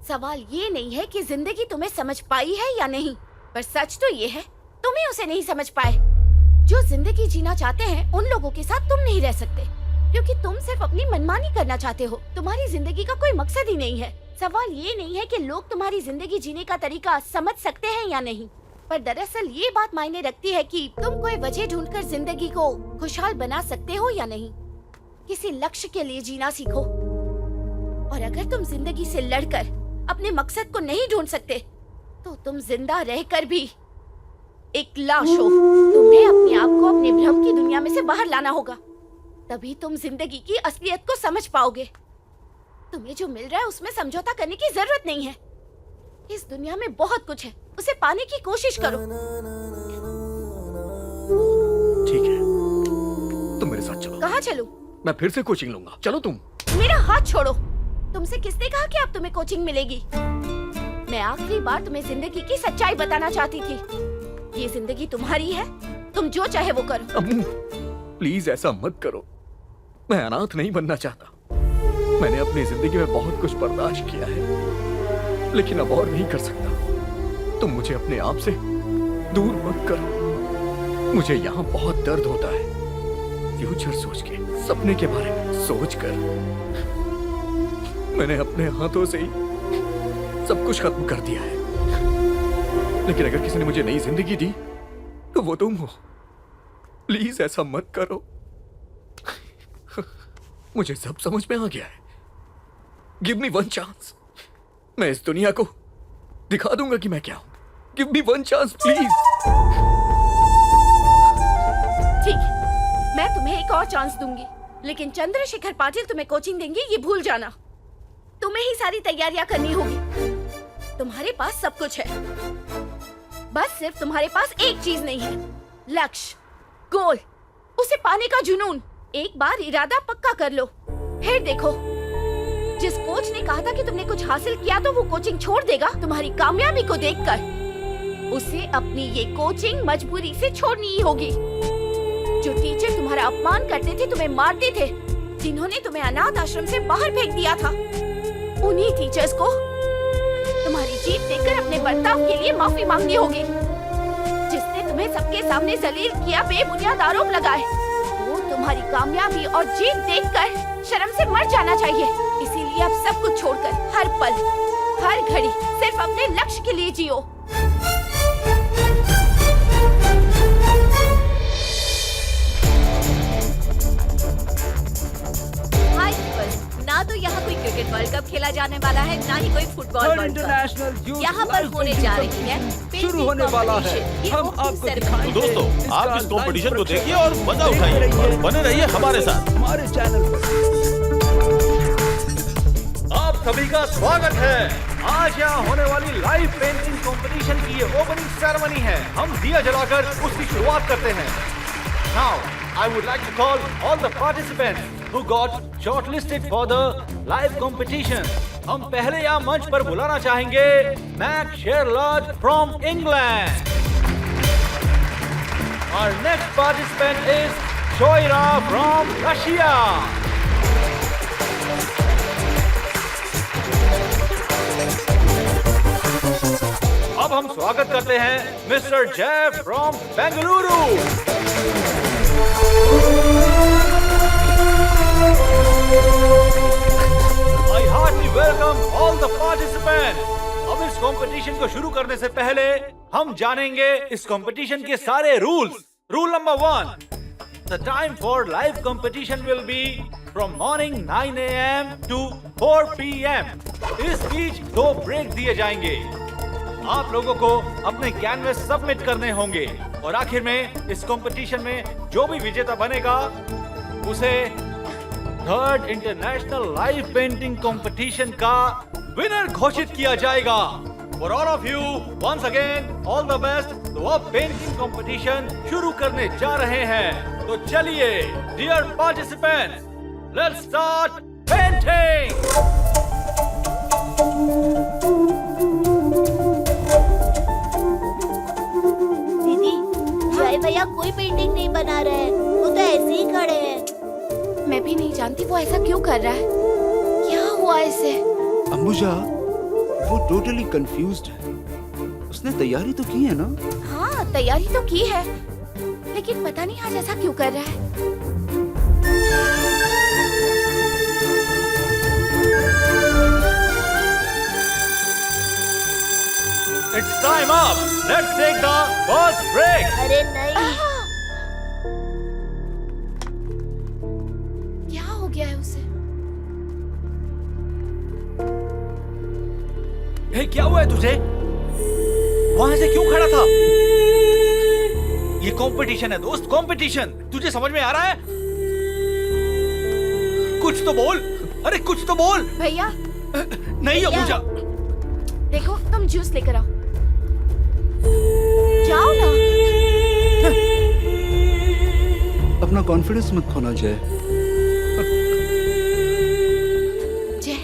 सवाल ये नहीं है कि जिंदगी तुम्हें समझ पाई है या नहीं, पर सच तो ये है तुम ही उसे नहीं समझ पाए। जो जिंदगी जीना चाहते हैं उन लोगों के साथ तुम नहीं रह सकते, क्योंकि तुम सिर्फ अपनी मनमानी करना चाहते हो। तुम्हारी जिंदगी का कोई मकसद ही नहीं है। सवाल ये नहीं है कि लोग तुम्हारी जिंदगी जीने का तरीका समझ सकते हैं या नहीं, पर दरअसल ये बात मायने रखती है कि तुम कोई वजह ढूंढकर जिंदगी को खुशहाल बना सकते हो या नहीं। किसी लक्ष्य के लिए जीना सीखो, और अगर तुम जिंदगी से लड़कर अपने मकसद को नहीं ढूंढ सकते तो तुम जिंदा रहकर भी एक लाश हो। तुम्हें अपने आप को अपने भ्रम की दुनिया में से बाहर लाना होगा, तभी तुम जिंदगी की असलियत को समझ पाओगे। तुम्हें जो मिल रहा है उसमें समझौता करने की जरूरत नहीं है। इस दुनिया में बहुत कुछ है, उसे पाने की कोशिश करो।
ठीक है, तुम मेरे साथ चलो।
कहाँ चलूं?
मैं फिर से कोचिंग लूंगा। चलो तुम।
मेरा हाथ छोड़ो। तुमसे किसने कहा कि अब तुम्हें कोचिंग मिलेगी? मैं आखिरी बार तुम्हें जिंदगी की सच्चाई बताना चाहती थी। ये जिंदगी तुम्हारी है, तुम जो चाहे वो करो।
अम्मू, प्लीज ऐसा मत करो। मैं अनाथ नहीं बनना चाहता। मैंने अपनी जिंदगी में बहुत कुछ बर्दाश्त किया है, लेकिन अब और नहीं कर सकता। तुम मुझे अपने आप से दूर मत करो। मुझे यहाँ बहुत दर्द होता है, फ्यूचर सोच के, सपने के बारे में सोच कर। मैंने अपने हाथों से ही सब कुछ खत्म कर दिया है। लेकिन अगर किसी ने मुझे नई जिंदगी दी तो वो तुम हो। प्लीज ऐसा मत करो। मुझे सब समझ में आ गया है। Give me one chance. मैं इस दुनिया को दिखा दूंगा कि मैं क्या हूं। Give me one chance please.
ठीक है, मैं तुम्हें एक और चांस दूंगी, लेकिन चंद्रशेखर पाटिल तुम्हें कोचिंग देंगे ये भूल जाना। तुम्हें ही सारी तैयारियां करनी होगी। तुम्हारे पास सब कुछ है, बस सिर्फ तुम्हारे पास एक चीज नहीं है, लक्ष्य, गोल, उसे पाने का जुनून। एक बार इरादा पक्का कर लो, फिर देखो। जिस कोच ने कहा था कि तुमने कुछ हासिल किया तो वो कोचिंग छोड़ देगा तुम्हारी कामयाबी को देखकर, उसे अपनी ये कोचिंग मजबूरी से छोड़नी ही होगी। जो टीचर तुम्हारा अपमान करते थे, तुम्हें मारते थे, जिन्होंने तुम्हें अनाथ आश्रम से बाहर फेंक दिया था, उन्हीं टीचर्स को तुम्हारी जीत देखकर अपने बर्ताव के लिए माफी मांगनी होगी। जिसने तुम्हें सबके सामने जलील किया, बेबुनियाद आरोप लगाए, वो तुम्हारी कामयाबी और जीत देखकर शर्म से मर जाना चाहिए। इसीलिए अब सब कुछ छोड़कर हर पल, हर घड़ी सिर्फ अपने लक्ष्य के लिए जियो।
ना तो यहाँ कोई क्रिकेट वर्ल्ड कप खेला जाने वाला है, ना ही कोई फुटबॉल वर्ल्ड कप। यहाँ पर होने जा रही है
शुरू होने वाला है। हम आपको दिखाएंगे।
तो दोस्तों, आप इस कंपटीशन को देखिए और मजा उठाइए और बने रहिए हमारे साथ
हमारे चैनल पर।
आप सभी का स्वागत है। आज यहाँ होने वाली लाइव पेंटिंग कंपटीशन की ये ओपनिंग सेरेमनी है। हम दिया जलाकर उसकी शुरुआत करते हैं। Now, I would like to call all the participants who got shortlisted for the live competition. हम पहले यहाँ मंच पर बुलाना चाहेंगे Mac शेरलॉज from England. Our next participant is Shoira from Russia. अब हम स्वागत करते हैं mister Jeff from Bengaluru. I heartily welcome all the participants. अब इस कंपटीशन को शुरू करने से पहले हम जानेंगे इस कंपटीशन के सारे rules. Rule number 1, the time for live competition will be from morning 9 AM to 4 PM. इस बीच 2 ब्रेक दिए जाएंगे। आप लोगों को अपने कैनवस सबमिट करने होंगे और आखिर में इस कंपटीशन में जो भी विजेता बनेगा उसे 3rd international live painting competition का विनर घोषित किया जाएगा। For all of you once again all the best. तो अब पेंटिंग कंपटीशन शुरू करने जा रहे हैं। तो चलिए dear participants, let's start painting.
भैया कोई पेंटिंग नहीं बना रहे हैं, वो तो ऐसे ही खड़े हैं।
मैं भी नहीं जानती वो ऐसा क्यों कर रहा है। क्या हुआ इसे?
अंबुजा, वो टोटली कंफ्यूज्ड है। उसने तैयारी तो की है ना?
हाँ, तैयारी तो की है, लेकिन पता नहीं आज ऐसा क्यों कर रहा है।
It's time up. Let's take the first break.
अरे नहीं।
क्या हो गया है उसे?
हे, क्या हुआ है तुझे? वहां से क्यों खड़ा था? ये कंपटीशन है दोस्त, कंपटीशन। तुझे समझ में आ रहा है? कुछ तो बोल। अरे कुछ तो बोल।
भैया।
नहीं अंबुजा।
देखो, तुम जूस लेकर आओ। जाओ ना।
अपना कॉन्फिडेंस मत खोना जय।
जय,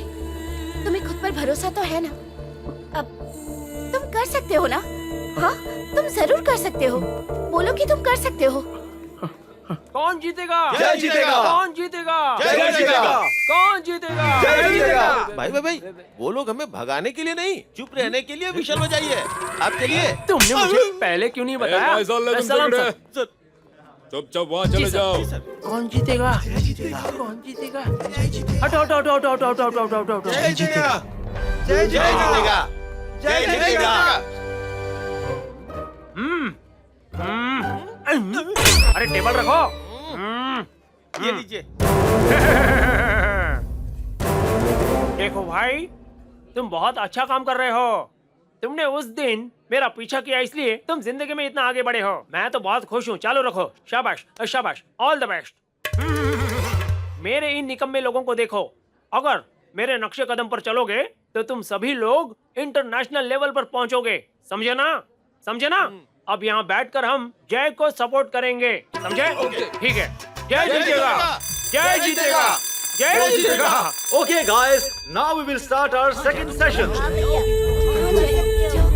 तुम्हें खुद पर भरोसा तो है ना? अब तुम कर सकते हो ना? हाँ, तुम जरूर कर सकते हो। बोलो कि तुम कर सकते हो।
कौन जीतेगा?
जय जीतेगा।
कौन जीतेगा?
जय जीतेगा।
कौन जीतेगा?
जय जीतेगा।
भाई वो लोग हमें भगाने के लिए नहीं, चुप रहने के लिए विशल बजाइए। आप चलिए।
तुमने मुझे पहले क्यों नहीं बताया?
भाई साहब, तुम
सलाम
झगड़े।
सर।
चुपचाप वहाँ चले जाओ।
कौन जीतेगा? कौन जीतेगा? हटो हटो हटो हटो हटो हटो हटो हटो हटो।
जय जीतेगा। जय जीतेगा। जय जीतेगा।
अरे टेबल रखो।
ये लीजिए।
देखो भाई, तुम बहुत अच्छा काम कर रहे हो। तुमने उस दिन मेरा पीछा किया, इसलिए तुम जिंदगी में इतना आगे बढ़े हो। मैं तो बहुत खुश हूँ। चालू रखो। शाबाश शाबाश, ऑल द बेस्ट। मेरे इन निकम्मे लोगों को देखो। अगर मेरे नक्शे कदम पर चलोगे तो तुम सभी लोग इंटरनेशनल लेवल पर पहुंचोगे। समझे ना? समझे ना? अब यहाँ बैठकर हम जय को सपोर्ट करेंगे। समझे? ठीक है। जय जीतेगा। जय जीतेगा। जय जीतेगा।
Okay, guys, now we will start our second session.
हाँ भैया, हाँ, जाओ।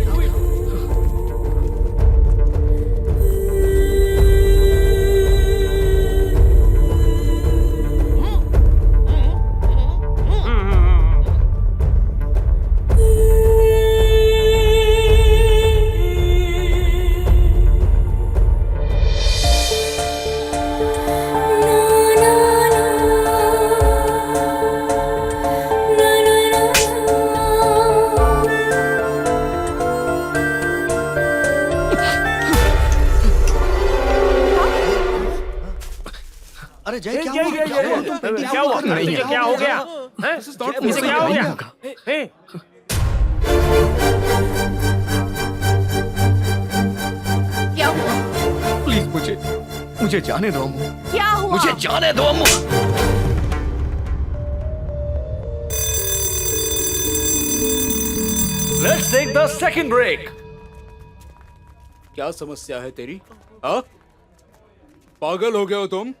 अरे जय क्या
जय
हुआ?
जय जय। क्या हुआ? तुझे क्या हो गया? हैं? इसे क्या हो गया? हैं?
क्या हुआ?
प्लीज मुझे जाने दो अम्मू।
क्या हुआ?
मुझे जाने दो अम्मू।
Let's take the second break.
क्या समस्या है तेरी? हाँ? पागल हो गए हो तुम?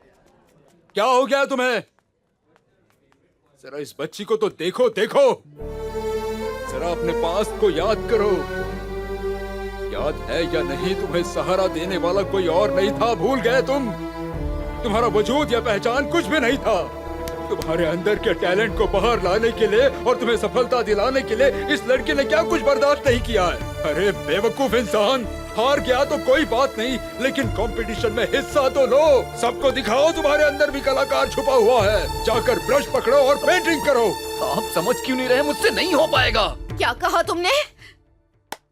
क्या हो गया तुम्हें? जरा इस बच्ची को तो देखो देखो। जरा अपने पास्ट को याद करो। याद है या नहीं, तुम्हें सहारा देने वाला कोई और नहीं था। भूल गए तुम? तुम्हारा वजूद या पहचान कुछ भी नहीं था। तुम्हारे अंदर के टैलेंट को बाहर लाने के लिए और तुम्हें सफलता दिलाने के लिए इस लड़के ने क्या कुछ बर्दाश्त नहीं किया है? अरे बेवकूफ इंसान, हार गया तो कोई बात नहीं, लेकिन कंपटीशन में हिस्सा तो लो। सबको दिखाओ तुम्हारे अंदर भी कलाकार छुपा हुआ है। जाकर ब्रश पकड़ो और पेंटिंग करो।
आप समझ क्यों नहीं रहे? मुझसे नहीं हो पाएगा।
क्या कहा तुमने?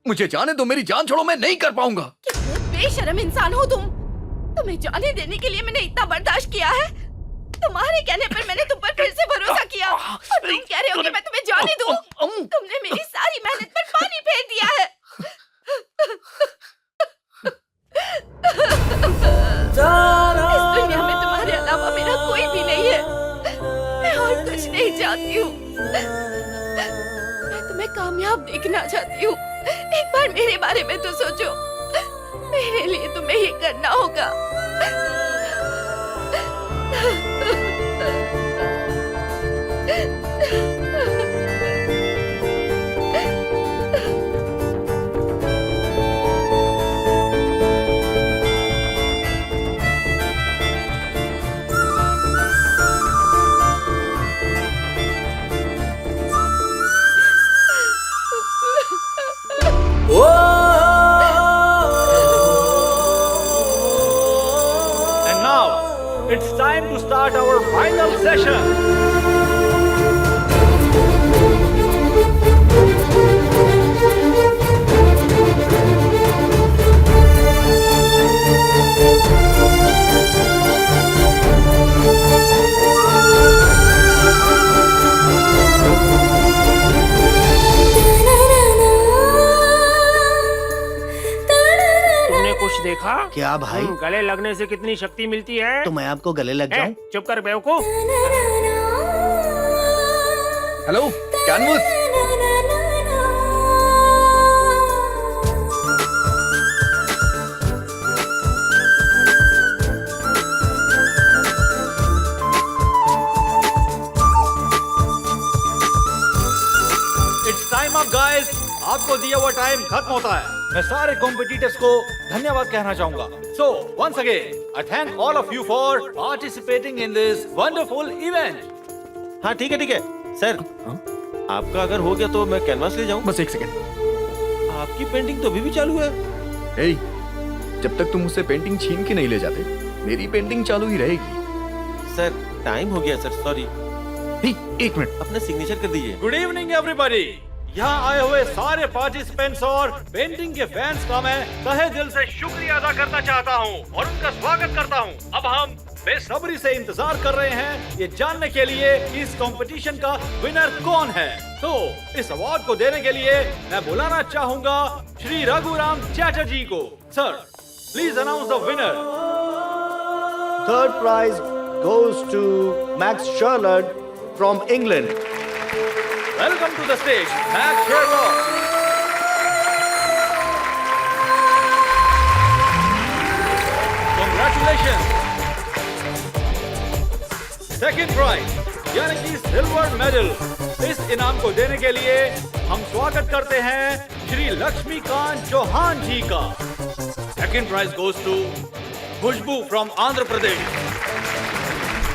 मुझे जाने दो, मेरी जान छोड़ो, मैं नहीं कर पाऊंगा।
कितने बेशर्म इंसान हो तुम। तुम्हें जाने देने के लिए मैंने इतना बर्दाश्त किया है। तुम्हारे कहने पर मैंने तुम पर फिर से भरोसा किया और तुम कह रहे हो कि मैं तुम्हें जाने दूं? तुमने मेरी सारी मेहनत पर पानी फेर दिया है। इस दुनिया में तुम्हारे अलावा मेरा कोई भी नहीं है। मैं और कुछ नहीं चाहती हूँ। मैं तुम्हें कामयाब देखना चाहती हूँ। एक बार मेरे बारे में तो सोचो। मेरे लिए तुम्हें ये करना होगा।
And now, it's time to start our final session.
तुमने कुछ देखा?
क्या भाई?
गले लगने से कितनी शक्ति मिलती है?
तो मैं आपको गले लग जाऊं?
चुप कर बेवकूफ।
Hello canvas.
It's time up, guys. आपको दिया हुआ टाइम खत्म होता है। मैं सारे कॉम्पिटिटर्स को धन्यवाद कहना चाहूंगा। So, once again, I thank all of you for participating in this wonderful event.
हाँ ठीक है सर। आपका अगर हो गया तो मैं कैनवास ले जाऊं?
बस एक सेकंड।
आपकी पेंटिंग तो अभी भी चालू है।
ए, जब तक तुम मुझसे पेंटिंग छीन के नहीं ले जाते, मेरी पेंटिंग चालू ही रहेगी।
सर टाइम हो गया सर, सॉरी।
एक मिनट,
अपना सिग्नेचर कर दीजिए।
Good evening everybody. यहाँ आए हुए सारे पार्टिसिपेंट्स और पेंटिंग के फैंस का मैं तहे दिल से शुक्रिया अदा करना चाहता हूँ और उनका स्वागत करता हूँ। अब हम बेसब्री से इंतजार कर रहे हैं ये जानने के लिए कि इस कंपटीशन का विनर कौन है। तो इस अवार्ड को देने के लिए मैं बुलाना चाहूंगा श्री रघुराम चैटर्जी को। Sir please announce the winner.
Third prize goes to Max Sherlock from England.
Welcome to the stage, Max Sherlock. Congratulations. Second prize यानी कि सिल्वर मेडल, इस इनाम को देने के लिए हम स्वागत करते हैं श्री लक्ष्मीकांत चौहान जी का। Second prize goes to Khushboo from Andhra Pradesh.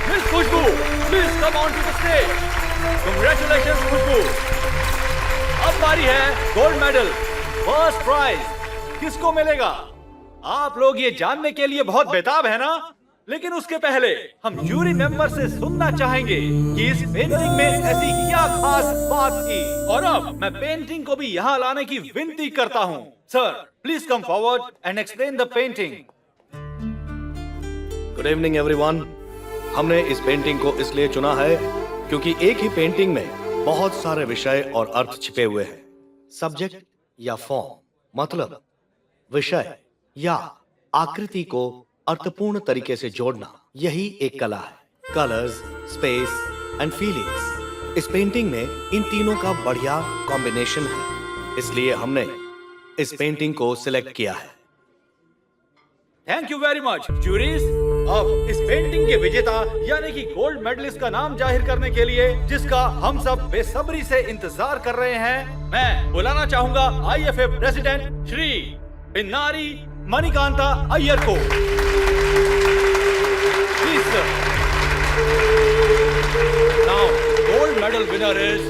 Miss Khushbu, please come on to the stage. Congratulations खुशबू। अब बारी है गोल्ड मेडल, फर्स्ट प्राइज किसको मिलेगा? आप लोग ये जानने के लिए बहुत बेताब है ना? लेकिन उसके पहले हम जूरी मेंबर से सुनना चाहेंगे कि इस पेंटिंग में ऐसी क्या खास बात थी। और अब मैं पेंटिंग को भी यहाँ लाने की विनती करता हूँ। Sir please come forward and explain the painting.
Good evening everyone. हमने इस पेंटिंग को इसलिए चुना है क्योंकि एक ही पेंटिंग में बहुत सारे विषय और अर्थ छिपे हुए हैं। सब्जेक्ट या फॉर्म मतलब विषय या आकृति को अर्थपूर्ण तरीके से जोड़ना, यही एक कला है। कलर्स, स्पेस एंड फीलिंग्स, इस पेंटिंग में इन तीनों का बढ़िया कॉम्बिनेशन है, इसलिए हमने इस पेंटिंग को सिलेक्ट किया है।
Thank you very much juries. अब इस पेंटिंग के विजेता यानी कि गोल्ड मेडलिस्ट का नाम जाहिर करने के लिए, जिसका हम सब बेसब्री से इंतजार कर रहे हैं, मैं बुलाना चाहूंगा IFA प्रेसिडेंट श्री बिन्नारी मणिकांता अय्यर को। Please sir. Now gold medal winner is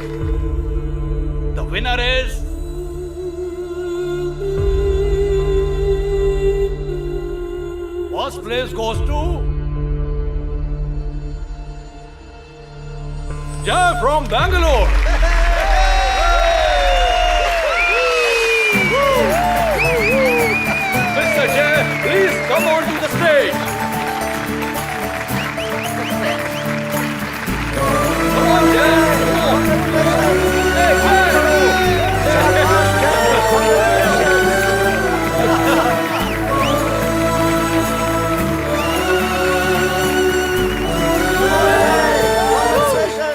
First place goes to Jay from Bangalore. Mr. Jay, please come on to the stage. Come on, Jay. Come on. Hey, Jay.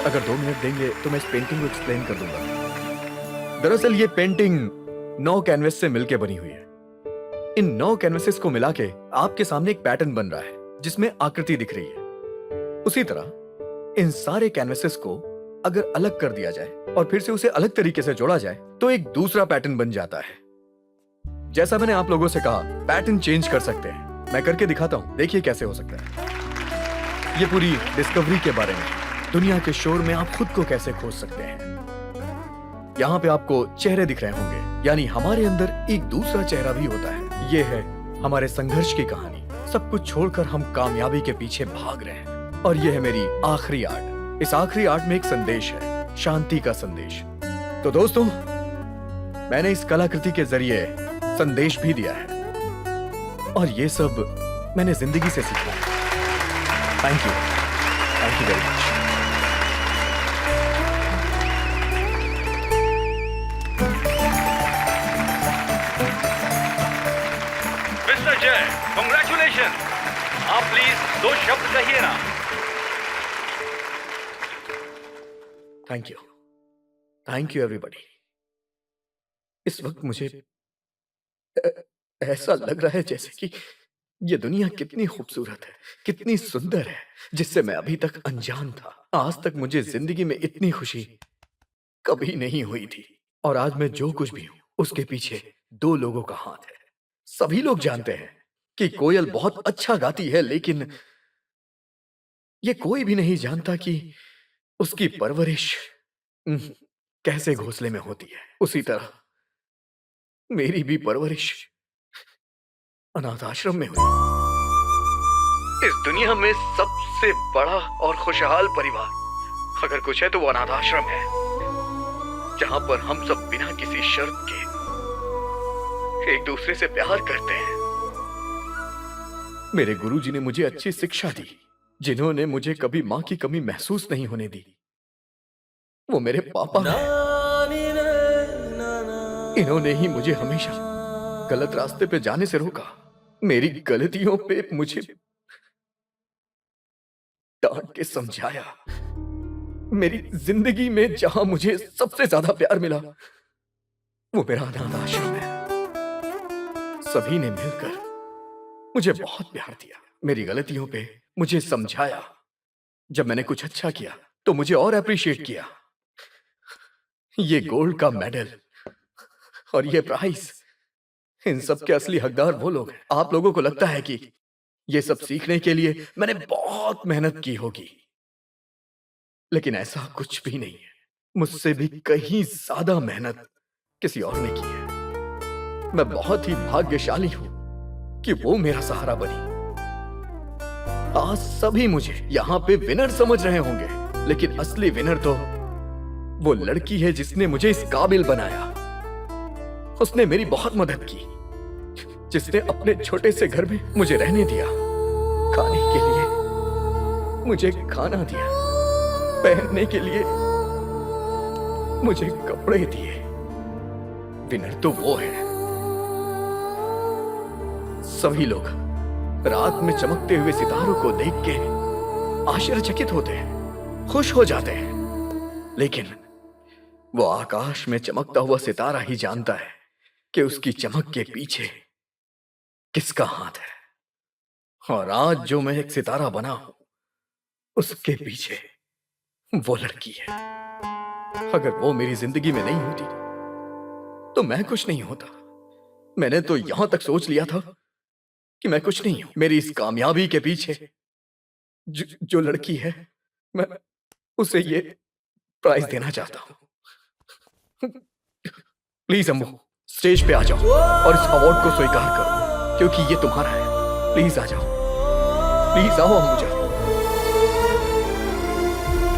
अगर 2 minute देंगे तो मैं इस painting को explain कर दूंगा। दरअसल ये पेंटिंग 9 कैनवस से मिलकर बनी हुई है। इन 9 कैनवसेस को मिला के आपके सामने एक पैटर्न बन रहा है जिसमें आकृति दिख रही है। उसी तरह इन सारे कैनवसेस को अगर अलग कर दिया जाए और फिर से उसे अलग तरीके से जोड़ा जाए तो एक दूसरा पैटर्न बन जाता है। जैसा मैंने आप लोगों से कहा, पैटर्न चेंज कर सकते हैं। मैं करके दिखाता हूं, देखिए कैसे हो सकता है। ये पूरी डिस्कवरी के बारे में, दुनिया के शोर में आप खुद को कैसे खोज सकते हैं। यहाँ पे आपको चेहरे दिख रहे होंगे, यानी हमारे अंदर एक दूसरा चेहरा भी होता है। ये है हमारे संघर्ष की कहानी। सब कुछ छोड़कर हम कामयाबी के पीछे भाग रहे हैं। और ये है मेरी आखिरी आर्ट। इस आखिरी आर्ट में एक संदेश है, शांति का संदेश। तो दोस्तों, मैंने इस कलाकृति के जरिए संदेश भी दिया है और ये सब मैंने जिंदगी से सीखा है। Thank you very much.
Mister जय, कांग्रेचुलेशन। आप प्लीज 2 शब्द कहिए ना।
Thank you everybody. इस वक्त मुझे ऐसा लग रहा है जैसे कि ये दुनिया कितनी खूबसूरत है, कितनी सुंदर है, जिससे मैं अभी तक अनजान था। आज तक मुझे जिंदगी में इतनी खुशी कभी नहीं हुई थी। और आज मैं जो कुछ भी हूं उसके पीछे 2 लोगों का हाथ है। सभी लोग जानते हैं कि कोयल बहुत अच्छा गाती है, लेकिन ये कोई भी नहीं जानता कि उसकी परवरिश कैसे घोंसले में होती है। उसी तरह मेरी भी परवरिश अनाथ आश्रम में हुई। इस दुनिया में सबसे बड़ा और खुशहाल परिवार अगर कुछ है तो वो अनाथ आश्रम है, जहां पर हम सब बिना किसी शर्त के एक दूसरे से प्यार करते हैं। मेरे गुरुजी ने मुझे अच्छी शिक्षा दी, जिन्होंने मुझे कभी मां की कमी महसूस नहीं होने दी। वो मेरे पापा हैं। इन्होंने ही मुझे हमेशा गलत रास्ते पे जाने से रोका, मेरी गलतियों पे मुझे डांट के समझाया। मेरी जिंदगी में जहां मुझे सबसे ज्यादा प्यार मिला वो मेरा अनाथ आश्रम है। सभी ने मिलकर मुझे बहुत प्यार दिया, मेरी गलतियों पे मुझे समझाया। जब मैंने कुछ अच्छा किया तो मुझे और अप्रिशिएट किया। ये गोल्ड का मेडल और ये प्राइज, इन सब के असली हकदार वो लोग हैं। आप लोगों को लगता है कि ये सब सीखने के लिए मैंने बहुत मेहनत की होगी, लेकिन ऐसा कुछ भी नहीं है। मुझसे भी कहीं ज्यादा मेहनत किसी और ने की है। मैं बहुत ही भाग्यशाली हूं कि वो मेरा सहारा बनी। आज सभी मुझे यहाँ पे विनर समझ रहे होंगे, लेकिन असली विनर तो वो लड़की है जिसने मुझे इस काबिल बनाया। उसने मेरी बहुत मदद की, जिसने अपने छोटे से घर में मुझे रहने दिया, खाने के लिए मुझे खाना दिया, पहनने के लिए मुझे कपड़े दिए। विनर तो वो है। सभी लोग रात में चमकते हुए सितारों को देख के आश्चर्यचकित होते हैं, खुश हो जाते हैं, लेकिन वो आकाश में चमकता हुआ सितारा ही जानता है कि उसकी चमक के पीछे किसका हाथ है। और आज जो मैं एक सितारा बना हूं, उसके पीछे वो लड़की है। अगर वो मेरी जिंदगी में नहीं होती तो मैं कुछ नहीं होता। मैंने तो यहां तक सोच लिया था कि मैं कुछ नहीं हूं। मेरी इस कामयाबी के पीछे जो लड़की है, मैं उसे ये प्राइज देना चाहता हूं। प्लीज अम्मू, स्टेज पे आ जाओ और इस अवार्ड को स्वीकार करो, क्योंकि ये तुम्हारा है। प्लीज आ जाओ, प्लीज आओ Ambuja.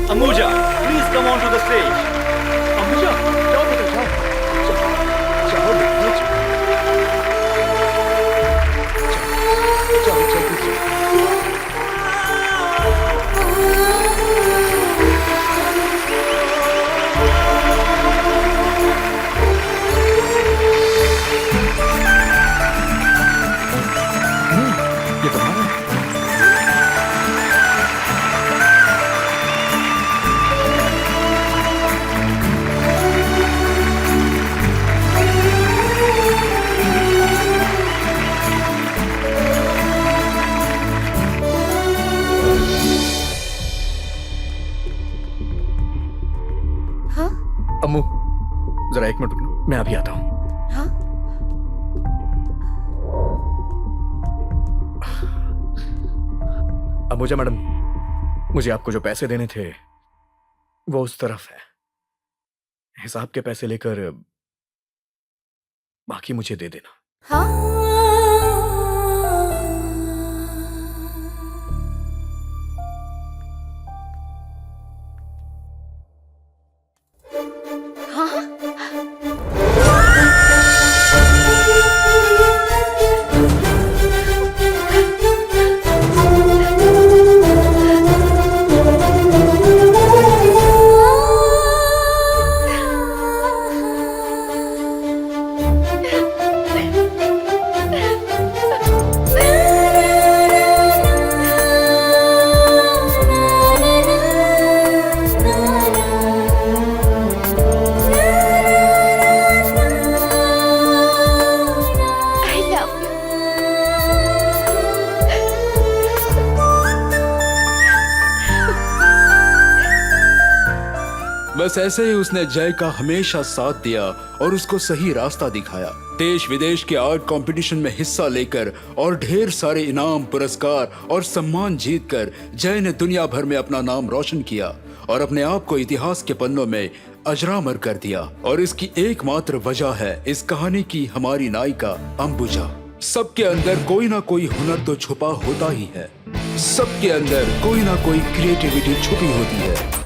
Ambuja, please come on to the stage.
Ambuja, जाओ बेटा, जाओ जाओ बेटा, जाओ जल्दी से। ये तुम्हारा है। अम्मू, जरा एक मिनट रुकना, मैं अभी आता हूं।
हाँ?
अम्बुजा मैडम, मुझे आपको जो पैसे देने थे वो उस तरफ है। हिसाब के पैसे लेकर बाकी मुझे दे देना।
हाँ?
बस ऐसे ही उसने जय का हमेशा साथ दिया और उसको सही रास्ता दिखाया। देश विदेश के आर्ट कंपटीशन में हिस्सा लेकर और ढेर सारे इनाम, पुरस्कार और सम्मान जीतकर जय ने दुनिया भर में अपना नाम रोशन किया और अपने आप को इतिहास के पन्नों में अजरामर कर दिया। और इसकी एकमात्र वजह है इस कहानी की हमारी नायिका अंबुजा। सबके अंदर कोई ना कोई हुनर तो छुपा होता ही है, सबके अंदर कोई ना कोई क्रिएटिविटी छुपी होती है।